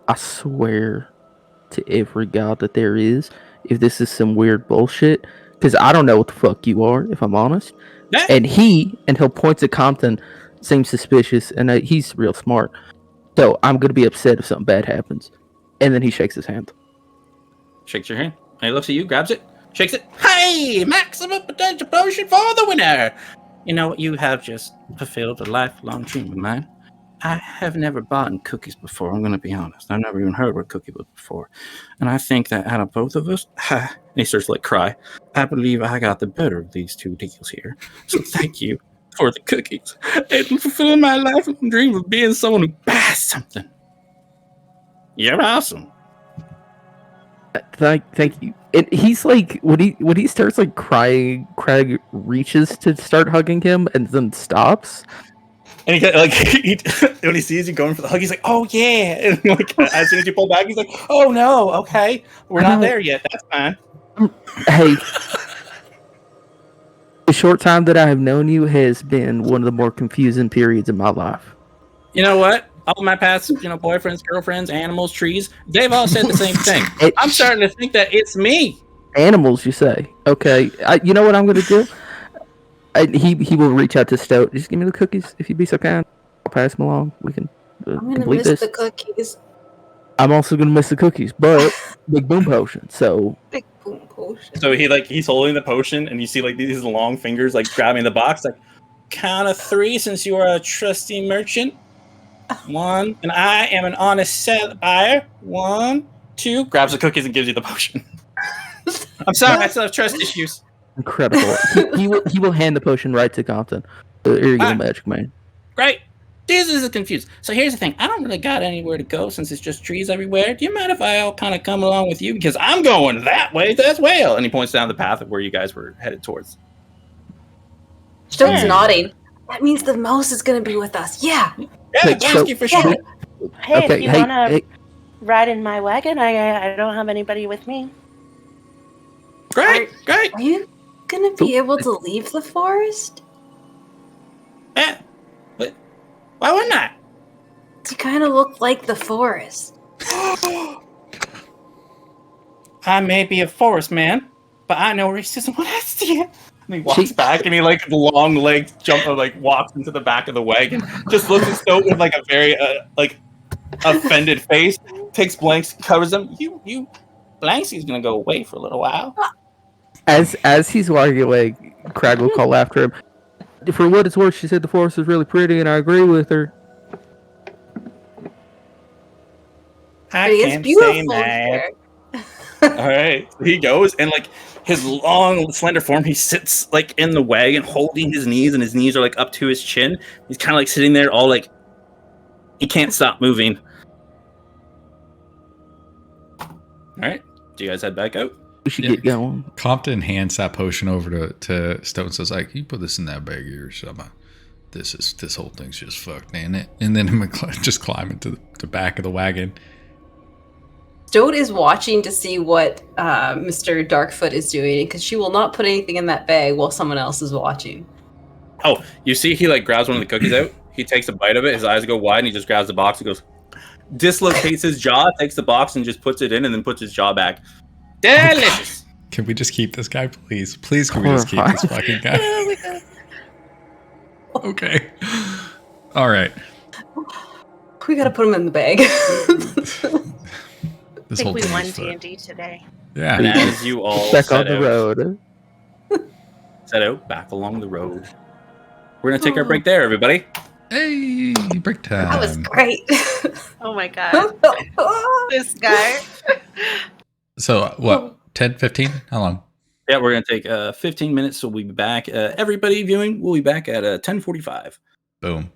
I swear to every god that there is, if this is some weird bullshit, because I don't know what the fuck you are, if I'm honest. Yeah. And he'll point to Compton, seems suspicious, and he's real smart. So I'm going to be upset if something bad happens. And then he shakes his hand. Shakes your hand. And he looks at you, grabs it, shakes it. Hey, maximum potential potion for the winner. You know, you have just fulfilled a lifelong dream of mine. I have never bought cookies before, I'm going to be honest. I've never even heard what cookie was before. And I think that out of both of us, and he starts to like cry, I believe I got the better of these two deals here. So thank you for the cookies and fulfilling my lifelong dream of being someone who buys something. You're awesome. Thank you. And he's like, when he starts like crying, Craig reaches to start hugging him and then stops. And when he sees you going for the hug, he's like, "Oh yeah!" And like as soon as you pull back, he's like, "Oh no, okay, we're not there yet. That's fine." Hey, the short time that I have known you has been one of the more confusing periods of my life. You know what? All my past, boyfriends, girlfriends, animals, trees, they've all said the same thing. I'm starting to think that it's me. Animals, you say? Okay, you know what I'm going to do? He will reach out to Stout. Just give me the cookies, if you'd be so kind. I'll pass them along. We can I'm gonna complete miss this. the cookies. I'm also going to miss the cookies, but big boom potion. So Big boom potion. So he's holding the potion, and you see like these long fingers like grabbing the box, like count of 3 since you are a trusty merchant. 1, and I am an honest buyer. 1, 2, grabs the cookies and gives you the potion. I'm sorry, I still have trust issues. incredible. he will hand the potion right to Compton. Here you go, Magic Man. Great. Jesus is confused. So here's the thing. I don't really got anywhere to go since it's just trees everywhere. Do you mind if I all kind of come along with you? Because I'm going that way as well. And he points down the path of where you guys were headed towards. Stone's nodding. That means the mouse is going to be with us. Yeah. Yeah, Bonsky for sure. Hey, Okay, if you hey, want to hey. ride in my wagon, I don't have anybody with me. Great. Are you going to be able to leave the forest? Yeah. But why wouldn't I? You kind of look like the forest. I may be a forest man, but I know racism when I see it. And he walks back and he like long legs walks into the back of the wagon. Just looks at Stoat with like a very offended face. Takes Blanks, covers him. You Blanksy's gonna go away for a little while. As he's walking away, Crag will call after him. For what it's worth, she said the forest is really pretty, and I agree with her. I It is can't beautiful say that. here. All right, so he goes and like his long, slender form. He sits like in the wagon, holding his knees, and his knees are like up to his chin. He's kind of like sitting there, all like he can't stop moving. All right, do you guys head back out? We should get going. Compton hands that potion over to Stone and says, like, you put this in that bag here or something. This whole thing's just fucked, ain't it? And then him just climb into the back of the wagon. Stoat is watching to see what Mr. Darkfoot is doing because she will not put anything in that bag while someone else is watching. Oh, you see, he like grabs one of the cookies out. He takes a bite of it. His eyes go wide, and he just grabs the box and goes, dislocates his jaw, takes the box and just puts it in, and then puts his jaw back. Delicious. Can we just keep this guy, please? Please, can we just keep this fucking guy? Okay. All right. We gotta put him in the bag. I think we won D&D today. Yeah. And as you all Back set on the out, road. set out back along the road. We're gonna take our break there, everybody. Hey, break time. That was great. Oh my god. This guy. So, what? 10, 15? How long? Yeah, we're gonna take 15 minutes. So we'll be back. Everybody viewing, we'll be back at 10:45. Boom.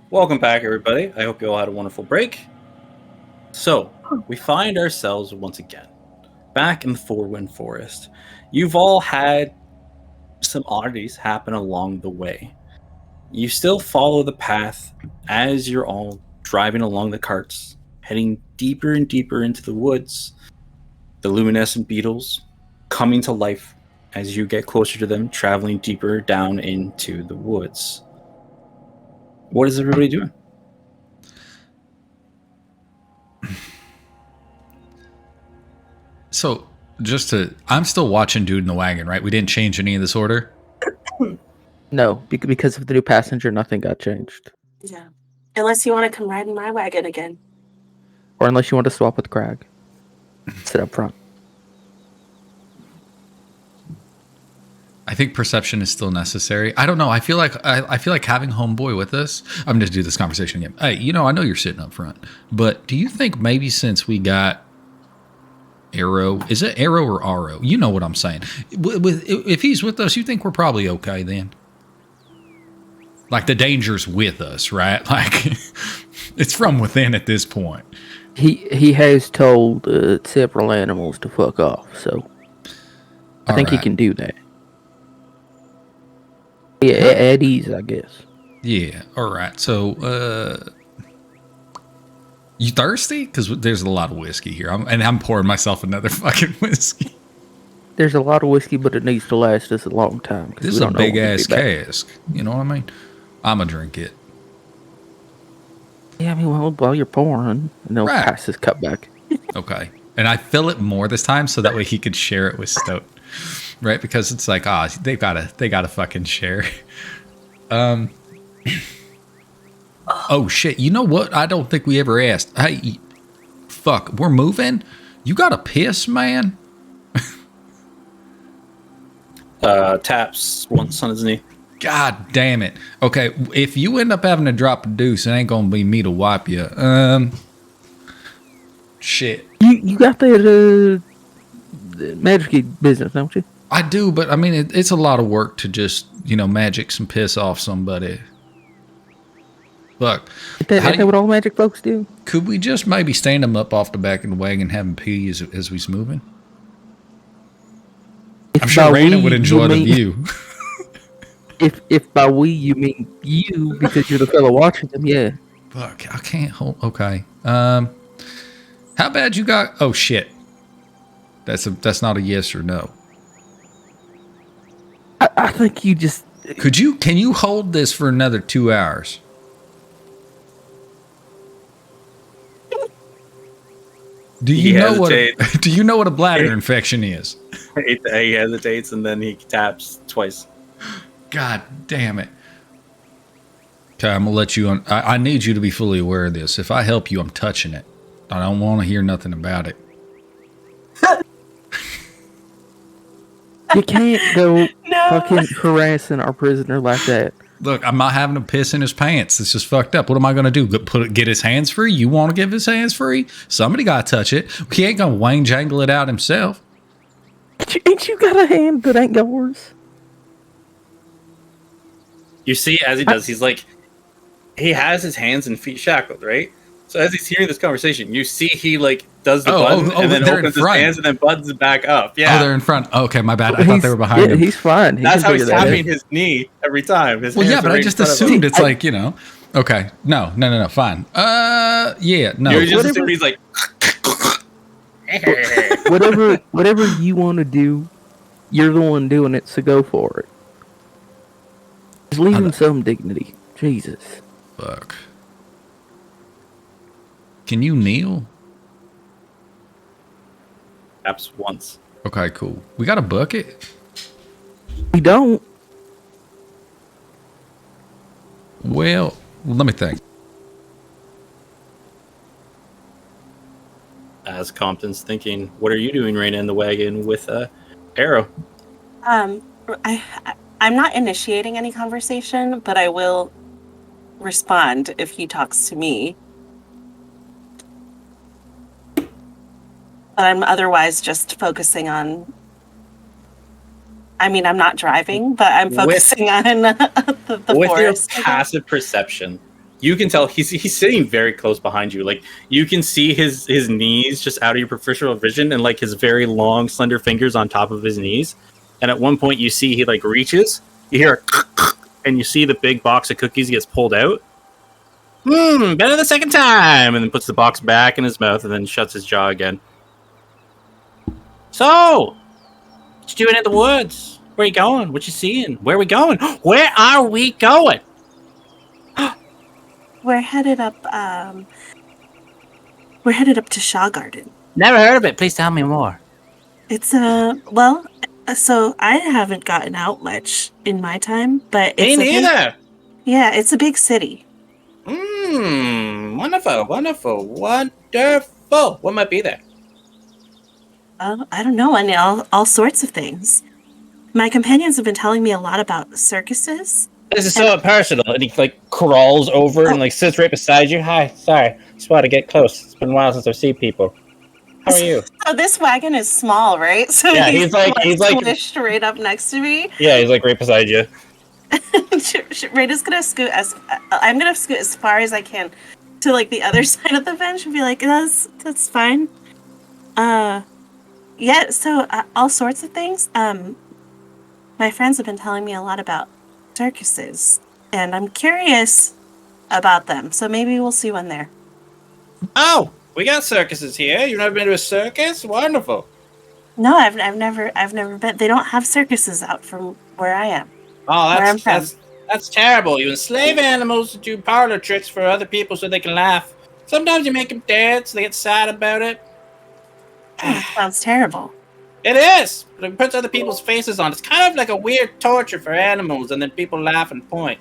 Welcome back, everybody. I hope you all had a wonderful break. So, we find ourselves once again back in the Four-Wind Forest. You've all had some oddities happen along the way. You still follow the path as you're all driving along the carts, heading deeper and deeper into the woods. The luminescent beetles coming to life as you get closer to them, traveling deeper down into the woods. What is everybody doing? So, I'm still watching Dude in the Wagon, right? We didn't change any of this order? No, because of the new passenger, nothing got changed. Yeah. Unless you want to come ride in my wagon again. Or unless you want to swap with Crag. Sit up front. I think perception is still necessary. I don't know. I feel like having homeboy with us. I'm going to do this conversation again. Hey, I know you're sitting up front, but do you think maybe since we got Arrow, is it Arrow or Aro? You know what I'm saying. If he's with us, you think we're probably okay then? Like the danger's with us, right? Like it's from within at this point. He has told several animals to fuck off, so I think he can do that. Yeah, at ease, I guess. Yeah. All right. So, you thirsty? Because there's a lot of whiskey here, I'm pouring myself another fucking whiskey. There's a lot of whiskey, but it needs to last us a long time. This is a big ass cask. You know what I mean? I'm gonna drink it. Yeah, I mean, while you're pouring, and they'll pass this cup back. Okay. And I fill it more this time so that way he could share it with Stoat. Right? Because it's like, they gotta fucking share. Oh shit, you know what? I don't think we ever asked. Hey, fuck, we're moving? You gotta piss, man? Taps once on his knee. God damn it. Okay, if you end up having to drop a deuce, it ain't gonna be me to wipe you. Shit. You got that magic business, don't you? I do, but I mean, it's a lot of work to just, magic some piss off somebody. Look. Ain't that what all magic folks do? Could we just maybe stand him up off the back of the wagon and have him pee as we's moving? I'm sure Raina would enjoy the view. If by we you mean you, because you're the fellow watching them, yeah. Fuck, I can't hold. Okay. How bad you got? Oh shit. That's not a yes or no. I think you just. Can you hold this for another 2 hours? Do you know what a bladder infection is? He hesitates and then he taps twice. God damn it. Okay, I'm gonna let you I need you to be fully aware of this. If I help you, I'm touching it. I don't want to hear nothing about it. You can't go fucking harassing our prisoner like that. Look, I'm not having to piss in his pants. It's just fucked up. What am I going to do? Get his hands free? You want to give his hands free? Somebody got to touch it. He ain't going to Wayne jangle it out himself. Ain't you got a hand that ain't yours? You see, as he does, he's like, he has his hands and feet shackled, right? So as he's hearing this conversation, you see he does the button and then opens his hands and then buttons it back up. Yeah. Oh, they're in front. Oh, okay, my bad. I thought they were behind him. He's fine. That's how he's tapping his knee every time. Well, yeah, but I just assumed it's like, Okay. No. Fine. Yeah, no. You just assumed he's like. whatever you want to do, you're the one doing it, so go for it. Just leave him some dignity. Jesus. Fuck. Can you kneel? Taps once. Okay, cool. We got a bucket? We don't. Well, let me think. As Compton's thinking, what are you doing, Raina, in the wagon with Arrow? I'm not initiating any conversation, but I will respond if he talks to me. But I'm otherwise just focusing on. I mean, I'm not driving, but I'm focusing on the with forest. Your passive perception, You can tell he's sitting very close behind you. Like you can see his knees just out of your peripheral vision, and like his very long, slender fingers on top of his knees. And at one point, you see he like reaches. You hear, and you see the big box of cookies gets pulled out. Better the second time, and then puts the box back in his mouth, and then shuts his jaw again. So, what you doing in the woods? Where you going? What you seeing? Where are we going? Where are we going? We're headed up. We're headed up to Shaw Garden. Never heard of it. Please tell me more. It's so I haven't gotten out much in my time, but it's Me neither. It's a big city. Wonderful. What might be there? I don't know, and all sorts of things. My companions have been telling me a lot about circuses. This is so personal. And he like crawls over and like sits right beside you. Hi, sorry, just wanted to get close. It's been a while since I've seen people. How are you? So this wagon is small, right? So yeah, he's like squished right up next to me. Yeah, he's like right beside you. Rita's gonna scoot I'm gonna scoot as far as I can to like the other side of the bench and be like, that's fine. Yeah. So all sorts of things. My friends have been telling me a lot about circuses, and I'm curious about them. So maybe we'll see one there. Oh, we got circuses here. You've never been to a circus? Wonderful. No, I've never been. They don't have circuses out from where I am. Oh, that's terrible. You enslave animals to do parlor tricks for other people so they can laugh. Sometimes you make them dance. They get sad about it. Sounds terrible. It is, but it puts other people's faces on. It's kind of like a weird torture for animals, and then people laugh and point.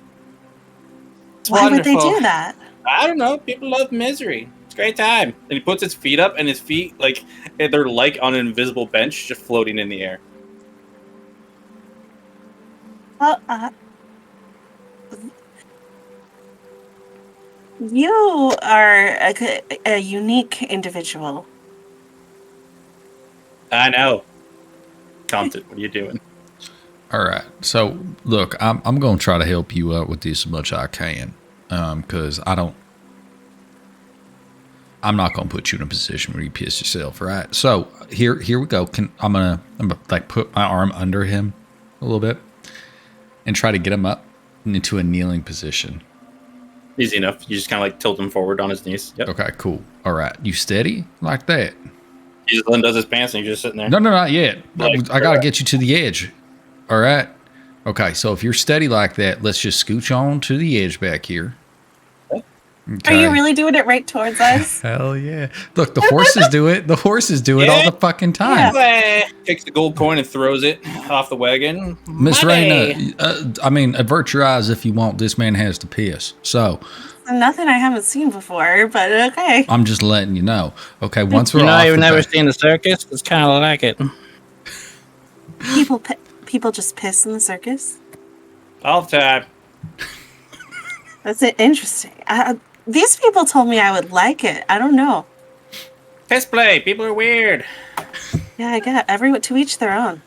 It's Why wonderful. would they do that? I don't know. People love misery. It's a great time. And he puts his feet up, and his feet, like, they're like on an invisible bench just floating in the air. Well, you are a unique individual. I know. Compton, what are you doing? All right. So, look, I'm going to try to help you out with this as much as I can, because I'm not going to put you in a position where you piss yourself, right? So here we go. I'm gonna like put my arm under him a little bit and try to get him up into a kneeling position. Easy enough. You just kind of like tilt him forward on his knees. Yep. Okay, cool. All right. You steady like that? He just undoes his pants and you're just sitting there. No, not yet. Like, I got to get you to the edge. All right. Okay, so if you're steady like that, let's just scooch on to the edge back here. Okay. Are you really doing it right towards us? Hell yeah. Look, the horses do it. The horses do it all the fucking time. Yeah. Takes the gold coin and throws it off the wagon. Miss Raina, avert your eyes if you want. This man has to piss. So... Nothing I haven't seen before, but okay. I'm just letting you know. Okay, once we're off... you've never seen the circus? It's kind of like it. People just piss in the circus? All the time. That's interesting. These people told me I would like it. I don't know. Piss play. People are weird. Yeah, I get everyone to each their own.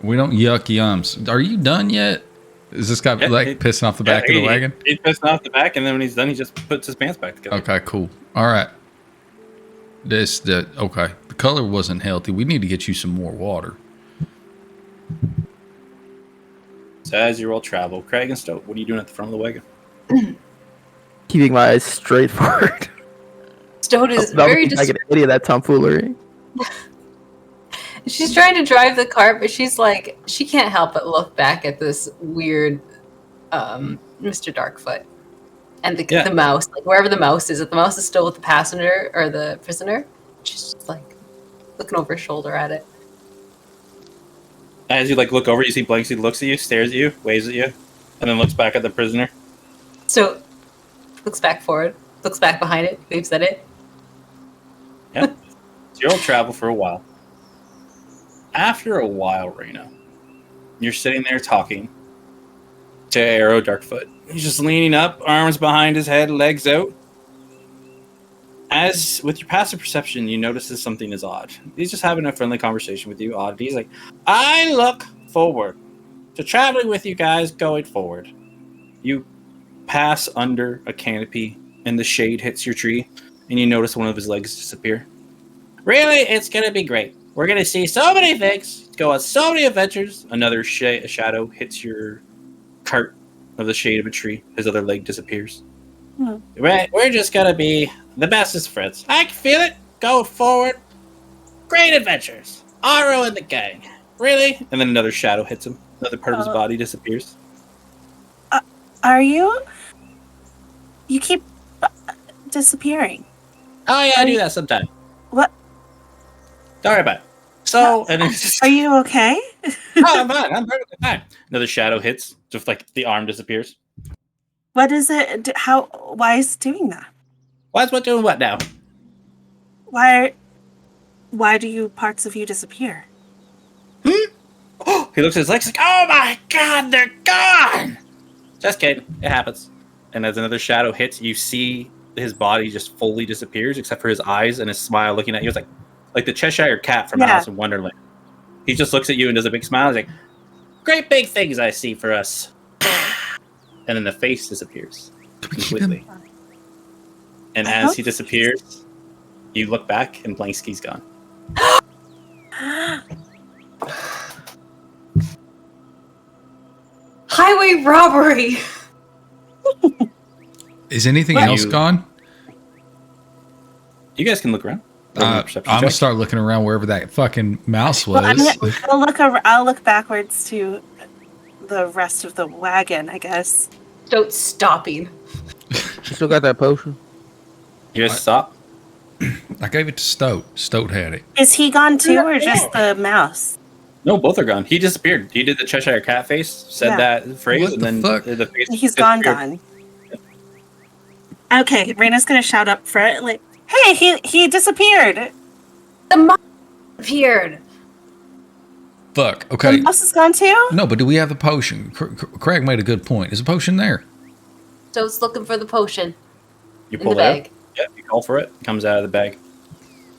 We don't yuck yums. Are you done yet? Is this guy pissing off the back of the wagon? He's pissing off the back, and then when he's done, he just puts his pants back together. Okay, cool. All right. Okay. The color wasn't healthy. We need to get you some more water. So as you all travel, Craig and Stoke, what are you doing at the front of the wagon? Keeping my eyes straight forward. Stoat is very I get any of that tomfoolery. She's trying to drive the cart, but she's like, she can't help but look back at this weird Mr. Darkfoot and the mouse. Like wherever the mouse is, if the mouse is still with the passenger or the prisoner, she's just like looking over her shoulder at it. As you like look over, you see Blanksy looks at you, stares at you, waves at you, and then looks back at the prisoner. So looks back forward, looks back behind it, waves at it. Yep. So you'll travel for a while. After a while, Raina, you're sitting there talking to Arrow Darkfoot. He's just leaning up, arms behind his head, legs out. As with your passive perception, you notice that something is odd. He's just having a friendly conversation with you. Odd. He's like, I look forward to traveling with you guys going forward. You pass under a canopy, and the shade hits your tree, and you notice one of his legs disappear. Really? It's going to be great. We're going to see so many things, go on so many adventures. Another shadow hits your cart of the shade of a tree. His other leg disappears. We're just going to be the bestest friends. I can feel it. Go forward. Great adventures. Aro and the gang. Really? And then another shadow hits him. Another part of his body disappears. Are you? You keep disappearing. Oh, yeah, I do that sometimes. What? Don't worry about it. So, and it's just, Are you okay? oh, I'm fine. I'm perfectly fine. Another shadow hits, just like the arm disappears. What is it? Why is it doing that? Why's what doing what now? Why do parts of you disappear? He looks at his legs like, oh my god, they're gone! Just kidding. It happens. And as another shadow hits, you see his body just fully disappears, except for his eyes and his smile looking at you. It's like the Cheshire Cat from Alice in Wonderland. He just looks at you and does a big smile. He's like, great big things I see for us. And then the face disappears completely. And as he disappears, you look back and Blanksky's gone. Highway robbery! Is anything else gone? You guys can look around. I'm gonna start looking around wherever that fucking mouse was. I'll look backwards to the rest of the wagon, I guess. Don't stopping. You still got that potion? You guys stop? I gave it to Stoat. Stoat had it. Is he gone too, or just the mouse? No, both are gone. He disappeared. He did the Cheshire Cat face, said that phrase, What and the then fuck? the face He's disappeared. gone. Okay, Raina's gonna shout up front, like, "Hey, he disappeared! The mouse appeared! Fuck. Okay. The mouse is gone too?" No, but do we have the potion? Craig made a good point. Is a potion there? So it's looking for the potion You in pull the it out. bag. Yep, you call for it. It comes out of the bag.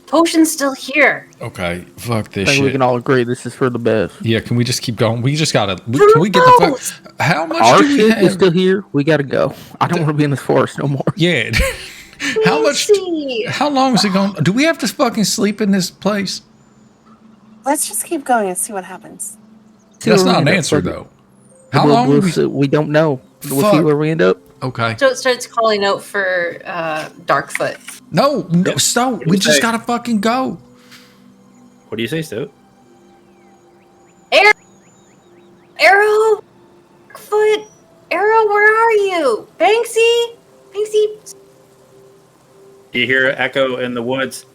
Potion's still here. Okay. Fuck I this think shit. we can all agree this is for the best. Yeah, can we just keep going? We just gotta. Who Can we get the knows? fuck? How much Our do we shit is have? still here. We gotta go. I don't want to be in this forest no more. Yeah. How much? Nancy! How long is it going? Do we have to fucking sleep in this place? Let's just keep going and see what happens. See That's where we not an end up, answer fuck it. though. How long? We don't know. We'll see Fuck. where we end up. Okay. So it starts calling out for Darkfoot. No, Stoat. We just gotta fucking go. What do you say, Stoat? Arrow! Darkfoot! Arrow, where are you? Banksy? Banksy? You hear an echo in the woods.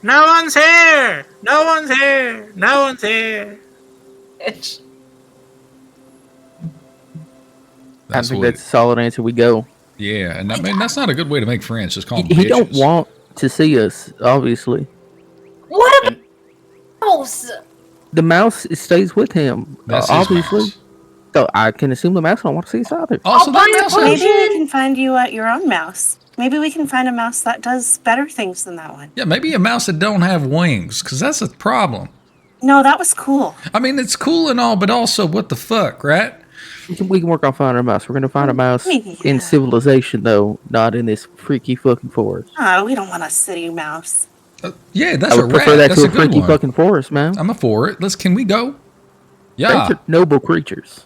No one's here! No one's here! No one's here! Bitch. I think that's a solid answer. We go. Yeah, and I mean that's not a good way to make friends. Just call them He don't bitches. want to see us, obviously. What about mouse? The mouse stays with him, That's his obviously. mouse. So I can assume the mouse don't want to see us either. Also, I'll buy that a mouse potion. has- Maybe we can find you your own mouse. Maybe we can find a mouse that does better things than that one. Yeah, maybe a mouse that don't have wings, because that's a problem. No, that was cool. I mean, it's cool and all, but also, what the fuck, right? We can work on finding a mouse. We're gonna find a mouse Yeah. in civilization, though, not in this freaky fucking forest. Oh, we don't want a city mouse. Yeah, that's I a would rat. prefer that That's to a a good freaky one. fucking forest, man. I'm a for it. Can we go? Yeah, Those are noble creatures.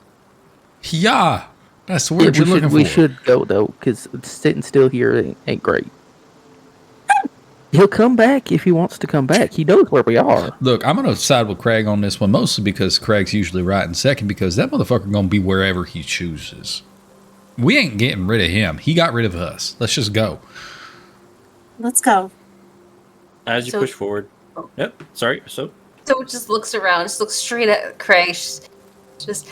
yeah. That's the Yeah, word you're looking we for. should go though, because sitting still here ain't great. He'll come back if he wants to come back. He knows where we are. Look, I'm gonna side with Craig on this one, mostly because Craig's usually right in second, because that motherfucker gonna be wherever he chooses. We ain't getting rid of him. He got rid of us. Let's just go. Let's go. As you So- push forward. Yep, sorry. So, So it just looks around, just looks straight at Craig. Just,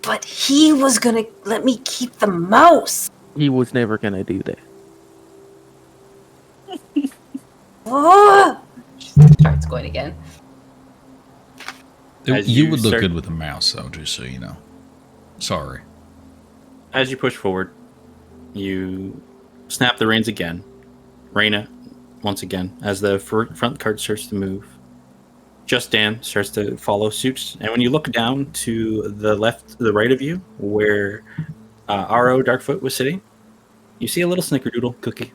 but he was gonna let me keep the mouse. He was never gonna do that. Oh! Starts going again. As You you would look start- good with a mouse, though, just so you know. Sorry. as you push forward, you snap the reins again. Raina, once again, as the front cart starts to move. Just Dan starts to follow suit. And when you look down to the left, the right of you, where Aro Darkfoot was sitting, You see a little snickerdoodle cookie.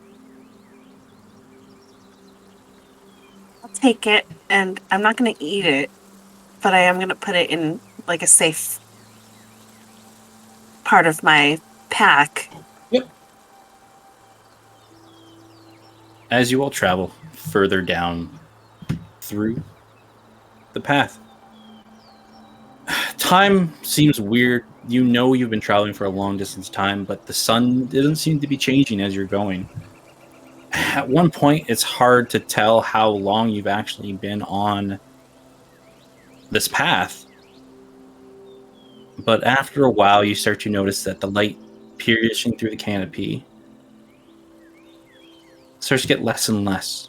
I'll take it, and I'm not going to eat it, but I am going to put it in like a safe part of my pack. Yep. As you all travel further down through the path, time seems weird. You know you've been traveling for a long distance time, but the sun doesn't seem to be changing as you're going. At one point, it's hard to tell how long you've actually been on this path. But after a while, you start to notice that the light piercing through the canopy starts to get less and less.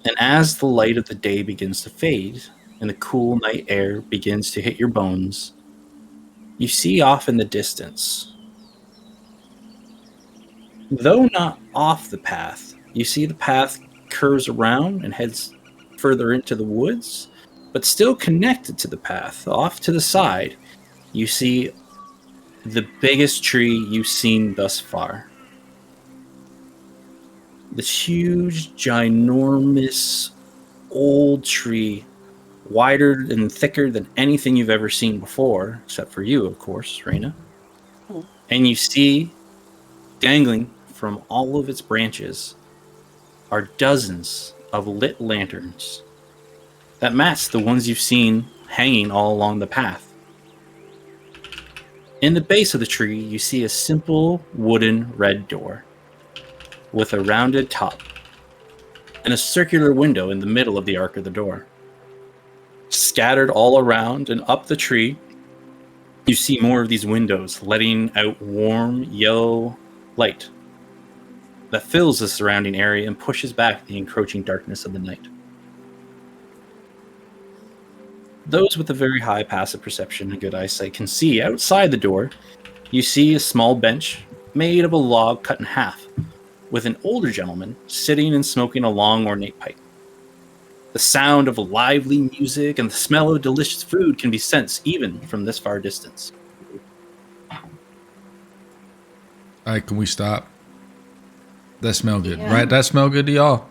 And as the light of the day begins to fade and the cool night air begins to hit your bones, you see off in the distance, though not off the path, you see the path curves around and heads further into the woods, but still connected to the path. Off to the side, you see the biggest tree you've seen thus far. This huge, ginormous, old tree, wider and thicker than anything you've ever seen before, except for you, of course, Raina. And you see, dangling from all of its branches, are dozens of lit lanterns that match the ones you've seen hanging all along the path. In the base of the tree, you see a simple wooden red door with a rounded top and a circular window in the middle of the arc of the door. Scattered all around and up the tree, you see more of these windows letting out warm yellow light that fills the surrounding area and pushes back the encroaching darkness of the night. Those with a very high passive perception and good eyesight can see outside the door. You see a small bench made of a log cut in half, with an older gentleman sitting and smoking a long ornate pipe. The sound of lively music and the smell of delicious food can be sensed even from this far distance. All right, can we stop? That smell good, Yeah. right? That smell good to y'all?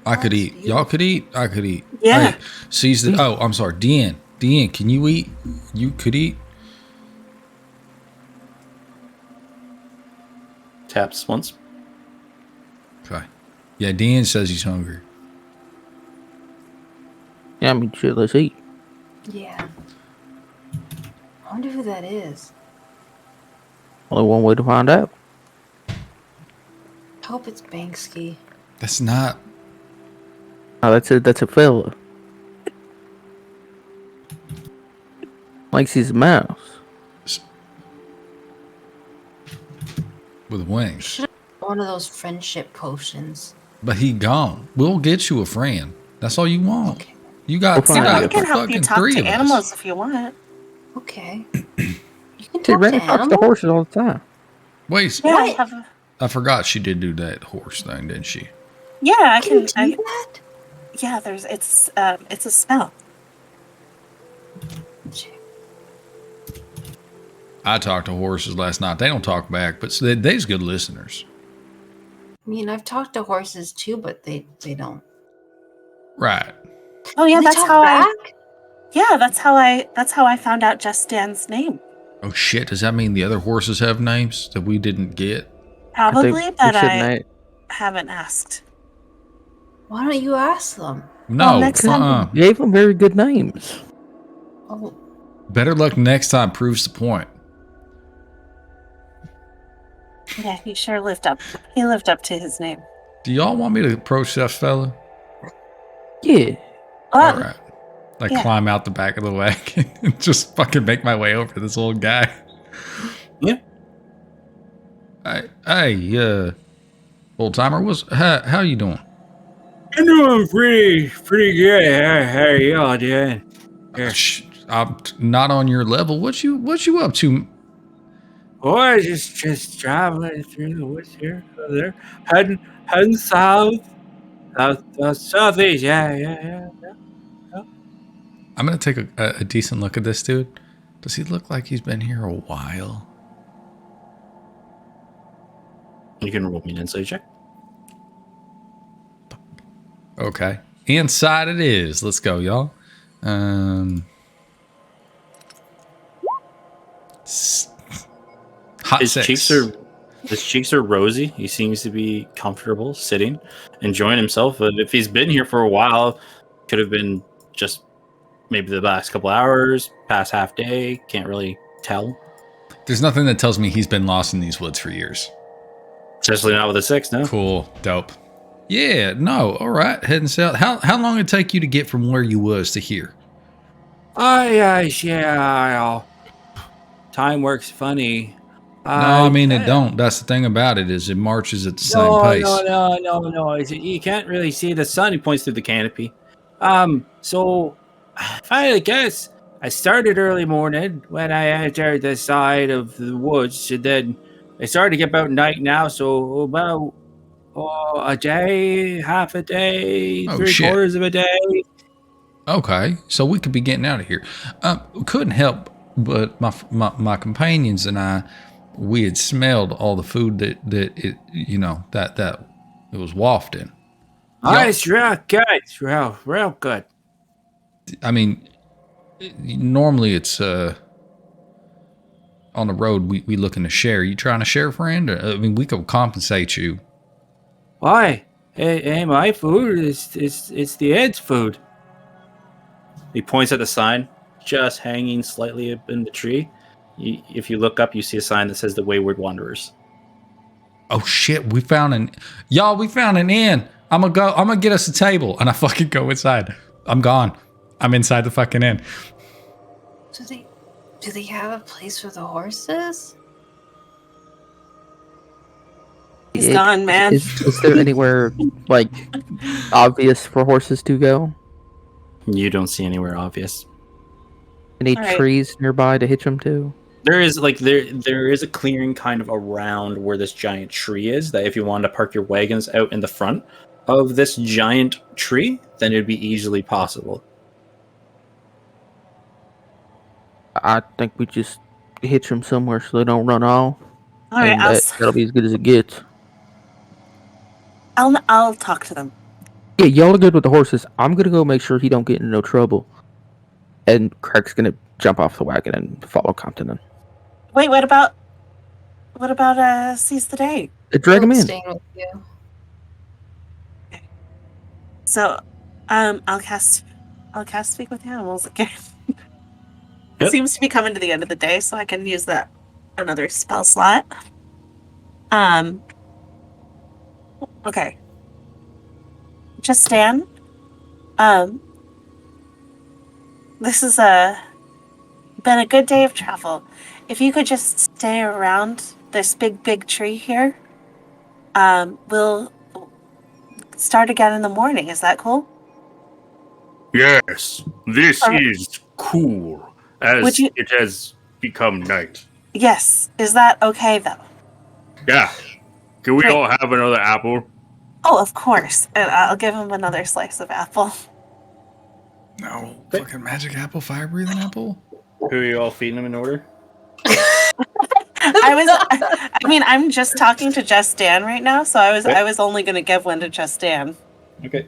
I could That's eat. Y'all could eat. I could eat. Yeah. Hey, seize the. Oh, I'm sorry, Deanne. Deanne, can you eat? You could eat. Taps once. Okay. Yeah, Deanne says he's hungry. Yeah, I mean, shit, let's eat. Yeah. I wonder who that is. Only one way to find out. I hope it's Banksy. That's not. Oh, that's a fella. Likes his mouse. With wings. Should one of those friendship potions. But he gone. We'll get you a friend. That's all you want. Okay. You got, We'll you find got you. I can help you fucking talk 3 to of us. animals if you want. Okay. You can See, talk Rennie to talks to animals. horses all the time. Wait, Yeah, What? I forgot she did do that horse thing, didn't she? I Can you can. do that? Yeah, it's a spell. I talked to horses last night. They don't talk back, but they's good listeners. I mean, I've talked to horses too, but they don't. Right. Oh yeah, They that's talk how back? that's how I found out Just Dan's name. Oh, shit. Does that mean the other horses have names that we didn't get? Probably, but shouldn't I haven't asked. Why don't you ask them? No. next time- Gave them very good names. Oh, Better luck next time proves the point. Yeah, he sure lived up. He lived up to his name. Do y'all want me to approach that fella? Yeah. All right. Like yeah. climb out the back of the wagon and just fucking make my way over to this old guy. Yeah. Hey, old timer, how you doing? I'm doing pretty good. How are y'all doing? I'm not on your level. What you up to? Oh, I just traveling through the woods here, there, heading southeast. Yeah. I'm gonna take a decent look at this dude. Does he look like he's been here a while? You can roll me an insight check. Okay. Inside it is. Let's go, y'all. Hot His 6. cheeks are rosy. He seems to be comfortable sitting, enjoying himself. But if he's been here for a while, could have been just maybe the last couple hours, past half day. Can't really tell. There's nothing that tells me he's been lost in these woods for years. Especially not with a 6, no? Cool. Dope. Yeah, no. All right. Heading south. How long did it take you to get from where you was to here? Yeah. Time works funny. No, I mean it don't. That's the thing about it is it marches at the same pace. No. You can't really see the sun. He points through the canopy. So I guess I started early morning when I entered the side of the woods, and then it started to get about night now. So about a day, half a day, Oh, 3/4 of a day. Okay, so we could be getting out of here. Couldn't help but my companions and I, we had smelled all the food that it it was wafting. Oh, it's real good. It's real good. I mean, normally it's on the road we looking to share. You trying to share, friend? I mean, we could compensate you. Why? Hey, my food it's the Ed's food. He points at the sign, just hanging slightly up in the tree. If you look up, you see a sign that says the Wayward Wanderers. Oh shit, we found an inn. I'm gonna get us a table, and I fucking go inside. I'm gone. I'm inside the fucking inn. Do they have a place for the horses? He's gone, man. Is there anywhere like obvious for horses to go? You don't see anywhere obvious. Any All right. trees nearby to hitch them to? There is there is a clearing kind of around where this giant tree is, that if you wanted to park your wagons out in the front of this giant tree, then it'd be easily possible. I think we just hitch them somewhere so they don't run off. All right, and I'll that'll be as good as it gets. I'll talk to them. Yeah, y'all are good with the horses. I'm gonna go make sure he don't get into no trouble. And Craig's gonna jump off the wagon and follow Compton in. Wait, what about seize the day? Drag him in. Staying with you. So, I'll cast speak with animals again. It Yep. seems to be coming to the end of the day, so I can use that another spell slot. Okay. Just stand. This has been a good day of travel. If you could just stay around this big tree here, we'll start again in the morning. Is that cool? Yes, this is cool. As you- it has become night. Yes. Is that okay, though? Yeah. Can we Great. all have another apple? Oh, of course. And I'll give him another slice of apple. No fucking magic apple, fire breathing apple. Who are you all feeding them in order? I'm just talking to Just Dan right now, so I was only going to give one to Just Dan. Okay.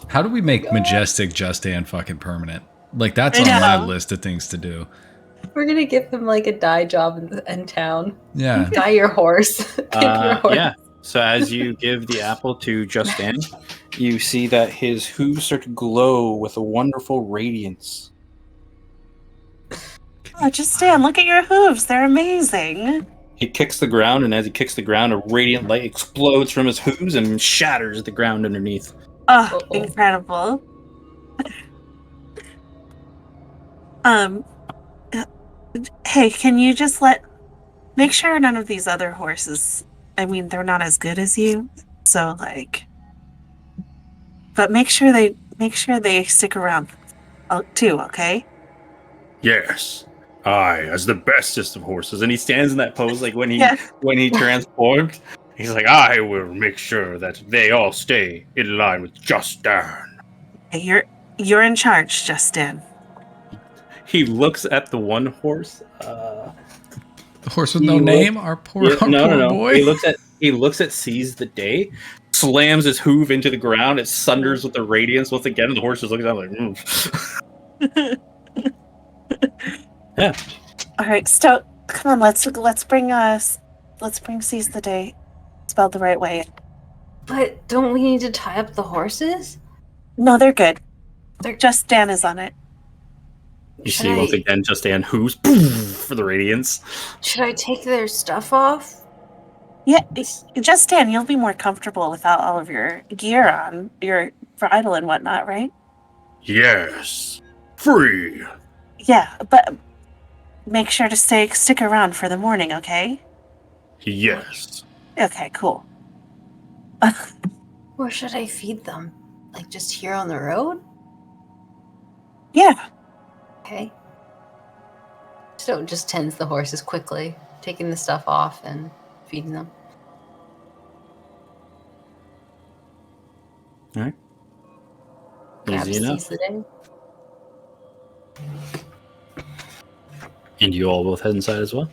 How do we make majestic Just Dan fucking permanent? Like that's I on my know. list of things to do. We're gonna give him like a dye job in town. Yeah. Dye your horse. Pick your horse. Yeah. So as you give the apple to Justin, you see that his hooves start to glow with a wonderful radiance. Oh, Just Dan, look at your hooves. They're amazing. He kicks the ground, and as he kicks the ground, a radiant light explodes from his hooves and shatters the ground underneath. Oh, Uh-oh. incredible. Hey, can you just make sure none of these other horses, I mean, they're not as good as you, so but make sure they stick around too, okay? Yes. I, as the bestest of horses. And he stands in that pose like when he Yeah. when he transformed. He's like, I will make sure that they all stay in line with Just Dan. Hey, you're in charge, Justin. He looks at the one horse. The horse with no name. Our poor boy. He looks at sees the day, slams his hoof into the ground. It sunders with the radiance once again. And the horse is looking down like, yeah. All right, Stout. Come on, let's bring seize the day spelled the right way. But don't we need to tie up the horses? No, they're good. Just Dan is on it. You see once again, just Dan hooves for the radiance. Should I take their stuff off? Yeah, just Dan. You'll be more comfortable without all of your gear on, your bridle and whatnot, right? Yes, free. Yeah, but make sure to stick around for the morning, okay? Yes. Okay, cool. Where should I feed them? Like just here on the road? Yeah. Okay. So just tends the horses quickly, taking the stuff off and feeding them. All right. Easy enough. And you all both head inside as well?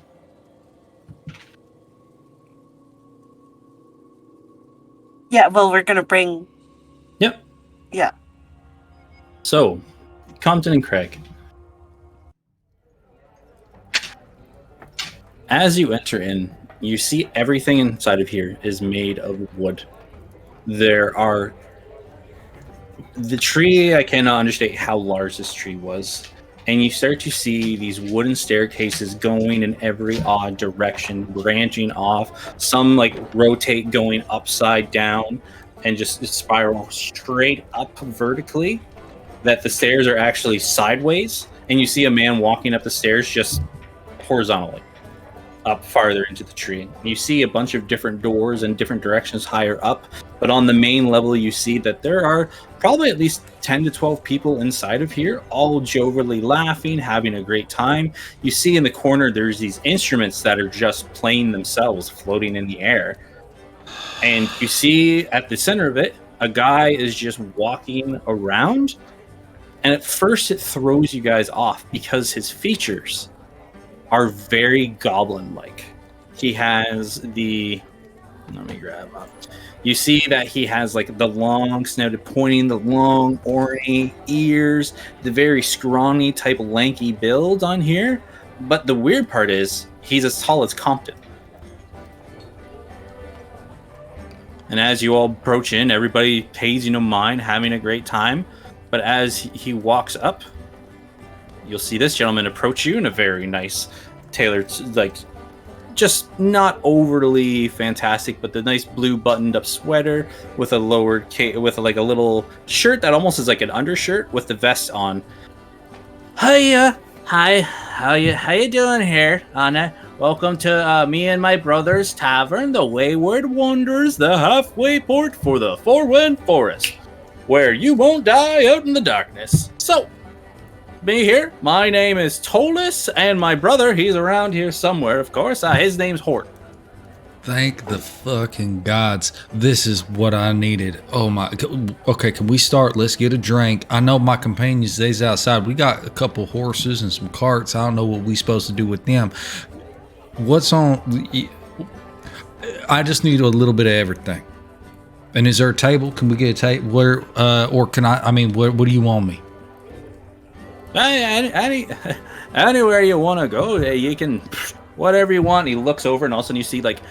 Yeah, well, we're going to bring... Yep. Yeah. So, Compton and Craig. As you enter in, you see everything inside of here is made of wood. There are... The tree, I cannot understand how large this tree was. And you start to see these wooden staircases going in every odd direction, branching off. Some like rotate going upside down and just spiral straight up vertically. That the stairs are actually sideways. And you see a man walking up the stairs just horizontally up farther into the tree. And you see a bunch of different doors in different directions higher up. But on the main level, you see that there are probably at least 10 to 12 people inside of here, all jovially laughing, having a great time. You see in the corner, there's these instruments that are just playing themselves, floating in the air. And you see at the center of it, a guy is just walking around. And at first it throws you guys off because his features are very goblin-like. He has the... Let me grab up. You see that he has like the long snouted pointing, the long orny ears, the very scrawny type lanky build on here. But the weird part is he's as tall as Compton. And as you all approach in, everybody pays no mind, having a great time. But as he walks up, you'll see this gentleman approach you in a very nice tailored, like, just not overly fantastic, but the nice blue buttoned up sweater with a lowered with like a little shirt that almost is like an undershirt with the vest on. Hiya, hi, how you doing here, Anna? Welcome to me and my brother's tavern, the Wayward Wanderers, the halfway port for the Four-Wind Forest, where you won't die out in the darkness. So, me here, my name is Tolis, and my brother, he's around here somewhere, of course. His name's Hort. Thank the fucking gods. This is what I needed. Oh my. Okay, can we start? Let's get a drink. I know my companions, they's outside. We got a couple horses and some carts. I don't know what we supposed to do with them. What's on? I just need a little bit of everything. And is there a table? Can we get a table? Where, or can I mean, what do you want me? Anywhere you want to go, you can, whatever you want. He looks over, and all of a sudden you see like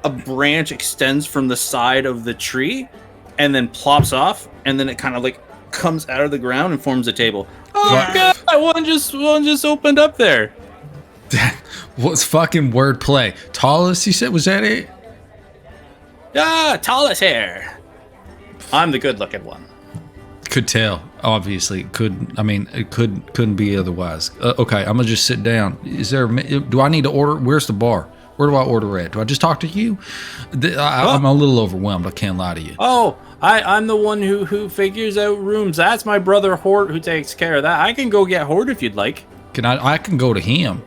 a branch extends from the side of the tree, and then plops off, and then it kind of like comes out of the ground and forms a table. Oh my god! One just opened up there. What's fucking wordplay? Tallest, you said, was that it? Ah, Tallest here. I'm the good-looking one. Could tell, obviously. It couldn't be otherwise. Okay, I'm gonna just sit down. Do I need to order? Where's the bar? Where do I order at? Do I just talk to you? I'm a little overwhelmed. I can't lie to you. Oh, I'm the one who figures out rooms. That's my brother Hort who takes care of that. I can go get Hort if you'd like. I can go to him.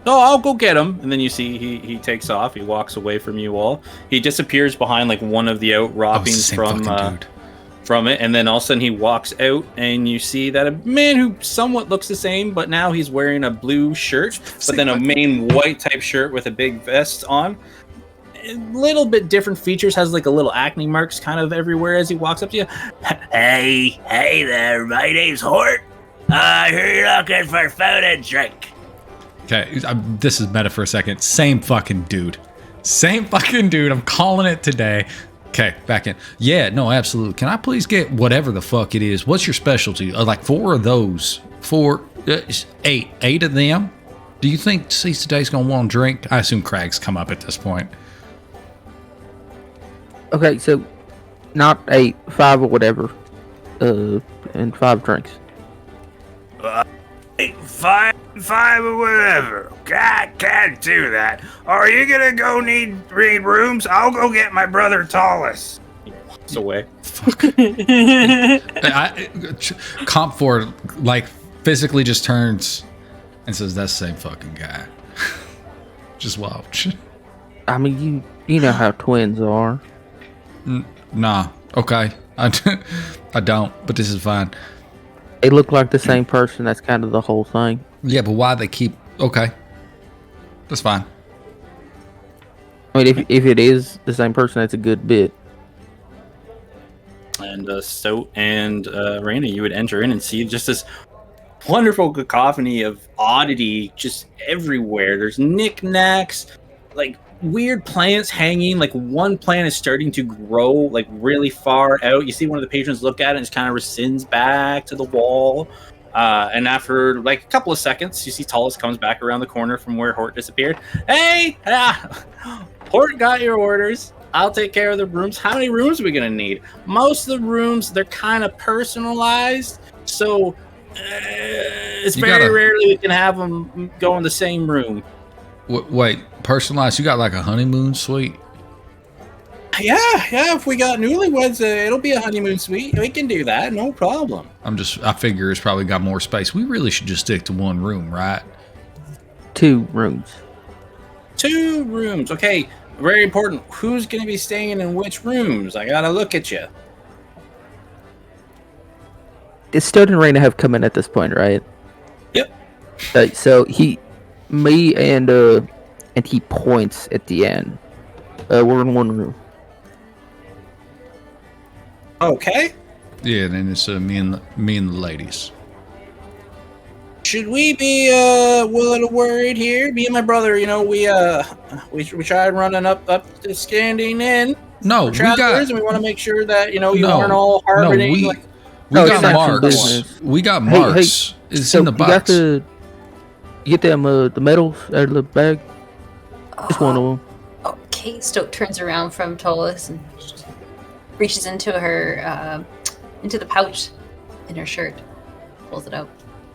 Oh, I'll go get him. And then you see he takes off. He walks away from you all. He disappears behind like one of the outcroppings from from it, and then all of a sudden he walks out, and you see that a man who somewhat looks the same, but now he's wearing a blue shirt, but then a main white type shirt with a big vest on. A little bit different features, has like a little acne marks kind of everywhere as he walks up to you. Hey there, my name's Hort. I hear you're looking for food and drink. Okay, this is meta for a second. Same fucking dude. I'm calling it today. Okay, back in. Yeah, no, absolutely. Can I please get whatever the fuck it is? What's your specialty? Like 4 of those. 8 of them? Do you think Cease Today's gonna want to drink? I assume Craig's come up at this point. Okay, so not 8, 5 or whatever, and 5 drinks. 5 or whatever. Can't do that. Are you gonna go need rooms? I'll go get my brother Tallus. Walks away. Fuck. Comp 4 like physically just turns and says, "That's the same fucking guy." Just watch. I mean, you know how twins are. Nah. Okay. I don't. But this is fine. They look like the same person. That's kind of the whole thing. Yeah, but why they keep? Okay. That's fine. I mean, if it is the same person, that's a good bit. And Stoat and Raina, you would enter in and see just this wonderful cacophony of oddity just everywhere. There's knickknacks, like weird plants hanging. Like one plant is starting to grow like really far out. You see one of the patrons look at it and just kind of rescinds back to the wall. And after like a couple of seconds, you see Tallus comes back around the corner from where Hort disappeared. Hey, Hort got your orders. I'll take care of the rooms. How many rooms are we going to need? Most of the rooms, they're kind of personalized. So it's very rarely we can have them go in the same room. Wait, personalized? You got like a honeymoon suite? Yeah. If we got newlyweds, it'll be a honeymoon suite. We can do that, no problem. I figure it's probably got more space. We really should just stick to one room, right? 2 rooms. 2 rooms. Okay, very important. Who's going to be staying in which rooms? I gotta look at you. Does Stoat and Raina have come in at this point, right? Yep. So me and he points at the end. We're in one room. Okay. Yeah, then it's me and the ladies. Should we be a little worried here? Me and my brother, we tried running up the standing in. No, we and we want to make sure that you aren't all harboring. We got marks. We got marks. Hey, it's in the box. You get them the medals out of the bag. Just one of them. Okay, Stoat turns around from Tallus and reaches into her into the pouch in her shirt, pulls it out.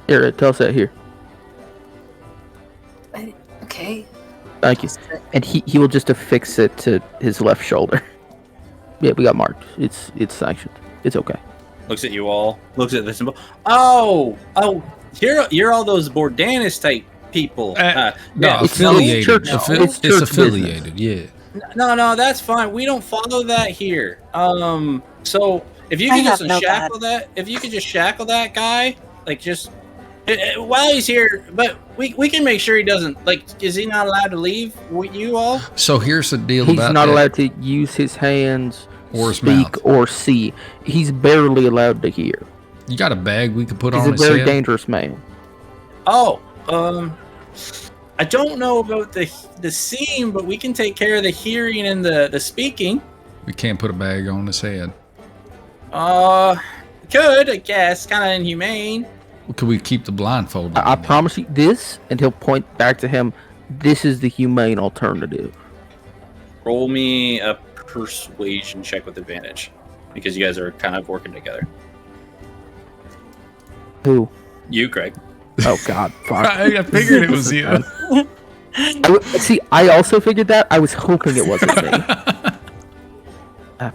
Here, toss that here. Okay. Thank you. And he will just affix it to his left shoulder. Yeah, we got marked. It's sanctioned. It's okay. Looks at you all. Looks at the symbol. Oh, you're all those Bordanis type people. No, affiliated. It's affiliated. Business. Yeah. No, that's fine. We don't follow that here. So if you could just shackle that, if you could just shackle that guy, like just while he's here, but we can make sure he doesn't, like, is he not allowed to leave with you all? So here's the deal He's about not that. allowed to use his hands, Or his speak, mouth. or see. He's barely allowed to hear. You got a bag we could put He's on a his very head? dangerous man. Oh, I don't know about the seeing, but we can take care of the hearing and the speaking. We can't put a bag on his head. Could, I guess. Kind of inhumane. Could we keep the blindfold? I promise you this, and he'll point back to him. This is the humane alternative. Roll me a persuasion check with advantage, because you guys are kind of working together. Who? You, Craig. Oh God! Fuck. I figured it was you. See, I also figured that. I was hoping it wasn't me.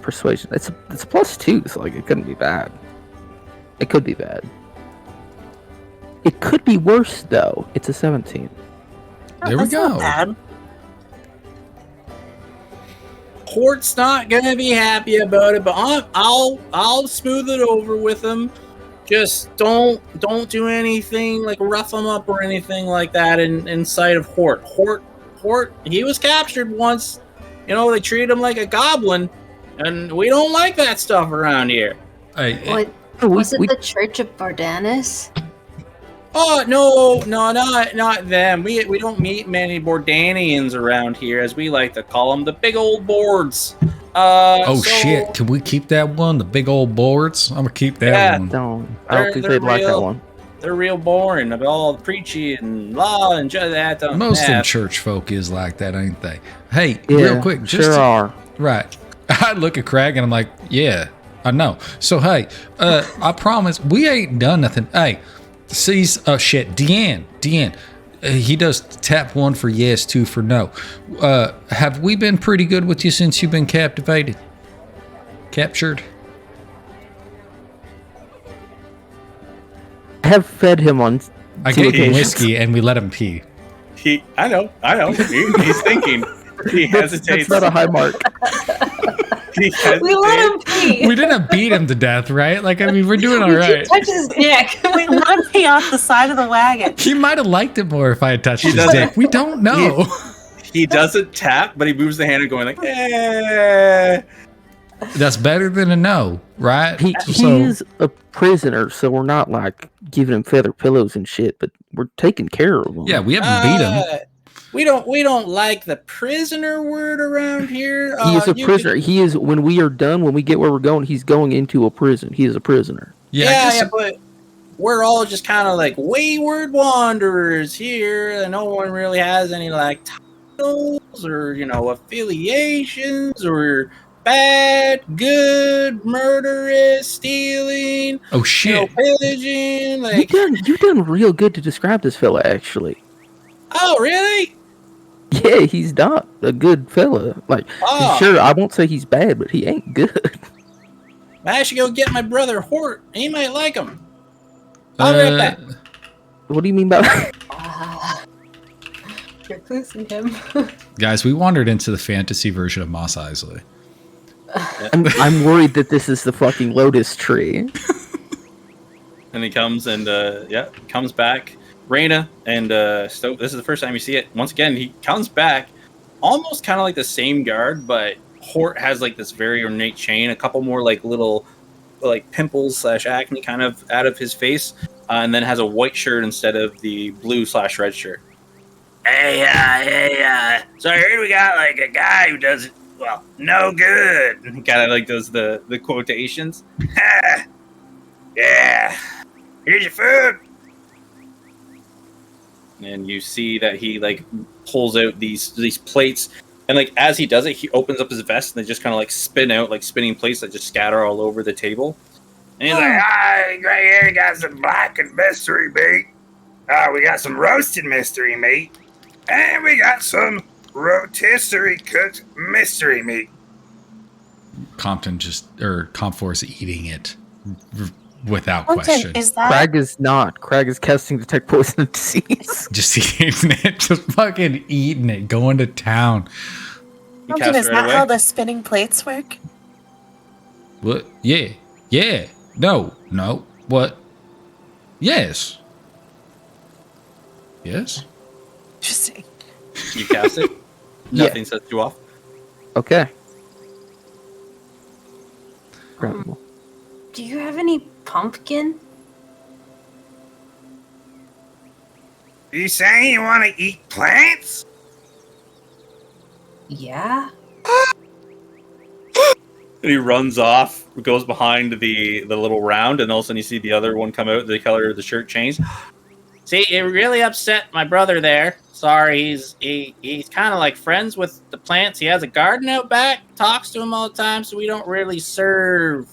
Persuasion. It's a +2, so like it couldn't be bad. It could be bad. It could be worse though. It's a 17. There we That's go. not bad. Hort's not gonna be happy about it, but I'll smooth it over with him. Just don't do anything like rough him up or anything like that in sight of Hort. Hort, he was captured once. You know, they treat him like a goblin, and we don't like that stuff around here. What, was it the Church of Bardanus? Oh no, not them. We don't meet many Bordanians around here, as we like to call them, the big old boards. Shit! Can we keep that one? The big old boards? I'm gonna keep that one. I don't think they'd like that one. They're real boring. About all preachy and law and just that. Most of them church folk is like that, ain't they? Hey, Yeah, real quick, are. Right. I look at Craig and I'm like, yeah, I know. So hey, I promise we ain't done nothing. Hey, Deanne. He does tap 1 for yes, 2 for no. Have we been pretty good with you since you've been captured? I have fed him on. I gave him whiskey and we let him pee. I know. He's thinking. He hesitates. That's not a high mark. We let him pee. We didn't beat him to death, right? Like, I mean, we're doing all right. Touch his dick. We let him pee off the side of the wagon. He might have liked it more if I had touched his dick. We don't know. He doesn't tap, but he moves the hand and going like, eh. That's better than a no, right? He is a prisoner, so we're not like giving him feather pillows and shit, but we're taking care of him. Yeah, we haven't beat him. We don't like the prisoner word around here. He is a prisoner. He is, when we are done, when we get where we're going, he's going into a prison. He is a prisoner. Yeah, but we're all just kind of like wayward wanderers here, and no one really has any like titles or affiliations or bad, good, murderous, stealing. Oh shit! Pillaging. Like you've done real good to describe this fella, actually. Oh really? Yeah, he's not a good fella. Like, sure, I won't say he's bad, but he ain't good. I should go get my brother Hort. He might like him. I'll be right back. What do you mean by that? You're losing him. Guys, we wandered into the fantasy version of Mos Eisley. I'm worried that this is the fucking lotus tree. And he comes and comes back. Raina and Stoke, this is the first time you see it. Once again, he comes back almost kind of like the same guard, but Hort has like this very ornate chain, a couple more like little like pimples / acne kind of out of his face, and then has a white shirt instead of the blue / red shirt. Hey, so I heard we got like a guy who does, well, no good. He kind of like does the quotations. Yeah, here's your food. And you see that he like pulls out these plates, and like as he does it, he opens up his vest and they just kind of like spin out like spinning plates that just scatter all over the table. And he's like, right here, got some blackened mystery meat. We got some roasted mystery meat, and we got some rotisserie cooked mystery meat. Comfort's eating it without Compton, question. is that? Crag is not. Crag is casting detect poison and disease. Just eating it, just fucking eating it, going to town. Compton, is that how the spinning plates work? What? Yeah. No. What? Yes. Interesting. You cast it. Nothing sets you off. Okay. Incredible. Do you have any pumpkin? You saying you want to eat plants? Yeah. And he runs off, goes behind the little round, and all of a sudden you see the other one come out, the color of the shirt change. See, it really upset my brother there. Sorry, he's kind of like friends with the plants. He has a garden out back, talks to him all the time, so we don't really serve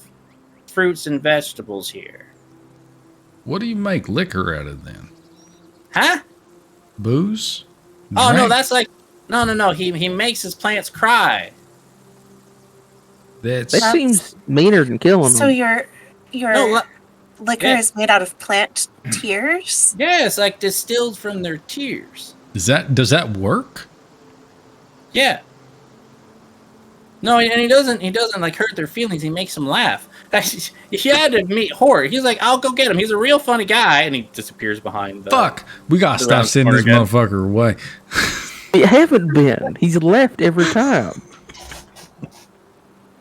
fruits and vegetables here. What do you make liquor out of then? Huh? Booze? Oh, Drink? no, that's like... No. He makes his plants cry. That seems meaner than killing them. So your liquor is made out of plant tears? Yeah, it's like distilled from their tears. Does that work? Yeah. No, and he doesn't like hurt their feelings. He makes them laugh. You had to meet Hort. He's like, I'll go get him. He's a real funny guy, and he disappears behind. Fuck, we gotta the stop round sending this corner again. motherfucker away. It haven't been. He's left every time.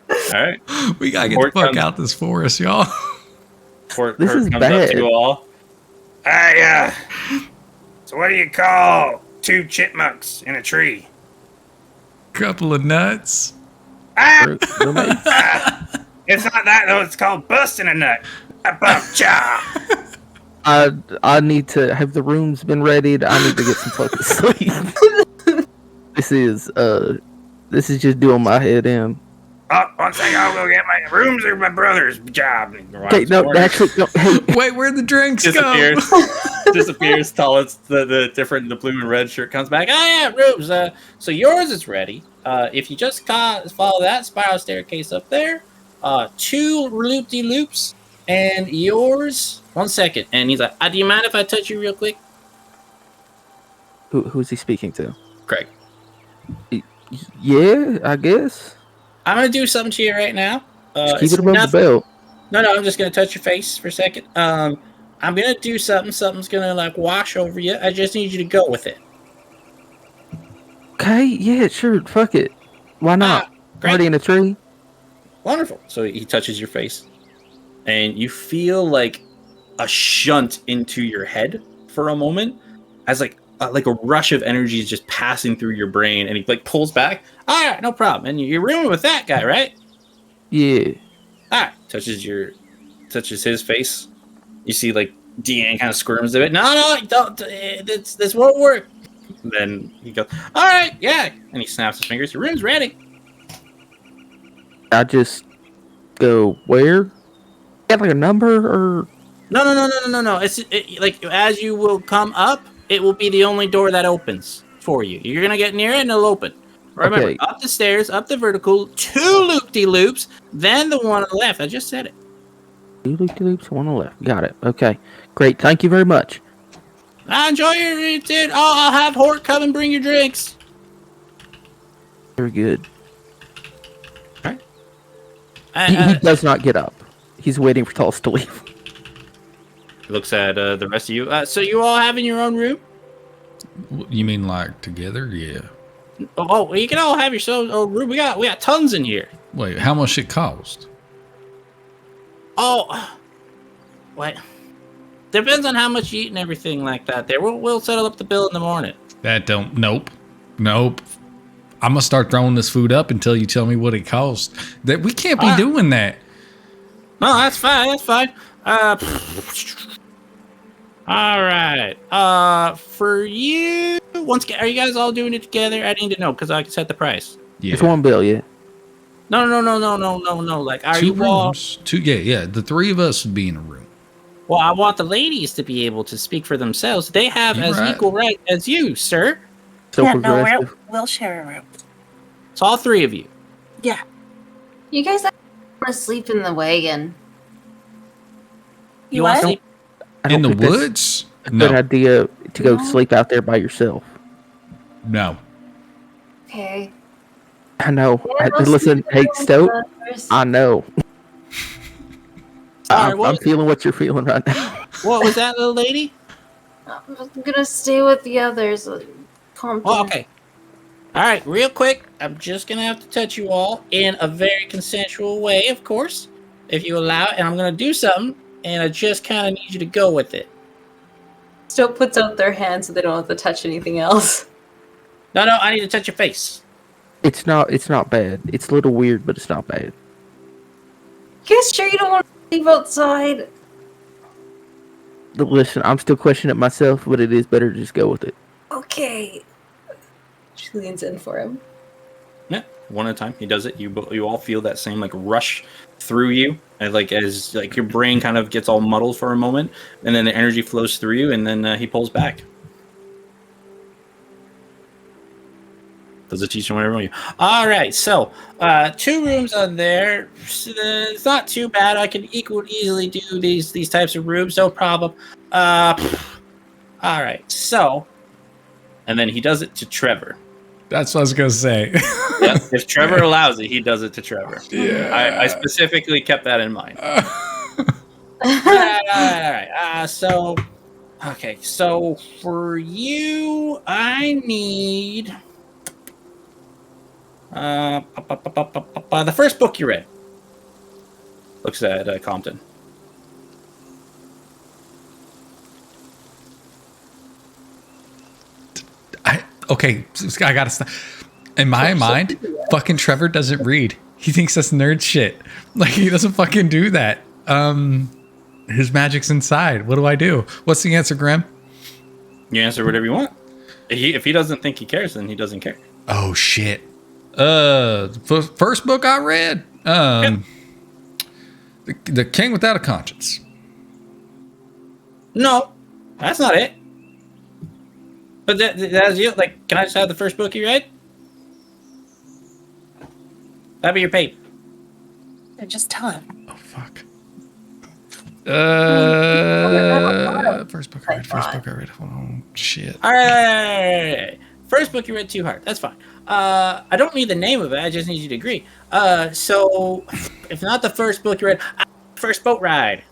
All right, We gotta get Hort the fuck comes- out this forest, y'all. Hort This is comes up bad. to you all. So what do you call two chipmunks in a tree? Couple of nuts. Roommates. It's not that though. It's called busting a nut. A bump cha. I need to have the rooms been readied. I need to get some fucking sleep. This is just doing my head in. Oh, one second. I'll go get my rooms. Are my brother's job. Okay, no, actually, no, hey, Wait, where'd the drinks go? Disappears till it's the blue and red shirt comes back. Oh yeah, rooms. So yours is ready. If you just follow that spiral staircase up there, 2 loop-de-loops, and yours. 1 second, and he's like, "Do you mind if I touch you real quick?" who's he speaking to? Craig, Yeah, I guess. I'm gonna do something to you right now. Just keep it's it above nothing- the belt. No, I'm just gonna touch your face for a second. I'm gonna do something. Something's gonna like wash over you. I just need you to go with it. Okay, yeah, sure, fuck it. Why not? Great. Party in a tree? Wonderful. So he touches your face, and you feel like a shunt into your head for a moment, as like a rush of energy is just passing through your brain, and he like pulls back. All right, no problem. And you're rooming with that guy, right? Yeah. All right. Touches his face. You see like Deanne kind of squirms a bit. No, don't. This won't work. Then he goes, all right, yeah, and he snaps his fingers. Your room's ready. I just go where? Got like a number or? No. It's like as you will come up, it will be the only door that opens for you. You're gonna get near it and it'll open. Remember, Okay. up the stairs, up the vertical, 2 loop-de-loops, then the one on the left. I just said it. 2 loop-de-loops, 1 on the left. Got it. Okay, great. Thank you very much. Enjoy your dude. I'll have Hort come and bring your drinks. Very good. And, He does not get up. He's waiting for Tulsa to leave. looks at the rest of you. So you all having your own room? You mean like together? Yeah. Oh, well, you can all have your own room. We got tons in here. Wait, how much it cost? Oh, wait. Depends on how much you eat and everything like that. There, we'll settle up the bill in the morning. That don't. Nope. I'm gonna start throwing this food up until you tell me what it costs. That we can't be doing that. No, that's fine. That's fine. All right. For you, once again, are you guys all doing it together? I need to know because I can set the price. Yeah. It's 1 bill, yeah. No. Like, are 2 you all? rooms. 2. Yeah. The 3 of us would be in a room. Well, I want the ladies to be able to speak for themselves. They have You're as right. equal right as you, sir. So Yeah, no, progressive. we'll share a room. It's all 3 of you. Yeah. You guys want to sleep in the wagon? You want to what? sleep? I don't In the think that's woods? a good No. idea to go No. sleep out there by yourself. No. Okay. I know. Yeah, we'll Listen, sleep hey, in the Stoat, others. I know. Sorry, I'm what? feeling what you're feeling right now. What was that, little lady? I'm gonna stay with the others. Calm Oh, down. okay. All right, real quick. I'm just gonna have to touch you all in a very consensual way, of course, if you allow it. And I'm gonna do something, and I just kind of need you to go with it. Stoke puts out their hands so they don't have to touch anything else. No, I need to touch your face. It's not bad. It's a little weird, but it's not bad. You guys sure you don't want to leave outside? Listen, I'm still questioning it myself, but it is better to just go with it. Okay. She leans in for him. Yeah, one at a time. He does it. You all feel that same like rush through you, and like as like your brain kind of gets all muddled for a moment, and then the energy flows through you, and then he pulls back. Does it teach you whatever you? All right, so 2 rooms on there. It's not too bad. I can easily do these types of rooms, no problem. All right, so, and then he does it to Trevor. That's what I was gonna say. Yeah, if Trevor allows it, he does it to Trevor. Yeah. I specifically kept that in mind. All right. So for you, I need the first book you read. Looks at Compton. Okay, I gotta stop. In my mind, fucking Trevor doesn't read. He thinks that's nerd shit. Like, he doesn't fucking do that. His magic's inside. What do I do? What's the answer, Graham? You answer whatever you want. If he doesn't think he cares, then he doesn't care. Oh shit. First book I read. The King Without a Conscience. No, that's not it. But that's you. Like, can I just have the first book you read? That'd be your paper. Just tell him. Oh fuck. First book I read. Oh shit. All right. First book you read too hard. That's fine. I don't need the name of it. I just need you to agree. So if not the first book you read, first boat ride.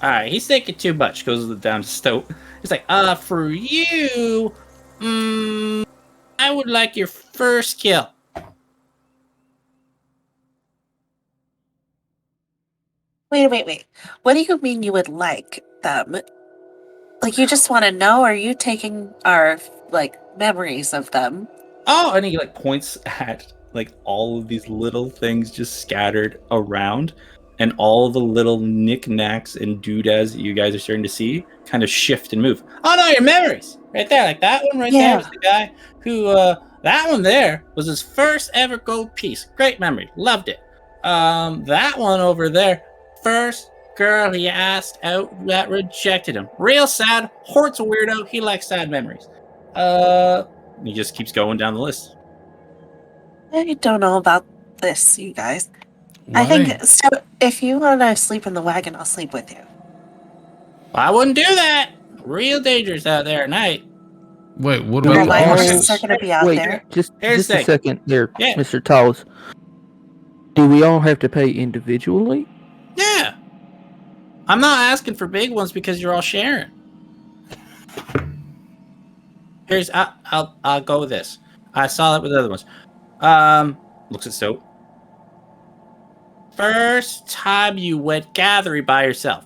All right, he's thinking too much. Goes down to Stoat. He's like, for you, I would like your first kill. Wait. What do you mean you would like them? Like, you just want to know? Or are you taking our, like, memories of them? Oh, and he, like, points at, like, all of these little things just scattered around. And all the little knickknacks and doodads that you guys are starting to see kind of shift and move. Oh, no, your memories. Right there. Like, that one there was the guy who, that one there was his first ever gold piece. Great memory. Loved it. That one over there, first girl he asked out that rejected him. Real sad. Hort's a weirdo. He likes sad memories. He just keeps going down the list. I don't know about this, you guys. Why? I think, so if you want to sleep in the wagon, I'll sleep with you. I wouldn't do that. Real dangerous out there at night. Wait, what Your about the white horses horses? are going to be out there. Just Here's a the- second there, Yeah. Mr. Tallis. Do we all have to pay individually? Yeah. I'm not asking for big ones because you're all sharing. Here's I'll go with this. I saw that with the other ones. Looks at Soap. First time you went gathering by yourself.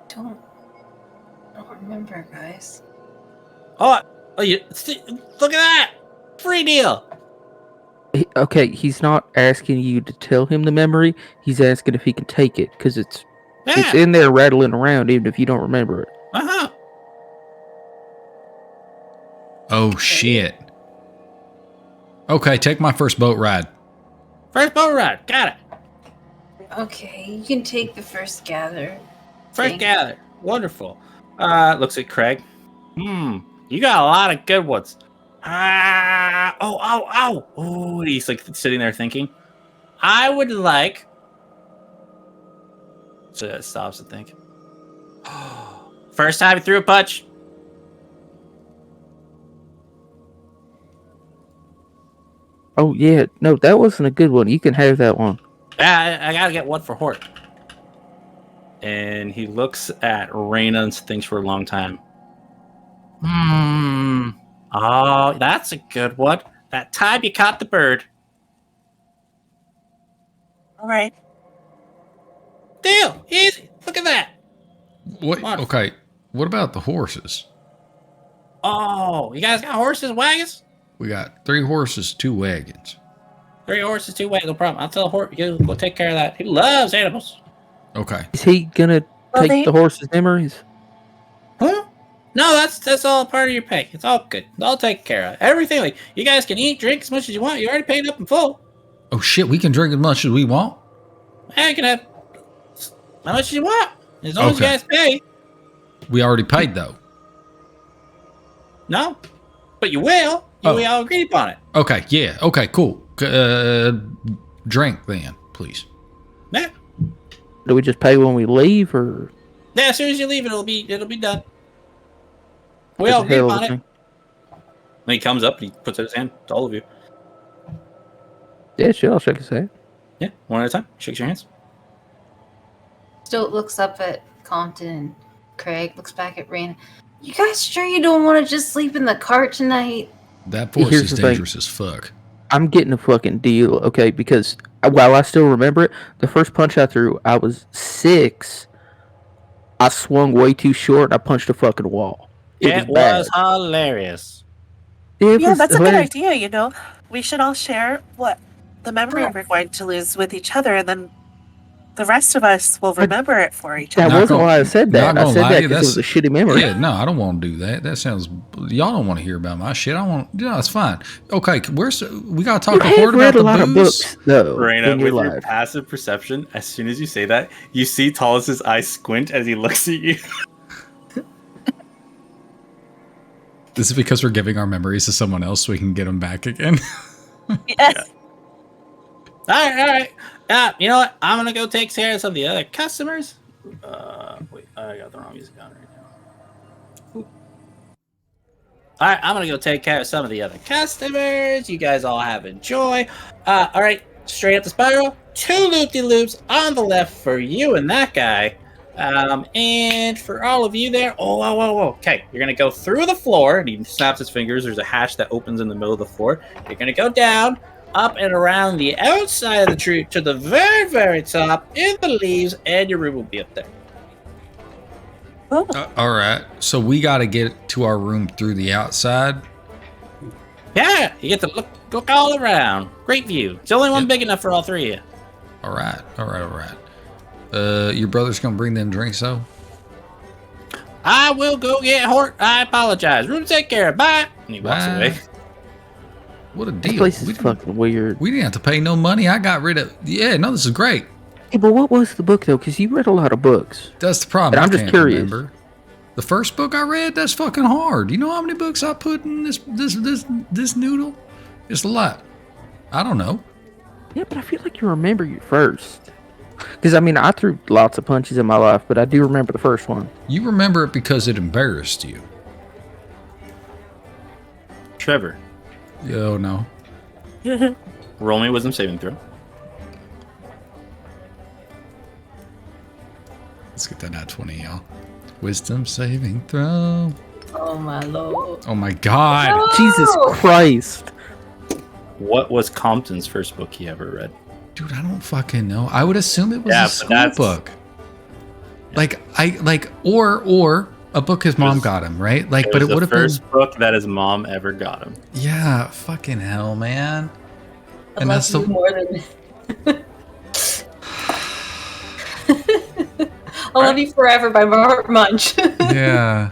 Don't remember, guys. Oh, you see, look at that! Free deal. Okay, he's not asking you to tell him the memory. He's asking if he can take it because it's Yeah. in there rattling around, even if you don't remember it. Uh-huh. Oh shit. Okay, take my first boat ride. First boat ride. Got it. Okay, you can take the first gather. First Thank gather. Wonderful. Looks at Craig. You got a lot of good ones. Oh, he's like sitting there thinking. I would like. So it stops to think. First time he threw a punch. Oh yeah, no, that wasn't a good one. You can have that one. I gotta get one for Hort. And he looks at Raina and thinks for a long time. Oh, that's a good one. That time you caught the bird. All right. Deal. Easy. Look at that. What? What? Okay. What about the horses? Oh, you guys got horses, wagons? We got 3 horses, 2 wagons. 3 horses, 2 wagons. No problem. I'll tell Hort you go take care of that. He loves animals. Okay. Is he gonna Well, take the horse's memories? Huh? No, that's all part of your pay. It's all good. It's all taken care of. Everything. Like, you guys can eat, drink as much as you want. You already paid up in full. Oh shit, we can drink as much as we want. Hey, you can have how much you want. As long as you Okay. guys pay. We already paid though. No, but you will. Oh. We all agreed upon it. Okay, yeah. Okay, cool. Drink then, please. Yeah. Do we just pay when we leave, or? Yeah, as soon as you leave, it'll be done. We That's all a agree hell of on a it. thing. And he comes up and he puts out his hand to all of you. Yeah, sure. I'll shake his hand. Yeah, one at a time. Shakes your hands. Stoat looks up at Compton and Craig looks back at Raina. You guys sure you don't want to just sleep in the cart tonight? That force Here's is the thing. dangerous as fuck. I'm getting a fucking deal, okay? Because while I still remember it, the first punch I threw, I was 6. I swung way too short and I punched a fucking wall. It bad. was hilarious. It Yeah, was that's a good hilarious. idea, you know. We should all share what the memory we're going to lose with each other, and then the rest of us will remember it for each That other. Not wasn't gonna- why I said that. not I gonna said lie that to you, because it was a shitty memory. Yeah, no, I don't want to do that. That sounds. Y'all don't want to hear about my shit. I want. No, it's fine. Okay, we gotta talk You a have word read about a lot the of booze. books, though, Raina, in your with your life. passive perception, as soon as you say that, you see Tallis's eyes squint as he looks at you. This is because we're giving our memories to someone else so we can get them back again. Yes. All right. You know what? I'm gonna go take care of some of the other customers. Wait, I got the wrong music on right now. Ooh. All right, I'm gonna go take care of some of the other customers. You guys all have enjoy. All right, straight up the spiral. 2 loop-de-loops on the left for you and that guy. And for all of you there, whoa. Okay, you're gonna go through the floor, and he snaps his fingers. There's a hatch that opens in the middle of the floor. You're gonna go down, up and around the outside of the tree to the very, very top in the leaves, and your room will be up there. Oh, All right, so we got to get to our room through the outside. Yeah, you get to look all around. Great view. It's the only one Yep. big enough for all 3 of you. All right. Your brother's gonna bring them drinks though. I will go get Hort. I apologize. Room take care. Bye. And he walks Bye. away. What a This deal. place is fucking weird. We didn't have to pay no money. I got rid of. Yeah, no, this is great. Hey, but what was the book, though? Because you read a lot of books. That's the problem. And I'm I just can't curious. remember. The first book I read, that's fucking hard. You know how many books I put in this noodle? It's a lot. I don't know. Yeah, but I feel like you remember your first. Because, I mean, I threw lots of punches in my life, but I do remember the first one. You remember it because it embarrassed you. Trevor, Oh no. roll me a wisdom saving throw. Let's get that at 20, y'all. Wisdom saving throw. Oh my lord. Oh my god. Jesus Christ. What was Compton's first book he ever read? Dude, I don't fucking know. I would assume it was Yeah, a but school that's- book. Or a book his mom got him, right? Like, but it would have the been. first book that his mom ever got him. Yeah, fucking hell, man. I And love that's you the. more than I love you forever by Mark Munch. Yeah.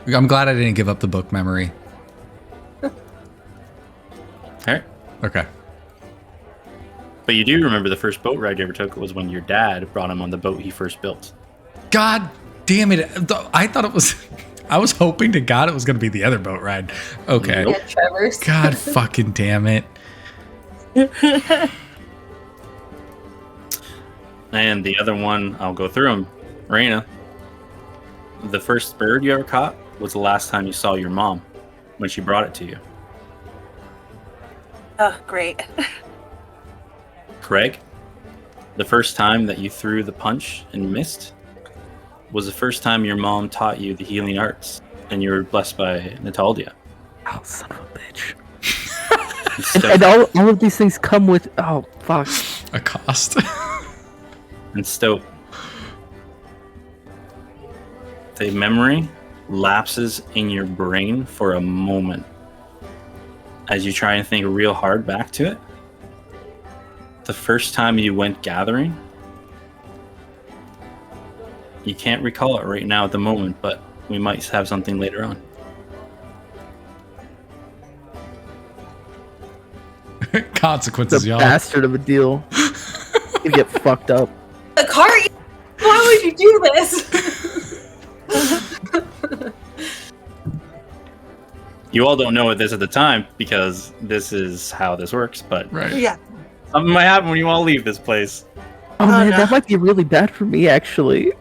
I'm glad I didn't give up the book memory. All right. Okay. But you do remember the first boat ride you ever took was when your dad brought him on the boat he first built. God damn it. I thought it was. I was hoping to God it was going to be the other boat ride. Okay. Yeah, Trevor's. God fucking damn it. And the other one, I'll go through them. Raina, the first bird you ever caught was the last time you saw your mom when she brought it to you. oh, great. Craig, the first time that you threw the punch and missed was the first time your mom taught you the healing arts and you were blessed by Natalia. Oh, son of a bitch. And And all of these things come with... Oh, fuck. A cost. And Stoke. The memory lapses in your brain for a moment as you try and think real hard back to it. The first time you went gathering, you can't recall it right now at the moment, but we might have something later on. Consequences, The y'all. bastard of a deal. You get fucked up. The cart? Why would you do this? You all don't know this at the time because this is how this works, but Right. Yeah. something might happen when you all leave this place. Oh, Oh, man, no. that might be really bad for me, actually.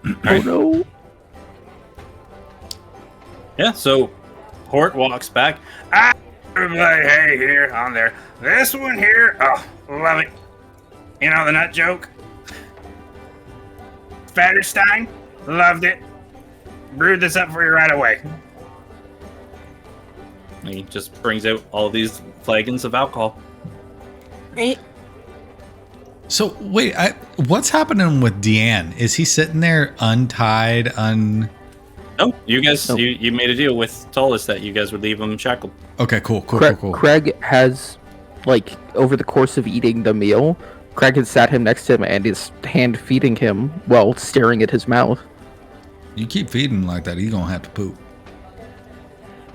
Alright. Oh no. Yeah, so Hort walks back. Everybody, hey, here, on there. This one here, oh, love it. You know the nut joke? Fatterstein, loved it. Brewed this up for you right away. He just brings out all these flagons of alcohol. Great. So wait, what's happening with Deanne? Is he sitting there untied, No, you guys, Nope. you made a deal with Tullus that you guys would leave him shackled. Okay, cool. Craig has, like, over the course of eating the meal, Craig has sat him next to him and is hand feeding him while staring at his mouth. You keep feeding him like that, he's gonna have to poop.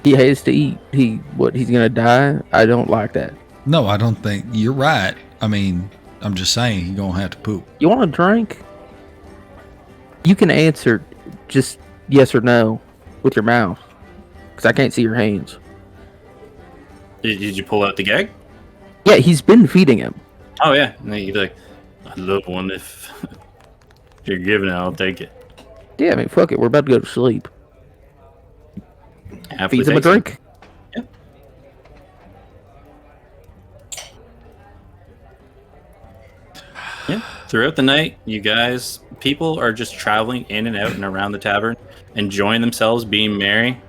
He has to eat. He's gonna die? I don't like that. No, I don't think you're right. I mean, I'm just saying he's gonna have to poop. You want a drink? You can answer just yes or no with your mouth, because I can't see your hands. Did you pull out the gag? Yeah, he's been feeding him. Oh yeah, and then you'd be like, I'd love one if you're giving it, I'll take it. Yeah, I mean, fuck it. We're about to go to sleep. Happily Feeds him a takes it. drink. Yeah. Throughout the night, you guys, people are just traveling in and out and around the tavern, enjoying themselves, being merry.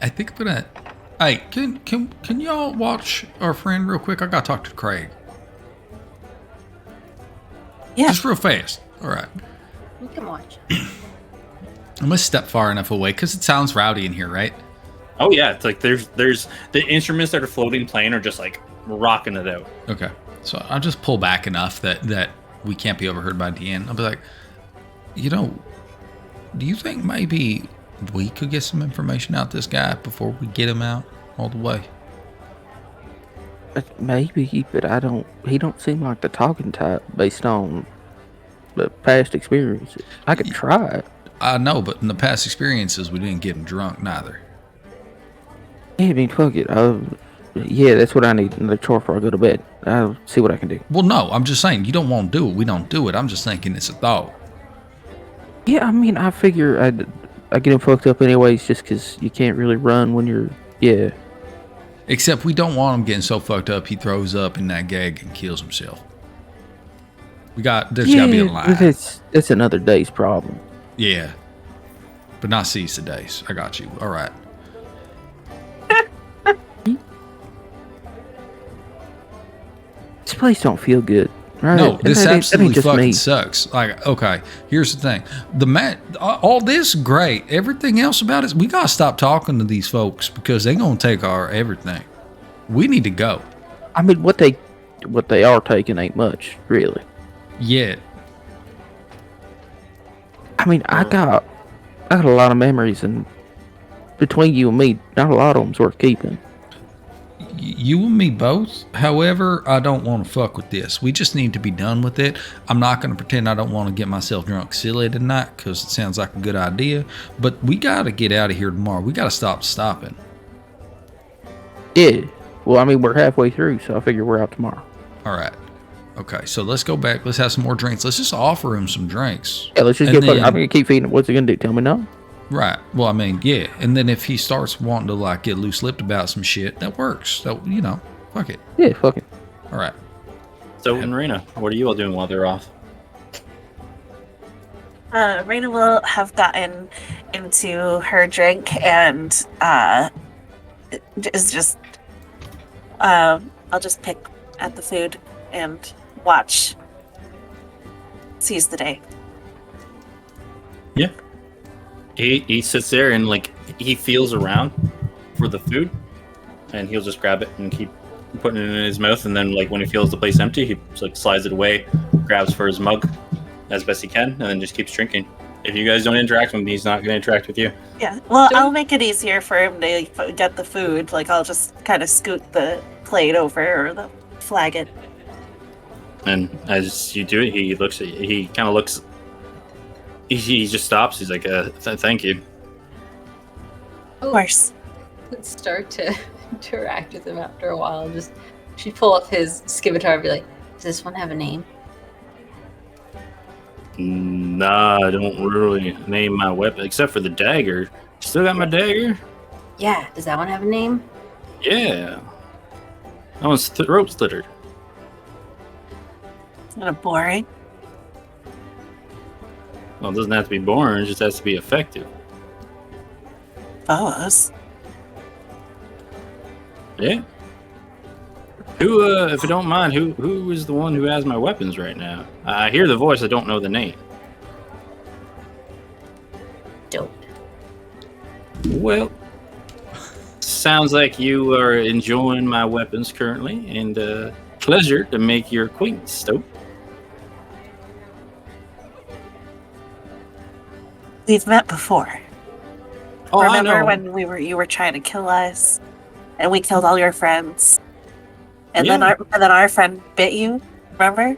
I think I'm gonna. Hey, can y'all watch our friend real quick? I gotta talk to Craig. Yeah. Just real fast. All right. We can watch. I'm gonna step far enough away because it sounds rowdy in here, right? Oh yeah, it's like there's the instruments that are floating playing are just like rocking it out. Okay. So I'll just pull back enough that we can't be overheard by Deanne. I'll be like, you know, do you think maybe we could get some information out this guy before we get him out all the way? Maybe, but he don't seem like the talking type based on the past experiences. I could try it. I know, but in the past experiences, we didn't get him drunk neither. Yeah, I mean, fuck it. Yeah, that's what I need. Another chore before I go to bed. I'll see what I can do. Well, no, I'm just saying, you don't want to do it. We don't do it. I'm just thinking it's a thought. Yeah, I mean, I figure I get him fucked up anyways just because you can't really run when you're... Yeah. Except we don't want him getting so fucked up he throws up in that gag and kills himself. There's got to be a line. That's another day's problem. Yeah. But not seize the days. I got you. All right. This place don't feel good. Right? No, this That ain't absolutely just fucking me. sucks. Like, okay, here's the thing. All this great. Everything else about it, we gotta stop talking to these folks because they're gonna take our everything. We need to go. I mean, what they are taking ain't much, really. Yeah. I mean, I got a lot of memories, and between you and me, not a lot of them's worth keeping. You and me both. However, I don't want to fuck with this. We just need to be done with it. I'm not going to pretend I don't want to get myself drunk silly tonight because it sounds like a good idea. But we got to get out of here tomorrow. We got to stop stopping. Yeah. Well, I mean, we're halfway through, so I figure we're out tomorrow. All right. Okay, so let's go back. Let's have some more drinks. Let's just offer him some drinks. Yeah, let's just And get fucking. then- I'm gonna keep feeding him. What's he gonna do? Tell me no? Right. Well, I mean, yeah. And then if he starts wanting to like get loose-lipped about some shit, that works. So, you know, fuck it. Yeah, fucking. All right. So, Marina, what are you all doing while they're off? Raina will have gotten into her drink and is just I'll just pick at the food and watch. Seize the day. Yeah. He sits there and like he feels around for the food, and he'll just grab it and keep putting it in his mouth. And then like when he feels the place empty, he like slides it away, grabs for his mug as best he can, and then just keeps drinking. If you guys don't interact with him, he's not going to interact with you. Yeah. Well, I'll make it easier for him to get the food. Like I'll just kind of scoot the plate over or the flagon. And as you do it, he looks at you. He kind of looks. He just stops. He's like, "Thank you." Of course. would start to interact with him after a while. Just she'd pull up his scimitar and be like, "Does this one have a name?" Nah, I don't really name my weapon except for the dagger. Still got my dagger? Yeah. Does that one have a name? Yeah. That one's throat slittered. It's kind of boring. Well, it doesn't have to be boring, it just has to be effective. Boas. Yeah. Who, if you don't mind, who is the one who has my weapons right now? I hear the voice, I don't know the name. Dope. Well, sounds like you are enjoying my weapons currently, and pleasure to make your acquaintance, Stoke. We've met before. Oh, Remember I know. when you were trying to kill us, and we killed all your friends, and Yeah. then our friend bit you. Remember?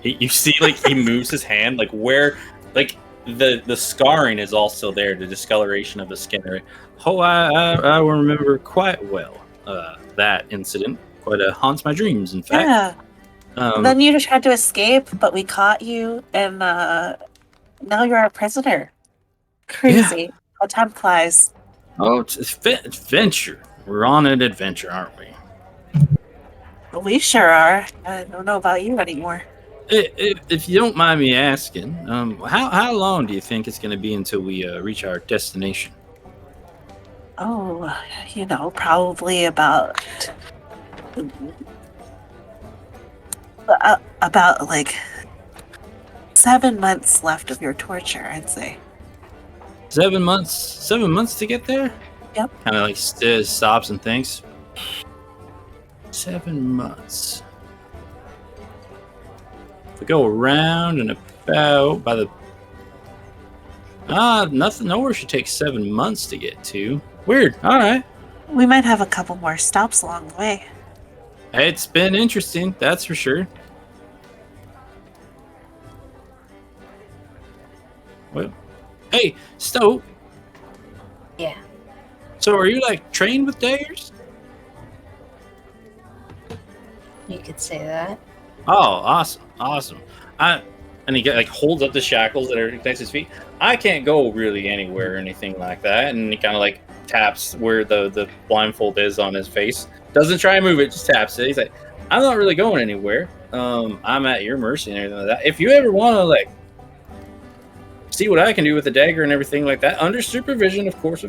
You see, like, he moves his hand, like, where, like, the scarring is also there, the discoloration of the skin. Right? Oh, I remember quite well that incident. Quite haunts my dreams, in fact. Yeah. And then you tried to escape, but we caught you, and now you're a prisoner. Crazy. How time flies. Oh, it's adventure. We're on an adventure, aren't we? Well, we sure are. I don't know about you anymore. If you don't mind me asking, how long do you think it's going to be until we reach our destination? Oh, probably about like 7 months left of your torture, I'd say. 7 months? 7 months to get there? Yep. Kind of like stops and thinks. 7 months. If we go around and about by the nowhere should take 7 months to get to. Weird. All right. We might have a couple more stops along the way. It's been interesting, that's for sure. Well, hey, Stoke. Yeah. So are you like trained with daggers? You could say that. Oh, awesome. And he like holds up the shackles that are next to his feet. I can't go really anywhere or anything like that. And he kind of like taps where the blindfold is on his face. Doesn't try and move it, just taps it. He's like, I'm not really going anywhere. I'm at your mercy and everything like that. If you ever want to like see what I can do with the dagger and everything like that, under supervision, of course,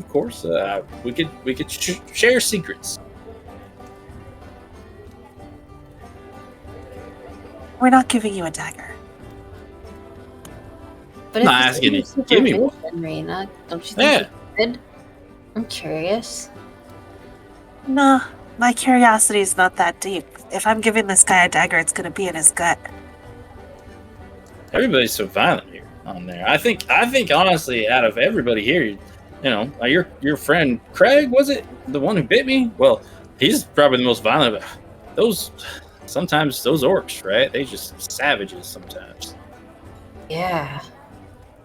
we could share secrets. We're not giving you a dagger. But I'm not if asking you. it's Give me supervision, one. Reina, don't you think Yeah. you could? I'm curious. Nah, my curiosity is not that deep. If I'm giving this guy a dagger, it's gonna be in his gut. Everybody's so violent here on there. I think honestly, out of everybody here, your friend Craig, was it the one who bit me? Well, he's probably the most violent. Sometimes those orcs, right? They just savages sometimes. Yeah.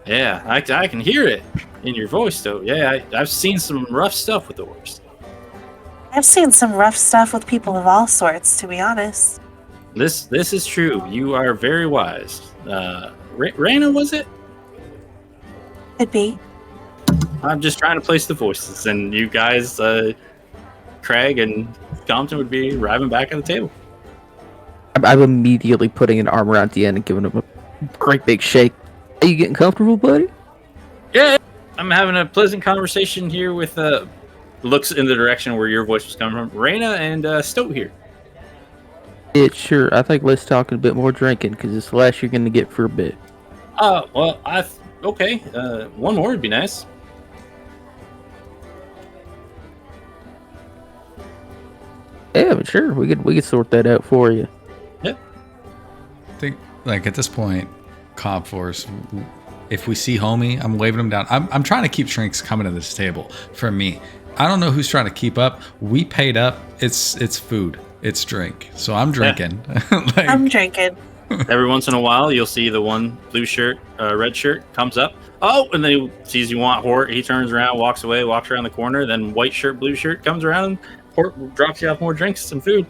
Yeah, I can hear it in your voice, though. Yeah, I've seen some rough stuff with orcs. I've seen some rough stuff with people of all sorts, to be honest. This is true. You are very wise. Raina, was it? Could be. I'm just trying to place the voices, and you guys, Craig and Compton, would be arriving back at the table. I'm immediately putting an arm around the end and giving him a great big shake. Are you getting comfortable, buddy? Yeah, I'm having a pleasant conversation here with looks in the direction where your voice was coming from. Raina and Stoat here. Yeah, sure. I think let's talk a bit more drinking, because it's the last you're going to get for a bit. Well, okay. One more would be nice. Yeah, but sure. We could sort that out for you. Yep. I think, like, at this point, Comp Force, if we see homie, I'm waving him down. I'm trying to keep drinks coming to this table for me. I don't know who's trying to keep up. We paid up. It's food. It's drink. So I'm drinking. Yeah. I'm drinking. Every once in a while, you'll see the one blue shirt, red shirt comes up. oh, and then he sees you want Hort. He turns around, walks away, walks around the corner. Then white shirt, blue shirt comes around, and Hort drops you off more drinks, some food.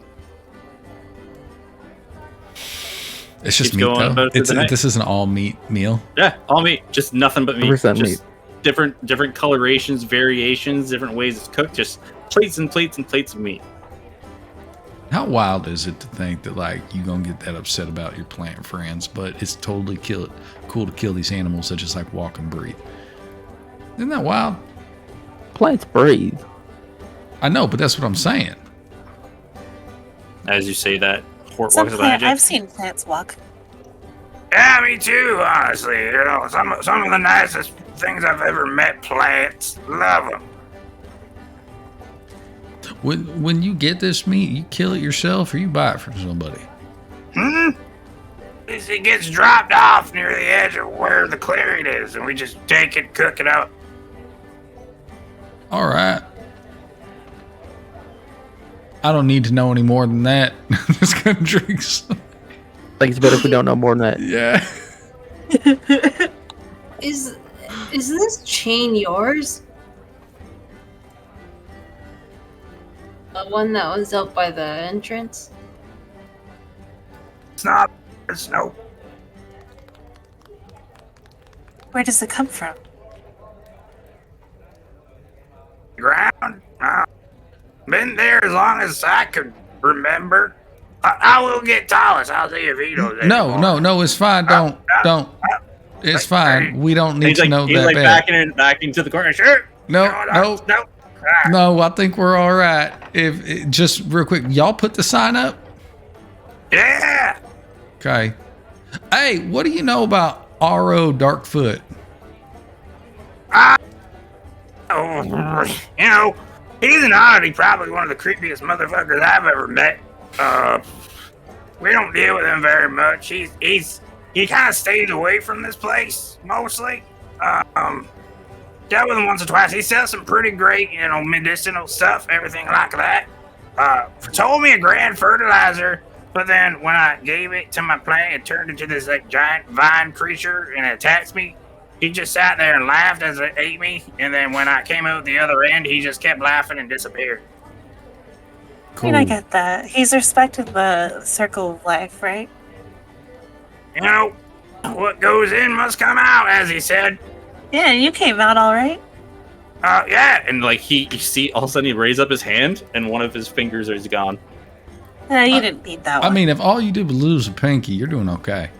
It's just Keeps meat, going though. about through the night. This is an all meat meal. Yeah, all meat, just nothing but meat. 100% Just meat. different colorations, variations, different ways it's cooked. Just plates and plates and plates of meat. How wild is it to think that like you gonna get that upset about your plant friends, but it's totally cool to kill these animals that just like walk and breathe? Isn't that wild? Plants breathe. I know, but that's what I'm saying. As you say that, Hort Some walks behind you. I've seen plants walk. Yeah, me too, honestly. You know, some of the nicest things I've ever met, plants. Love them. When you get this meat, you kill it yourself or you buy it from somebody? It gets dropped off near the edge of where the clearing is, and we just take it, cook it up. All right. I don't need to know any more than that. I'm just gonna drink some. I think it's better if we don't know more than that. Yeah. Is this chain yours? The one that was out by the entrance? It's not. It's no. Where does it come from? Ground. Been there as long as I could remember. I will get Tallis. I'll see if he knows anymore. No, it's fine. Don't. It's fine. We don't need to know he's that like bad. backing to the corner. Sure. No. Ah, No, I think we're all right. If just real quick, y'all put the sign up. Yeah. Okay. Hey, what do you know about R.O. Darkfoot? Oh, you know, he's an oddity, probably one of the creepiest motherfuckers I've ever met. We don't deal with him very much. He kind of stays away from this place mostly. Dealt with him once or twice. He sells some pretty great, you know, medicinal stuff, everything like that. Told me a grand fertilizer, but then when I gave it to my plant, it turned into this like giant vine creature and it attacked me. He just sat there and laughed as it ate me, and then when I came out the other end, he just kept laughing and disappeared. I mean, I get that. He's respected the circle of life, right? You know, what goes in must come out, as he said. Yeah, you came out all right. Yeah. And like you see, all of a sudden he raised up his hand, and one of his fingers is gone. You didn't need that one. I mean, if all you did was lose a pinky, you're doing okay.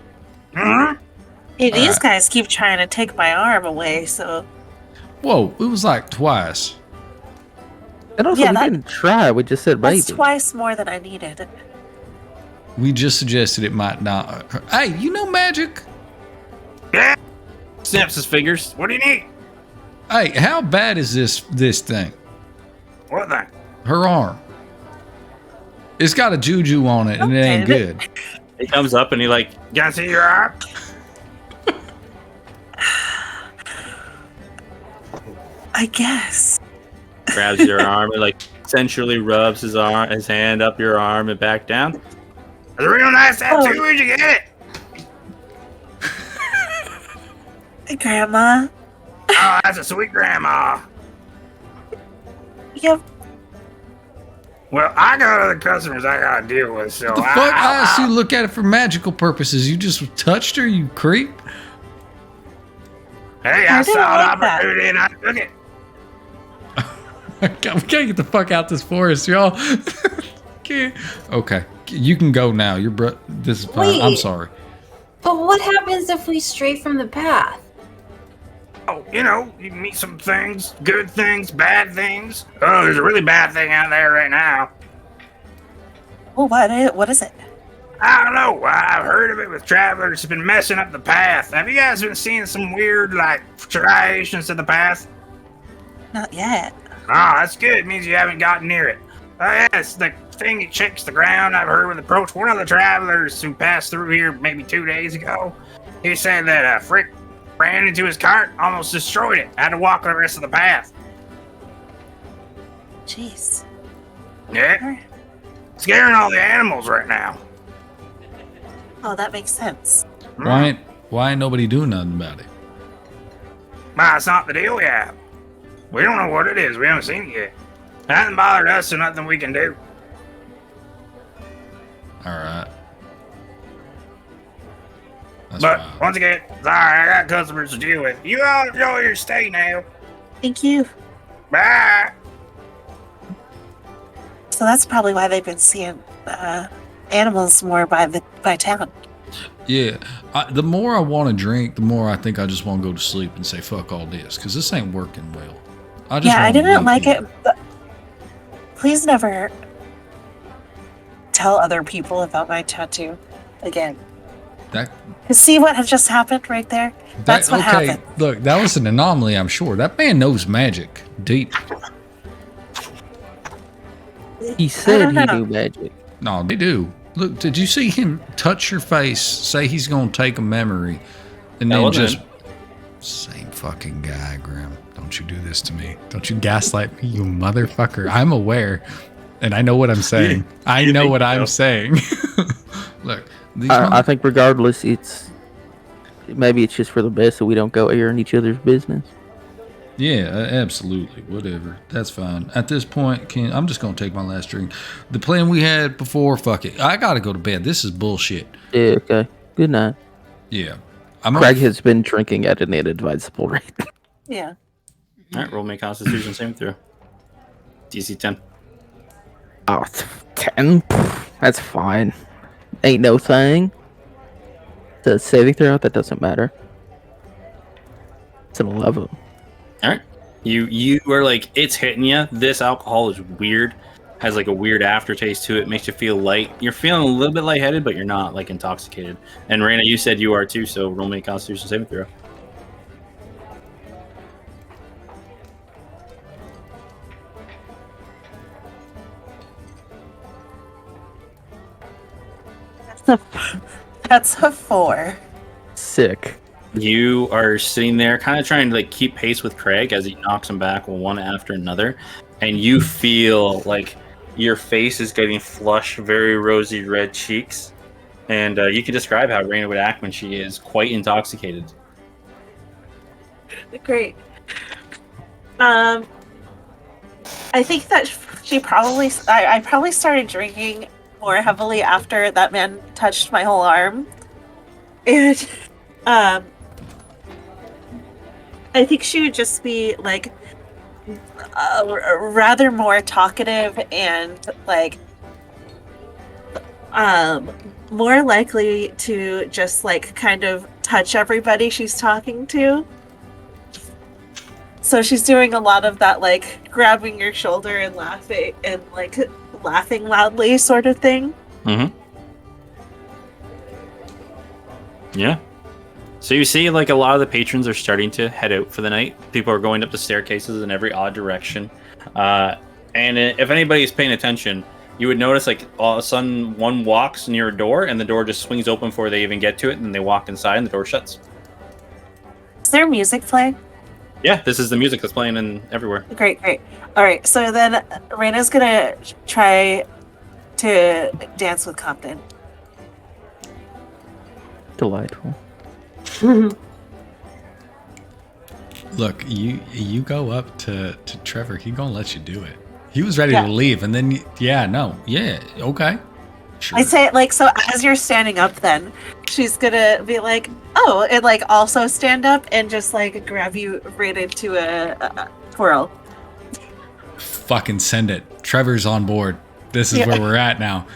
Mm-hmm. Hey, these guys keep trying to take my arm away, so... Whoa, it was like twice. And also, Yeah, we that- didn't try. We just said That's maybe. twice more than I needed. We just suggested it might not. Hey, you know magic? Yeah. Snaps his fingers. What do you need? Hey, how bad is this thing? What thing? Her arm. It's got a juju on it, and it ain't Okay. good. He comes up and he like Can I see your arm? I guess. grabs your arm and like sensually rubs his hand up your arm and back down. It's a real nice tattoo. Where'd you get it? Hey, Grandma. Oh, that's a sweet grandma. Yep. Well, I got other customers I gotta deal with, so The fuck? I asked you to look at it for magical purposes. You just touched her, you creep. Hey, I I didn't saw an like that. opportunity and I took it. We can't get the fuck out this forest, y'all. Can't. Okay, you can go now. This is fine. I'm Wait. sorry. But what happens if we stray from the path? Oh, you know, you meet some things, good things, bad things. Oh, there's a really bad thing out there right now. Well, what is it? I don't know. I've heard of it with travelers who've been messing up the path. Have you guys been seeing some weird, like, striations to the path? Not yet. Oh, that's good. It means you haven't gotten near it. Yeah, it's the thing that checks the ground. I've heard with approach. One of the travelers who passed through here maybe 2 days ago, he said that Frick ran into his cart, almost destroyed it. Had to walk the rest of the path. Jeez. Yeah, scaring all the animals right now. Oh, that makes sense. Why ain't nobody doing nothing about it? That's not the deal yet. We don't know what it is. We haven't seen it yet. It hasn't bothered us, so nothing we can do. All right. That's But fine. once again, sorry, I got customers to deal with. You all enjoy your stay now. Thank you. Bye. So that's probably why they've been seeing animals more by town. Yeah, the more I want to drink, the more I think I just want to go to sleep and say fuck all this, because this ain't working well. I I didn't wanna like leave it. But please never tell other people about my tattoo again. That, Cause see what had just happened right there? That's what happened. Look, that was an anomaly, I'm sure. That man knows magic deep. He said he know. knew magic. No, they do. Look, did you see him touch your face, say he's going to take a memory, and That then wasn't just... him. Same fucking guy, Grim. Don't you do this to me. Don't you gaslight me, you motherfucker. I'm aware, and I know what I'm saying. I know what I'm saying. Look, these I think regardless, maybe it's just for the best so we don't go airing each other's business. Yeah, absolutely. Whatever. That's fine. At this point, I'm just going to take my last drink. The plan we had before, fuck it. I got to go to bed. This is bullshit. Yeah, okay. Good night. Yeah. Craig has been drinking at an inadvisable rate. Yeah. All right, roll me a Constitution saving throw. DC 10. Oh, 10? That's fine. Ain't no thing. The saving throw, that doesn't matter. It's an 11. All right. You are like, it's hitting you. This alcohol is weird. Has like a weird aftertaste to it. Makes you feel light. You're feeling a little bit lightheaded, but you're not like intoxicated. And Raina, you said you are too, so roll me a Constitution saving throw. That's a 4. Sick. You are sitting there kind of trying to like keep pace with Craig as he knocks him back one after another, and you feel like your face is getting flushed, very rosy red cheeks, and you can describe how Raina would act when she is quite intoxicated. Great. I think that she probably I probably started drinking more heavily after that man touched my whole arm, and I think she would just be like rather more talkative and like more likely to just like kind of touch everybody she's talking to. So she's doing a lot of that, like grabbing your shoulder and laughing loudly sort of thing. Mm-hmm. Yeah. So you see, like, a lot of the patrons are starting to head out for the night. People are going up the staircases in every odd direction. And if anybody's paying attention, you would notice, like, all of a sudden one walks near a door, and the door just swings open before they even get to it, and then they walk inside, and the door shuts. Is there music playing? Yeah, this is the music that's playing in everywhere. Great. All right, so then Raina's gonna try to dance with Compton. Delightful. Look, you go up to Trevor. He gonna let you do it. He was ready to leave, and then okay. Sure. I say it like, so as you're standing up, then she's gonna be like, oh, and like also stand up and just like grab you right into a twirl. Fucking send it. Trevor's on board. This is where we're at now.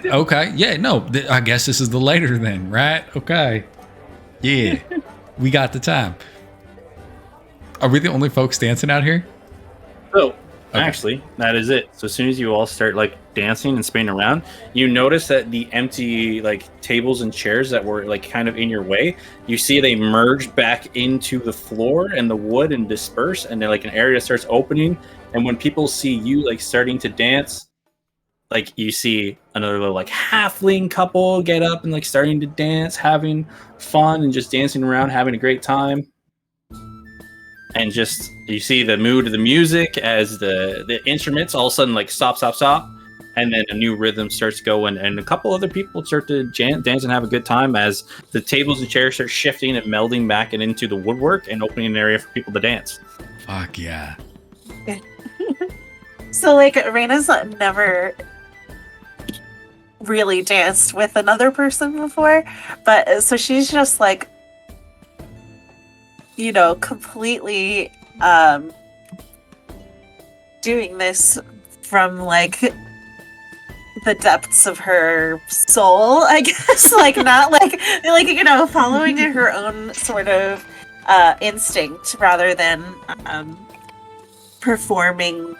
Okay. Yeah. No. I guess this is the later then, right? Okay. Yeah. We got the time. Are we the only folks dancing out here? So, actually, that is it. So as soon as you all start like dancing and spinning around, you notice that the empty like tables and chairs that were like kind of in your way, you see they merge back into the floor and the wood and disperse, and then like an area starts opening. And when people see you like starting to dance, like you see another little like halfling couple get up and like starting to dance, having fun and just dancing around, having a great time. And just you see the mood of the music as the instruments all of a sudden like stop, and then a new rhythm starts going, and a couple other people start to dance and have a good time as the tables and chairs start shifting and melding back and into the woodwork and opening an area for people to dance. Fuck yeah. So, like, Reina's never really danced with another person before, but so she's just like, you know, completely doing this from like the depths of her soul, I guess. Like, not like you know, following her own sort of instinct rather than performing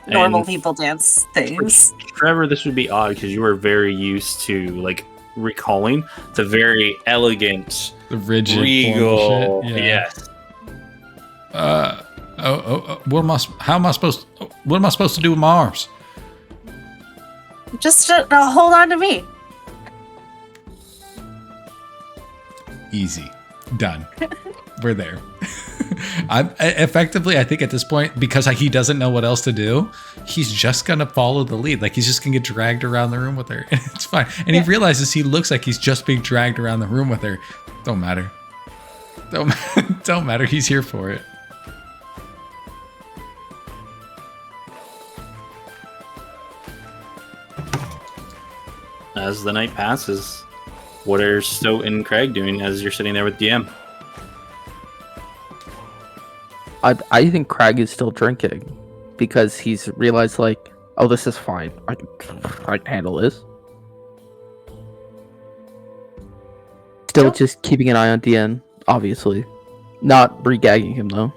normal people dance things. Trevor, this would be odd because you were very used to like recalling the very elegant, The rigid, regal. formal shit. Yeah. Yes. What am I supposed to do with my arms? Just hold on to me. Easy. Done. We're there. I think at this point, because he doesn't know what else to do, he's just gonna follow the lead. Like, he's just gonna get dragged around the room with her, and it's fine. And he realizes he looks like he's just being dragged around the room with her. Don't matter. Don't matter. He's here for it. As the night passes, what are Stoat and Craig doing as you're sitting there with DM? I think Craig is still drinking because he's realized, like, oh, this is fine. I can handle this. Still just keeping an eye on DN, obviously. Not re-gagging him, though.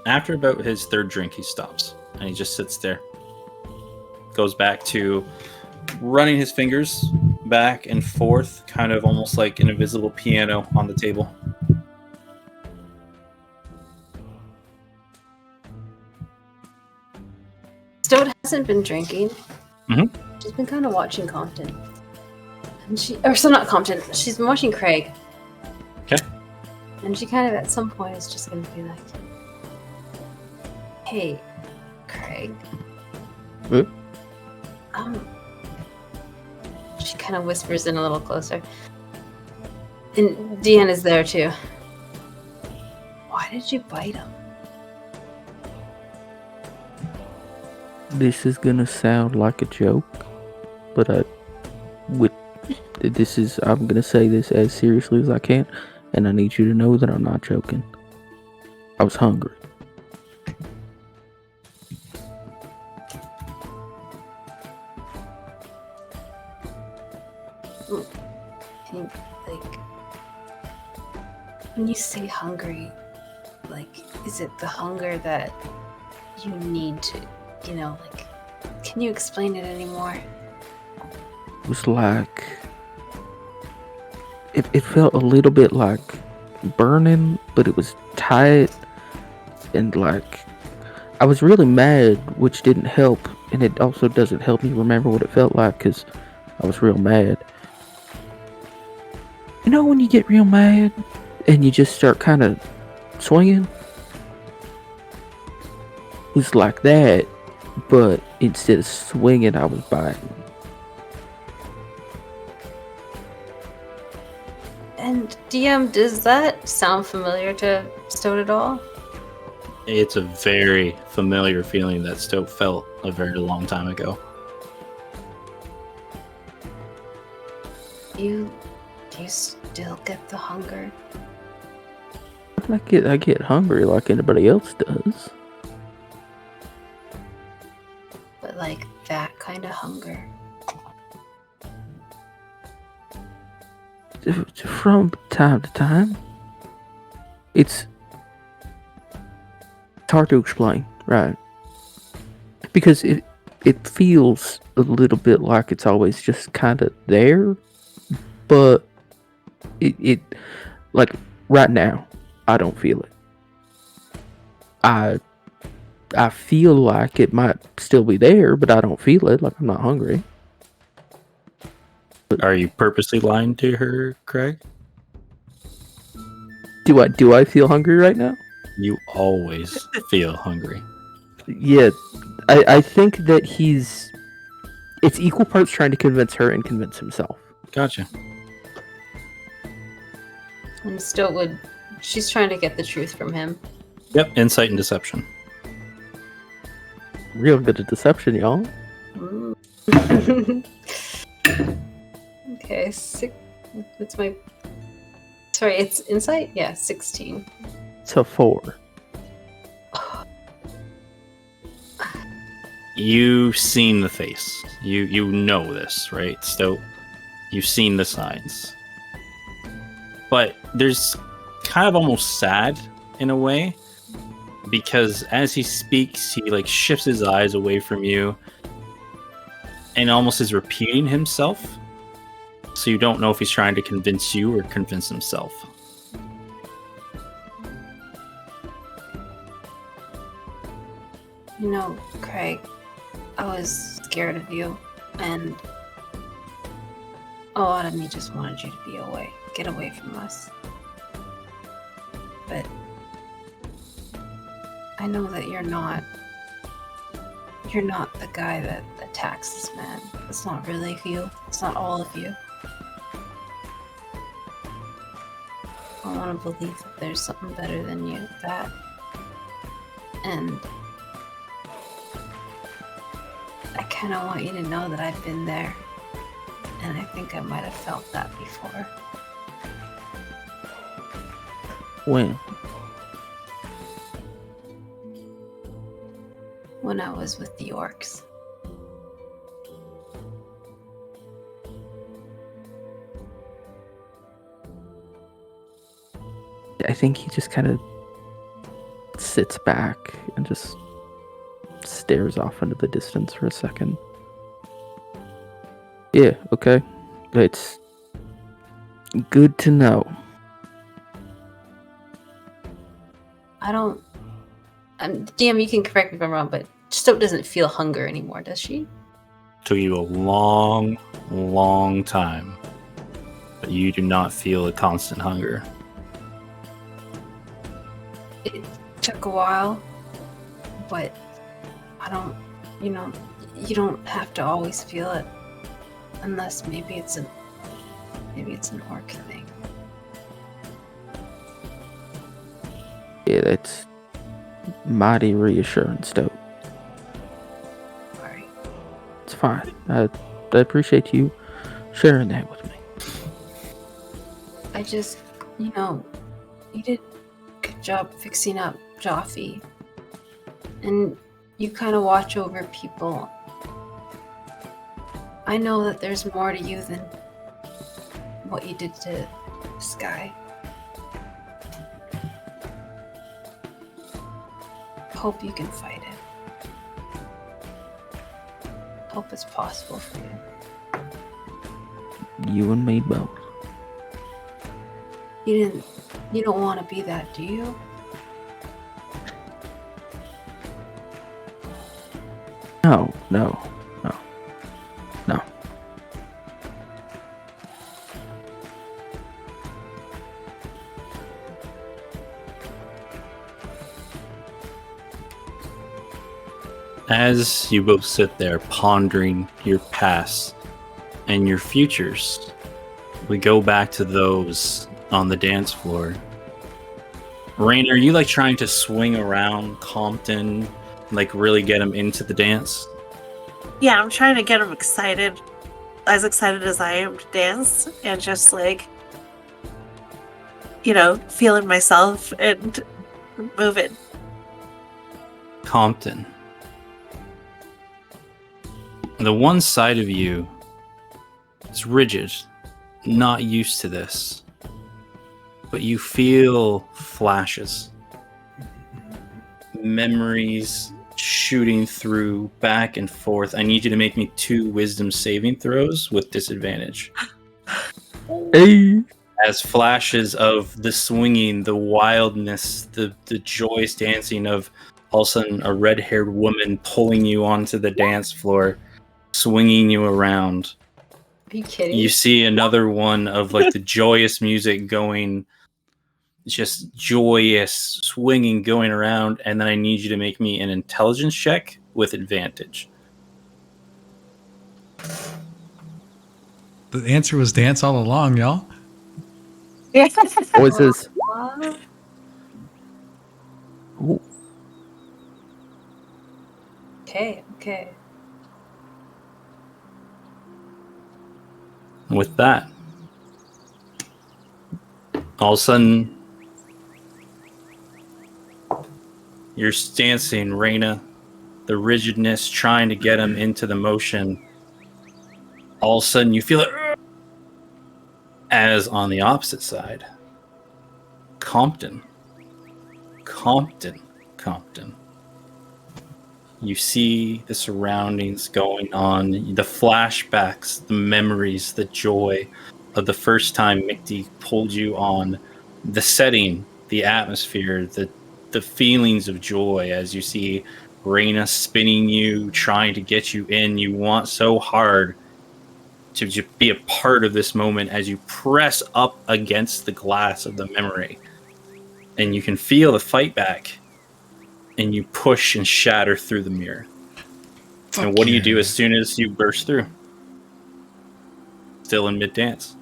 After about his third drink, he stops and he just sits there. Goes back to running his fingers back and forth, kind of almost like an invisible piano on the table. Stoat hasn't been drinking. Mm-hmm. She's been kind of watching Compton. And not Compton. She's been watching Craig. Okay. And she kind of, at some point, is just going to be like, "Hey, Craig." What? She kind of whispers in a little closer. And Deanne is there too. Why did you bite him? This is gonna sound like a joke, but I'm gonna say this as seriously as I can, and I need you to know that I'm not joking. I was hungry. And, like, when you say hungry, like, is it the hunger that you need to, you know, like, can you explain it anymore? It was like it felt a little bit like burning, but it was tight, and like I was really mad, which didn't help, and it also doesn't help me remember what it felt like because I was real mad. You know when you get real mad and you just start kind of swinging? It was like that, but instead of swinging, I was biting. And DM, does that sound familiar to Stoat at all? It's a very familiar feeling that Stoat felt a very long time ago. Do you still get the hunger? I get hungry like anybody else does. But like that kind of hunger? From time to time. It's hard to explain, right? Because it feels a little bit like it's always just kind of there, but it like right now I don't feel it. I feel like it might still be there, but I don't feel it. Like I'm not hungry. Are you purposely lying to her, Craig? Do I feel hungry right now? You always feel hungry. Yeah, I think that it's equal parts trying to convince her and convince himself. Gotcha. And Stoat she's trying to get the truth from him. Yep, insight and deception. Real good at deception, y'all. Okay, what's my... Sorry, it's insight? Yeah, 16. It's a 4. You've seen the face. You know this, right, Stoat? You've seen the signs. But there's kind of almost sad in a way, because as he speaks, he like shifts his eyes away from you and almost is repeating himself. So you don't know if he's trying to convince you or convince himself. You know, Craig, I was scared of you, and a lot of me just wanted you to get away from us. But I know that you're not the guy that attacks this man. It's not really you. It's not all of you. I want to believe that there's something better than you, and I kind of want you to know that I've been there, and I think I might have felt that before. When? When I was with the orcs. I think he just kind of sits back and just stares off into the distance for a second. Yeah, okay. It's good to know. DM, you can correct me if I'm wrong, but Stoat doesn't feel hunger anymore, does she? Took you a long, long time, but you do not feel a constant hunger. It took a while, but I don't, you don't have to always feel it, unless maybe it's an orc thing. Yeah, that's mighty reassuring, Stoat. Sorry. It's fine. I appreciate you sharing that with me. I just, you did a good job fixing up Jaffe. And you kind of watch over people. I know that there's more to you than what you did to this guy. Hope you can fight it. Hope it's possible for you. You and me both. You don't want to be that, do you? No. As you both sit there pondering your past and your futures, we go back to those on the dance floor. Rain, are you like trying to swing around Compton, like really get him into the dance? Yeah, I'm trying to get him excited, as excited as I am to dance, and just like, feeling myself and moving. Compton. The one side of you is rigid, not used to this, but you feel flashes, memories shooting through back and forth. I need you to make me 2 wisdom saving throws with disadvantage. Hey. As flashes of the swinging, the wildness, the joyous dancing of all of a sudden a red-haired woman pulling you onto the dance floor, swinging you around. Are you kidding? You see another one of like the joyous music going, just joyous swinging going around, and then I need you to make me an intelligence check with advantage. The answer was dance all along, y'all. Yeah. Voices. Ooh. Okay. With that, all of a sudden, you're dancing, Reyna. The rigidness trying to get him into the motion. All of a sudden, you feel it. As on the opposite side, Compton. You see the surroundings going on, the flashbacks, the memories, the joy of the first time Mickey pulled you on, the setting, the atmosphere, the feelings of joy as you see Reyna spinning you, trying to get you in. You want so hard to just be a part of this moment as you press up against the glass of the memory. And you can feel the fight back. And you push and shatter through the mirror. And what do you do as soon as you burst through? Still in mid-dance.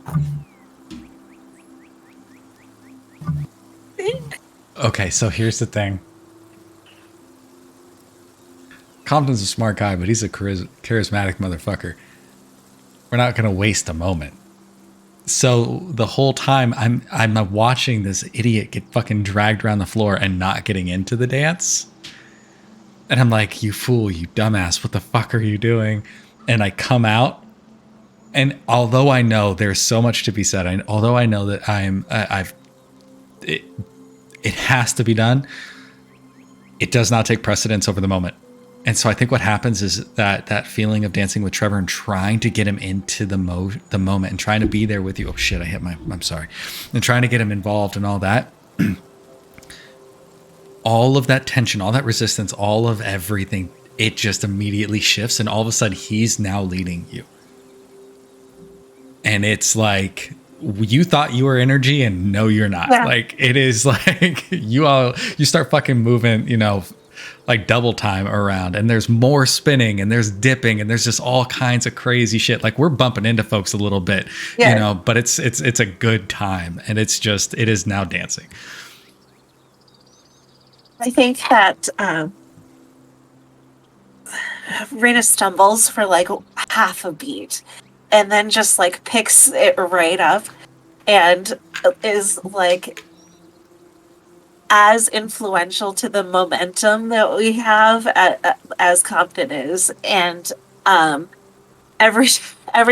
Okay, so here's the thing. Compton's a smart guy, but he's a charismatic motherfucker. We're not going to waste a moment. So the whole time I'm watching this idiot get fucking dragged around the floor and not getting into the dance. And I'm like, you fool, you dumbass, what the fuck are you doing? And I come out, and although I know there's so much to be said, although I know that it has to be done, it does not take precedence over the moment. And so I think what happens is that feeling of dancing with Trevor and trying to get him into the moment and trying to be there with you. Oh shit, I'm sorry. And trying to get him involved and all that. All of that tension, all that resistance, all of everything, it just immediately shifts. And all of a sudden you now leading you. And it's like, you thought you were energy and no, you're not. Yeah. Like, it is like you start fucking moving, like double time around, and there's more spinning and there's dipping and there's just all kinds of crazy shit. Like, we're bumping into folks a little bit, but it's a good time, and it is now dancing. I think that Reyna stumbles for like half a beat and then just like picks it right up and is like as influential to the momentum that we have as Compton is. And every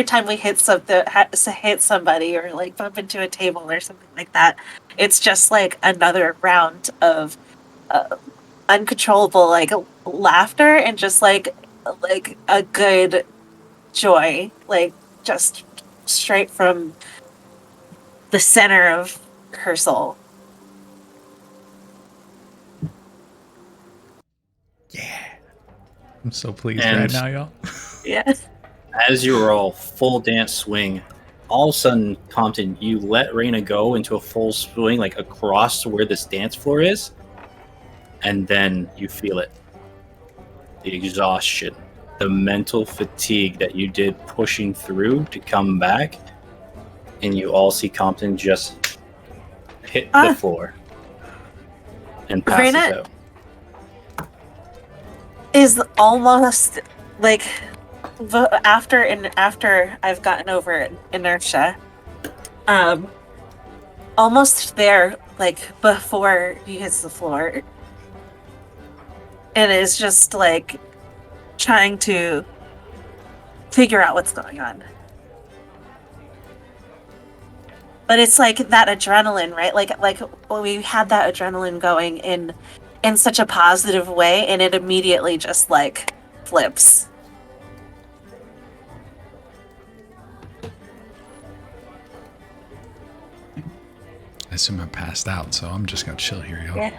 time we hit somebody or like bump into a table or something like that, it's just like another round of uncontrollable like laughter and just like a good joy, like just straight from the center of her soul. Yeah, I'm so pleased right now, y'all. Yeah. As you are all full dance swing, all of a sudden, Compton, you let Reyna go into a full swing, like across to where this dance floor is. And then you feel it. The exhaustion, the mental fatigue that you did pushing through to come back. And you all see Compton just hit the floor and pass Reyna out. Is almost like after I've gotten over inertia, almost there, like before he hits the floor. And is just like trying to figure out what's going on. But it's like that adrenaline, right? Like when we had that adrenaline going in such a positive way, and it immediately just like flips. I assume I'm passed out, so I'm just gonna chill here, y'all. Yeah.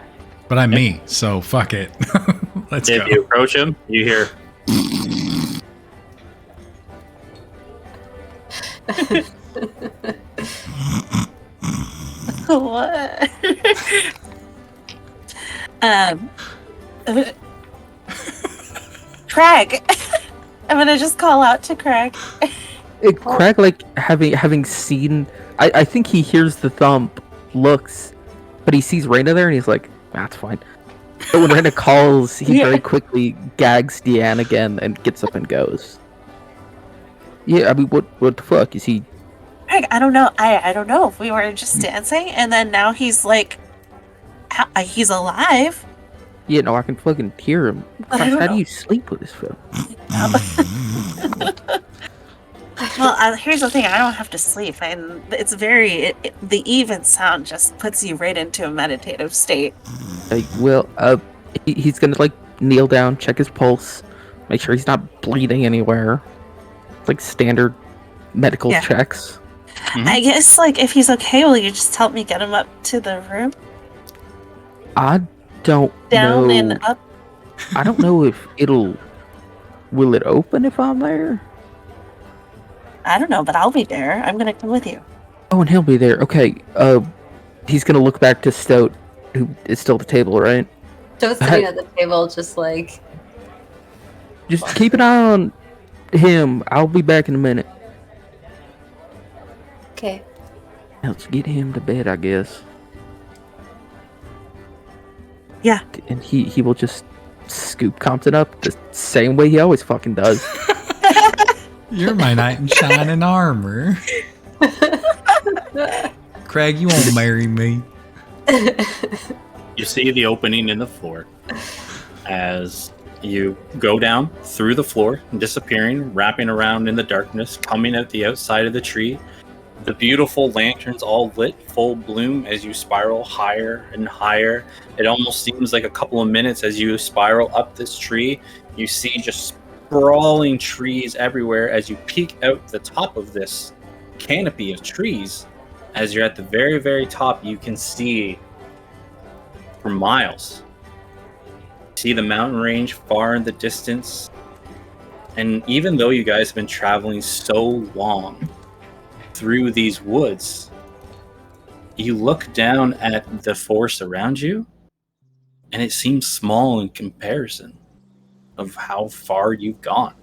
But I'm me, so fuck it. Let's go. If you approach him, you hear. What? Craig. I'm gonna just call out to Craig. Craig, like having seen, I think he hears the thump, looks, but he sees Raina there, and he's like, "That's fine." But when Raina calls, he very quickly gags Deanne again and gets up and goes. Yeah, I mean, what the fuck is he? Craig, I don't know. I don't know if we were just dancing, and then now he's like, he's alive. Yeah, no, I can fucking hear him. Gosh, how do you sleep with this film? Well, here's the thing. I don't have to sleep, and it's very the even sound just puts you right into a meditative state. Well, he's gonna like kneel down, check his pulse, make sure he's not bleeding anywhere. It's like standard medical checks. Mm-hmm. I guess, like, if he's okay, will you just help me get him up to the room? I don't Down know. and up. I don't know if will it open if I'm there? I don't know, but I'll be there. I'm gonna come with you. Oh, and he'll be there. Okay. He's gonna look back to Stoat, who is still at the table, right? Stoat's sitting at the table, just like. Just keep an eye on him. I'll be back in a minute. Okay. Let's get him to bed, I guess. Yeah. And he will just scoop Compton up the same way he always fucking does. You're my knight in shining armor. Craig, you won't marry me. You see the opening in the floor as you go down through the floor, disappearing, wrapping around in the darkness, coming out the outside of the tree. The beautiful lanterns all lit full bloom as you spiral higher and higher. It almost seems like a couple of minutes as you spiral up this tree. You see just sprawling trees everywhere as you peek out the top of this canopy of trees. As you're at the very, very top, you can see for miles. See the mountain range far in the distance. And even though you guys have been traveling so long through these woods, you look down at the forest around you, and it seems small in comparison of how far you've gone.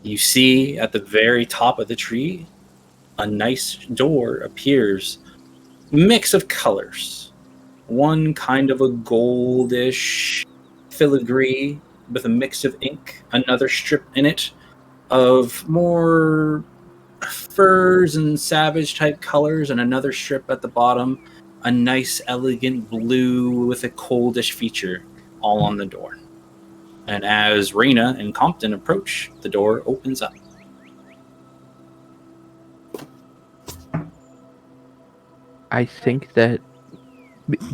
You see at the very top of the tree, a nice door appears, mix of colors. One kind of a goldish filigree with a mix of ink, another strip in it of more furs and savage type colors, and another strip at the bottom, a nice elegant blue with a coldish feature all on the door. And as Raina and Compton approach, the door opens up. I think that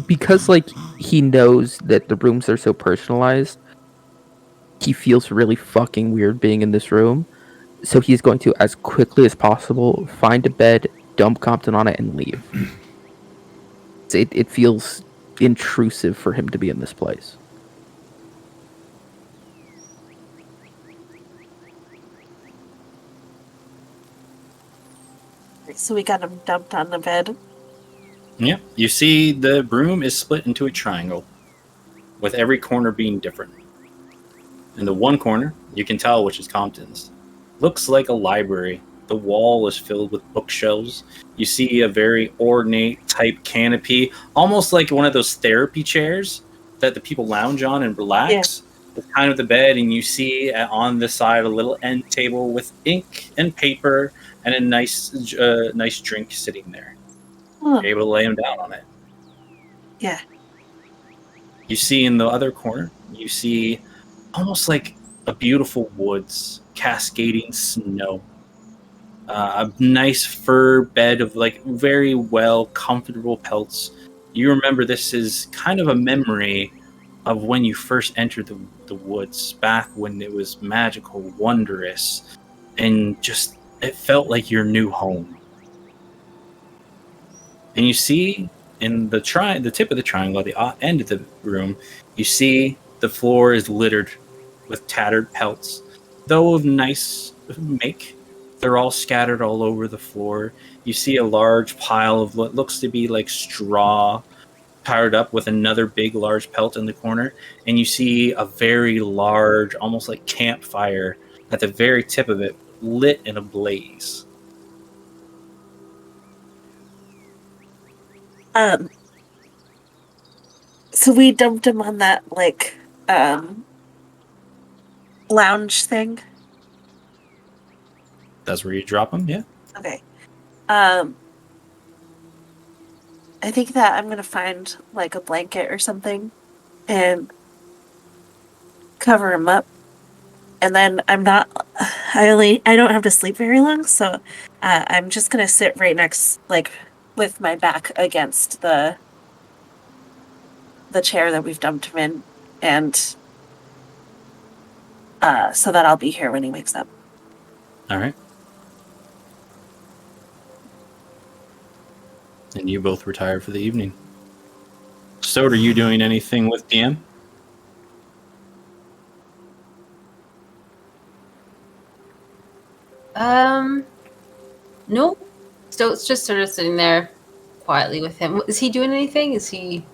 because like he knows that the rooms are so personalized, he feels really fucking weird being in this room. So he's going to, as quickly as possible, find a bed, dump Compton on it, and leave. It feels intrusive for him to be in this place. So we got him dumped on the bed. Yeah, you see the room is split into a triangle, with every corner being different. In the one corner, you can tell which is Compton's. Looks like a library. The wall is filled with bookshelves. You see a very ornate type canopy, almost like one of those therapy chairs that the people lounge on and relax. Yeah. It's kind of the bed, and you see on the side a little end table with ink and paper and a nice drink sitting there. Huh. You're able to lay him down on it. Yeah. You see in the other corner, you see almost like a beautiful woods, cascading snow. A nice fur bed of like very well comfortable pelts. You remember this is kind of a memory of when you first entered the woods, back when it was magical, wondrous, and just it felt like your new home. And you see in the tip of the triangle, at the end of the room, you see the floor is littered with tattered pelts, though of nice make. They're all scattered all over the floor. You see a large pile of what looks to be like straw powered up with another big, large pelt in the corner, and you see a very large, almost like campfire at the very tip of it, lit in a blaze. So we dumped him on that lounge thing. That's where you drop him, yeah? Okay. I think that I'm gonna find like a blanket or something and cover him up. And then I don't have to sleep very long, so I'm just gonna sit right next, like, with my back against the chair that we've dumped him in, and so that I'll be here when he wakes up. All right. And you both retire for the evening. Stoat, are you doing anything with DM? No. Stoat's just sort of sitting there quietly with him. Is he doing anything? Is he...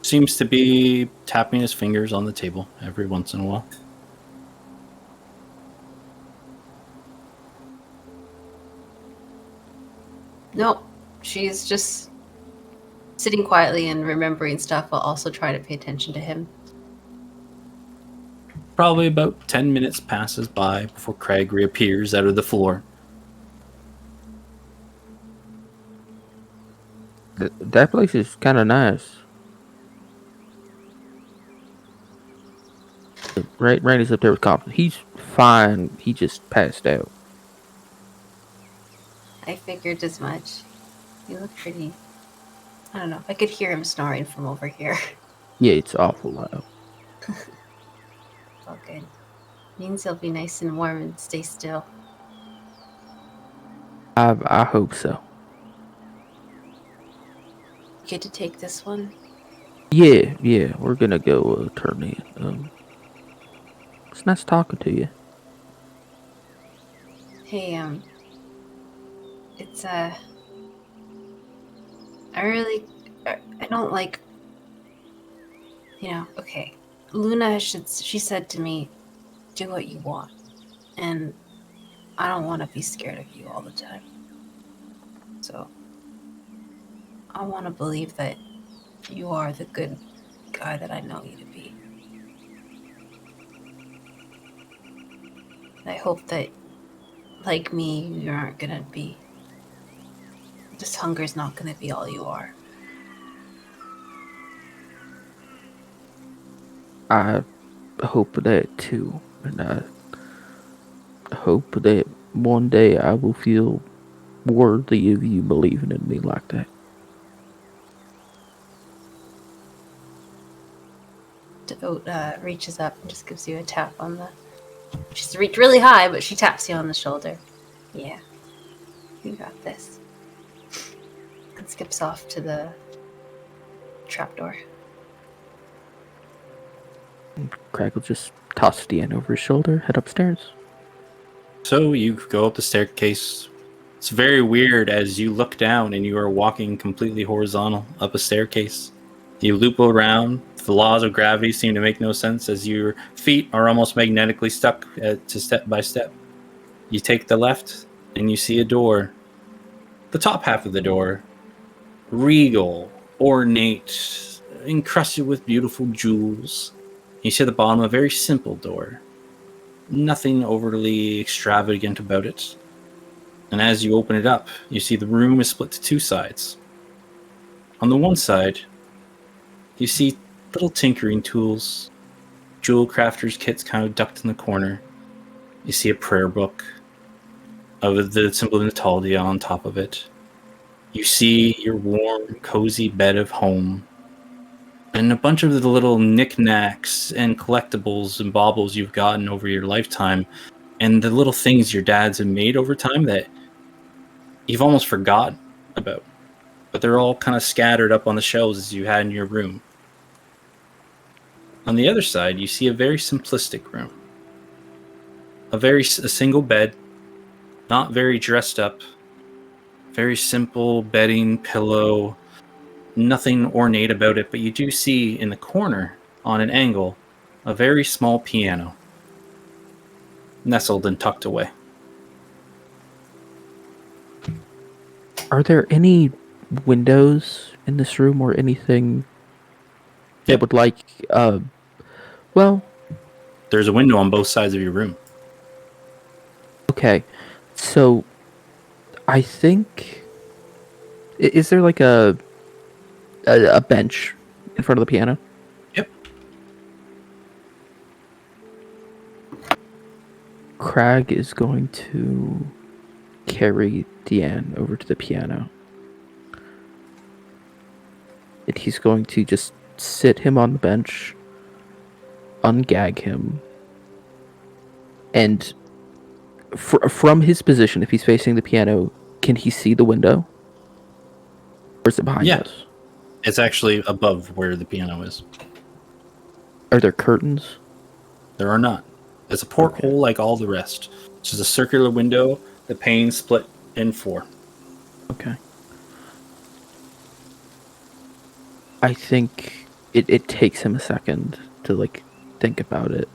Seems to be tapping his fingers on the table every once in a while. No. She's just sitting quietly and remembering stuff while also trying to pay attention to him. Probably about 10 minutes passes by before Craig reappears out of the floor. That place is kind of nice. Randy's up there with Compton. He's fine. He just passed out. I figured as much. You look pretty... I don't know. I could hear him snoring from over here. Yeah, it's awful loud. All good. Means he'll be nice and warm and stay still. I hope so. Get to take this one? Yeah, we're gonna go turn in. It's nice talking to you. Hey, it's, I don't like, okay. Luna she said to me, do what you want. And I don't want to be scared of you all the time. So, I want to believe that you are the good guy that I know you to be. I hope that, like me, you aren't gonna be... This hunger's not gonna be all you are. I hope that too, and I hope that one day I will feel worthy of you believing in me like that. Stoat reaches up and just gives you a tap on the... She's reached really high, but she taps you on the shoulder. Yeah, you got this. And skips off to the trapdoor. Craig will just toss Deanne over his shoulder, head upstairs. So you go up the staircase. It's very weird as you look down and you are walking completely horizontal up a staircase. You loop around. The laws of gravity seem to make no sense as your feet are almost magnetically stuck to step by step. You take the left and you see a door. The top half of the door, regal, ornate, encrusted with beautiful jewels. You see at the bottom a very simple door. Nothing overly extravagant about it. And as you open it up, you see the room is split to two sides. On the one side, you see little tinkering tools, jewel crafters kits kind of ducked in the corner. You see a prayer book of the symbol of Natalia on top of it. You see your warm, cozy bed of home. And a bunch of the little knickknacks and collectibles and baubles you've gotten over your lifetime. And the little things your dads have made over time that you've almost forgotten about. But they're all kind of scattered up on the shelves as you had in your room. On the other side, you see a very simplistic room. A single bed, not very dressed up. Very simple bedding, pillow, Nothing ornate about it, but you do see in the corner, on an angle, a very small piano, nestled and tucked away. Are there any windows in this room or anything that Yep. would like, well, There's a window on both sides of your room. okay. So, I think, is there like a bench in front of the piano? Yep. Crag is going to carry Deanne over to the piano. And he's going to just sit him on the bench, ungag him, and from his position, if he's facing the piano, can he see the window? Or is it behind Yeah. us? It's actually above where the piano is. Are there curtains? There are not. It's a porthole like all the rest. It's just a circular window, the pane split in 4. Okay. I think it takes him a second to like think about it.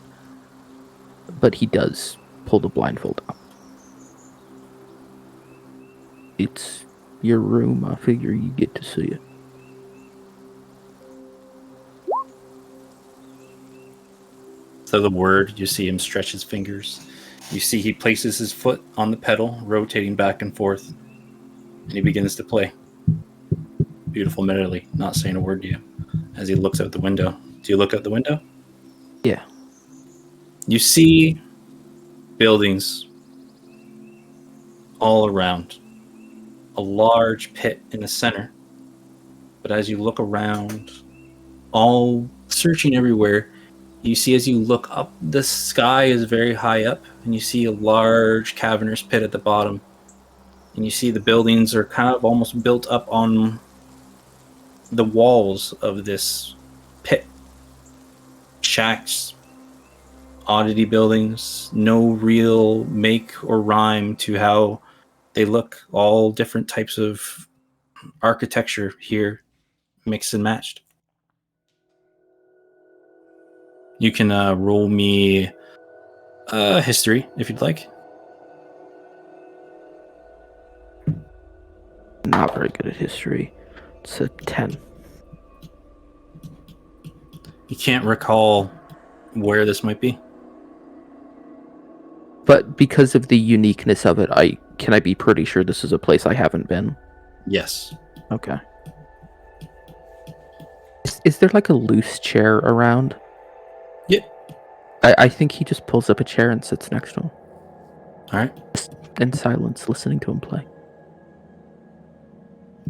But he does pull the blindfold up. It's your room. I figure you get to see it. So the word, you see him stretch his fingers. You see he places his foot on the pedal, rotating back and forth. And he begins to play. Beautiful melody, not saying a word to you. As he looks out the window. Do you look out the window? Yeah. You see buildings all around. A large pit in the center. But as you look around, all searching everywhere, you see as you look up, the sky is very high up, and you see a large cavernous pit at the bottom. And you see the buildings are kind of almost built up on the walls of this pit. Shacks, oddity buildings, no real make or rhyme to how they look. All different types of architecture here, mixed and matched. You can roll me history if you'd like. Not very good at history. It's a 10. You can't recall where this might be. But because of the uniqueness of it, can I be pretty sure this is a place I haven't been? Yes. Okay. Is there like a loose chair around? Yep. I think he just pulls up a chair and sits next to him. All right. Just in silence, listening to him play.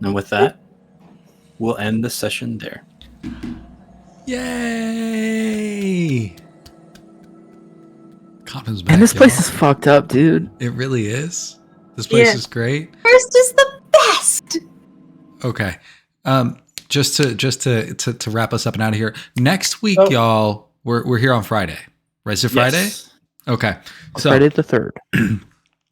And with that, we'll end the session there. Yay! Compton's back. And this place y'all. is fucked up, dude. It really is. This place Yeah. is great. First is the best. Okay. Just to wrap us up and out of here. Next week, Oh. y'all, we're here on Friday. Right? Is it Friday? Yes. Okay. So Friday the 3rd.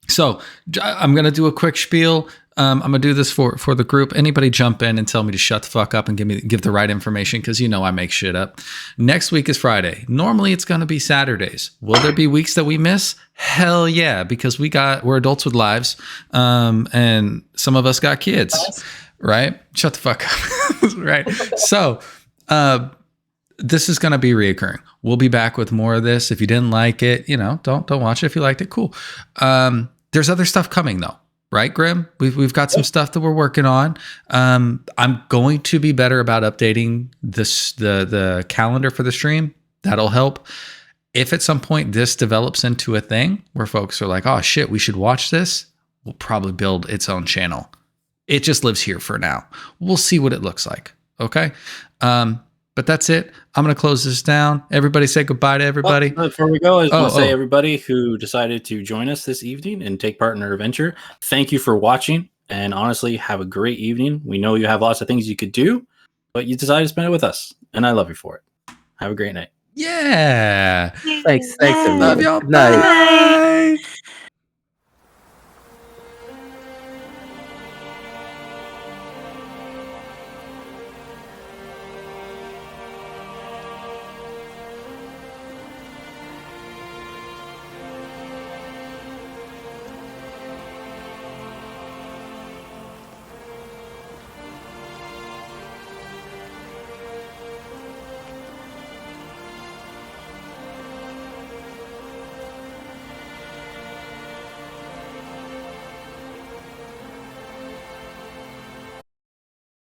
So I'm going to do a quick spiel. I'm going to do this for the group. Anybody jump in and tell me to shut the fuck up and give the right information, because I make shit up. Next week is Friday. Normally it's going to be Saturdays. Will there be weeks that we miss? Hell yeah, because we're adults with lives, and some of us got kids, right? Shut the fuck up, right? So this is going to be reoccurring. We'll be back with more of this. If you didn't like it, don't watch it. If you liked it, cool. There's other stuff coming though, right, Grim? We've got some stuff that we're working on. I'm going to be better about updating the calendar for the stream. That'll help. If at some point this develops into a thing where folks are like, oh shit, we should watch this, we'll probably build its own channel. It just lives here for now. We'll see what it looks like. Okay. But that's it. I'm going to close this down. Everybody say goodbye to everybody. Well, before we go, I just want to say everybody who decided to join us this evening and take part in our adventure, thank you for watching. And honestly, have a great evening. We know you have lots of things you could do, but you decided to spend it with us. And I love you for it. Have a great night. Yeah. Thanks. Love y'all. Good night. Bye.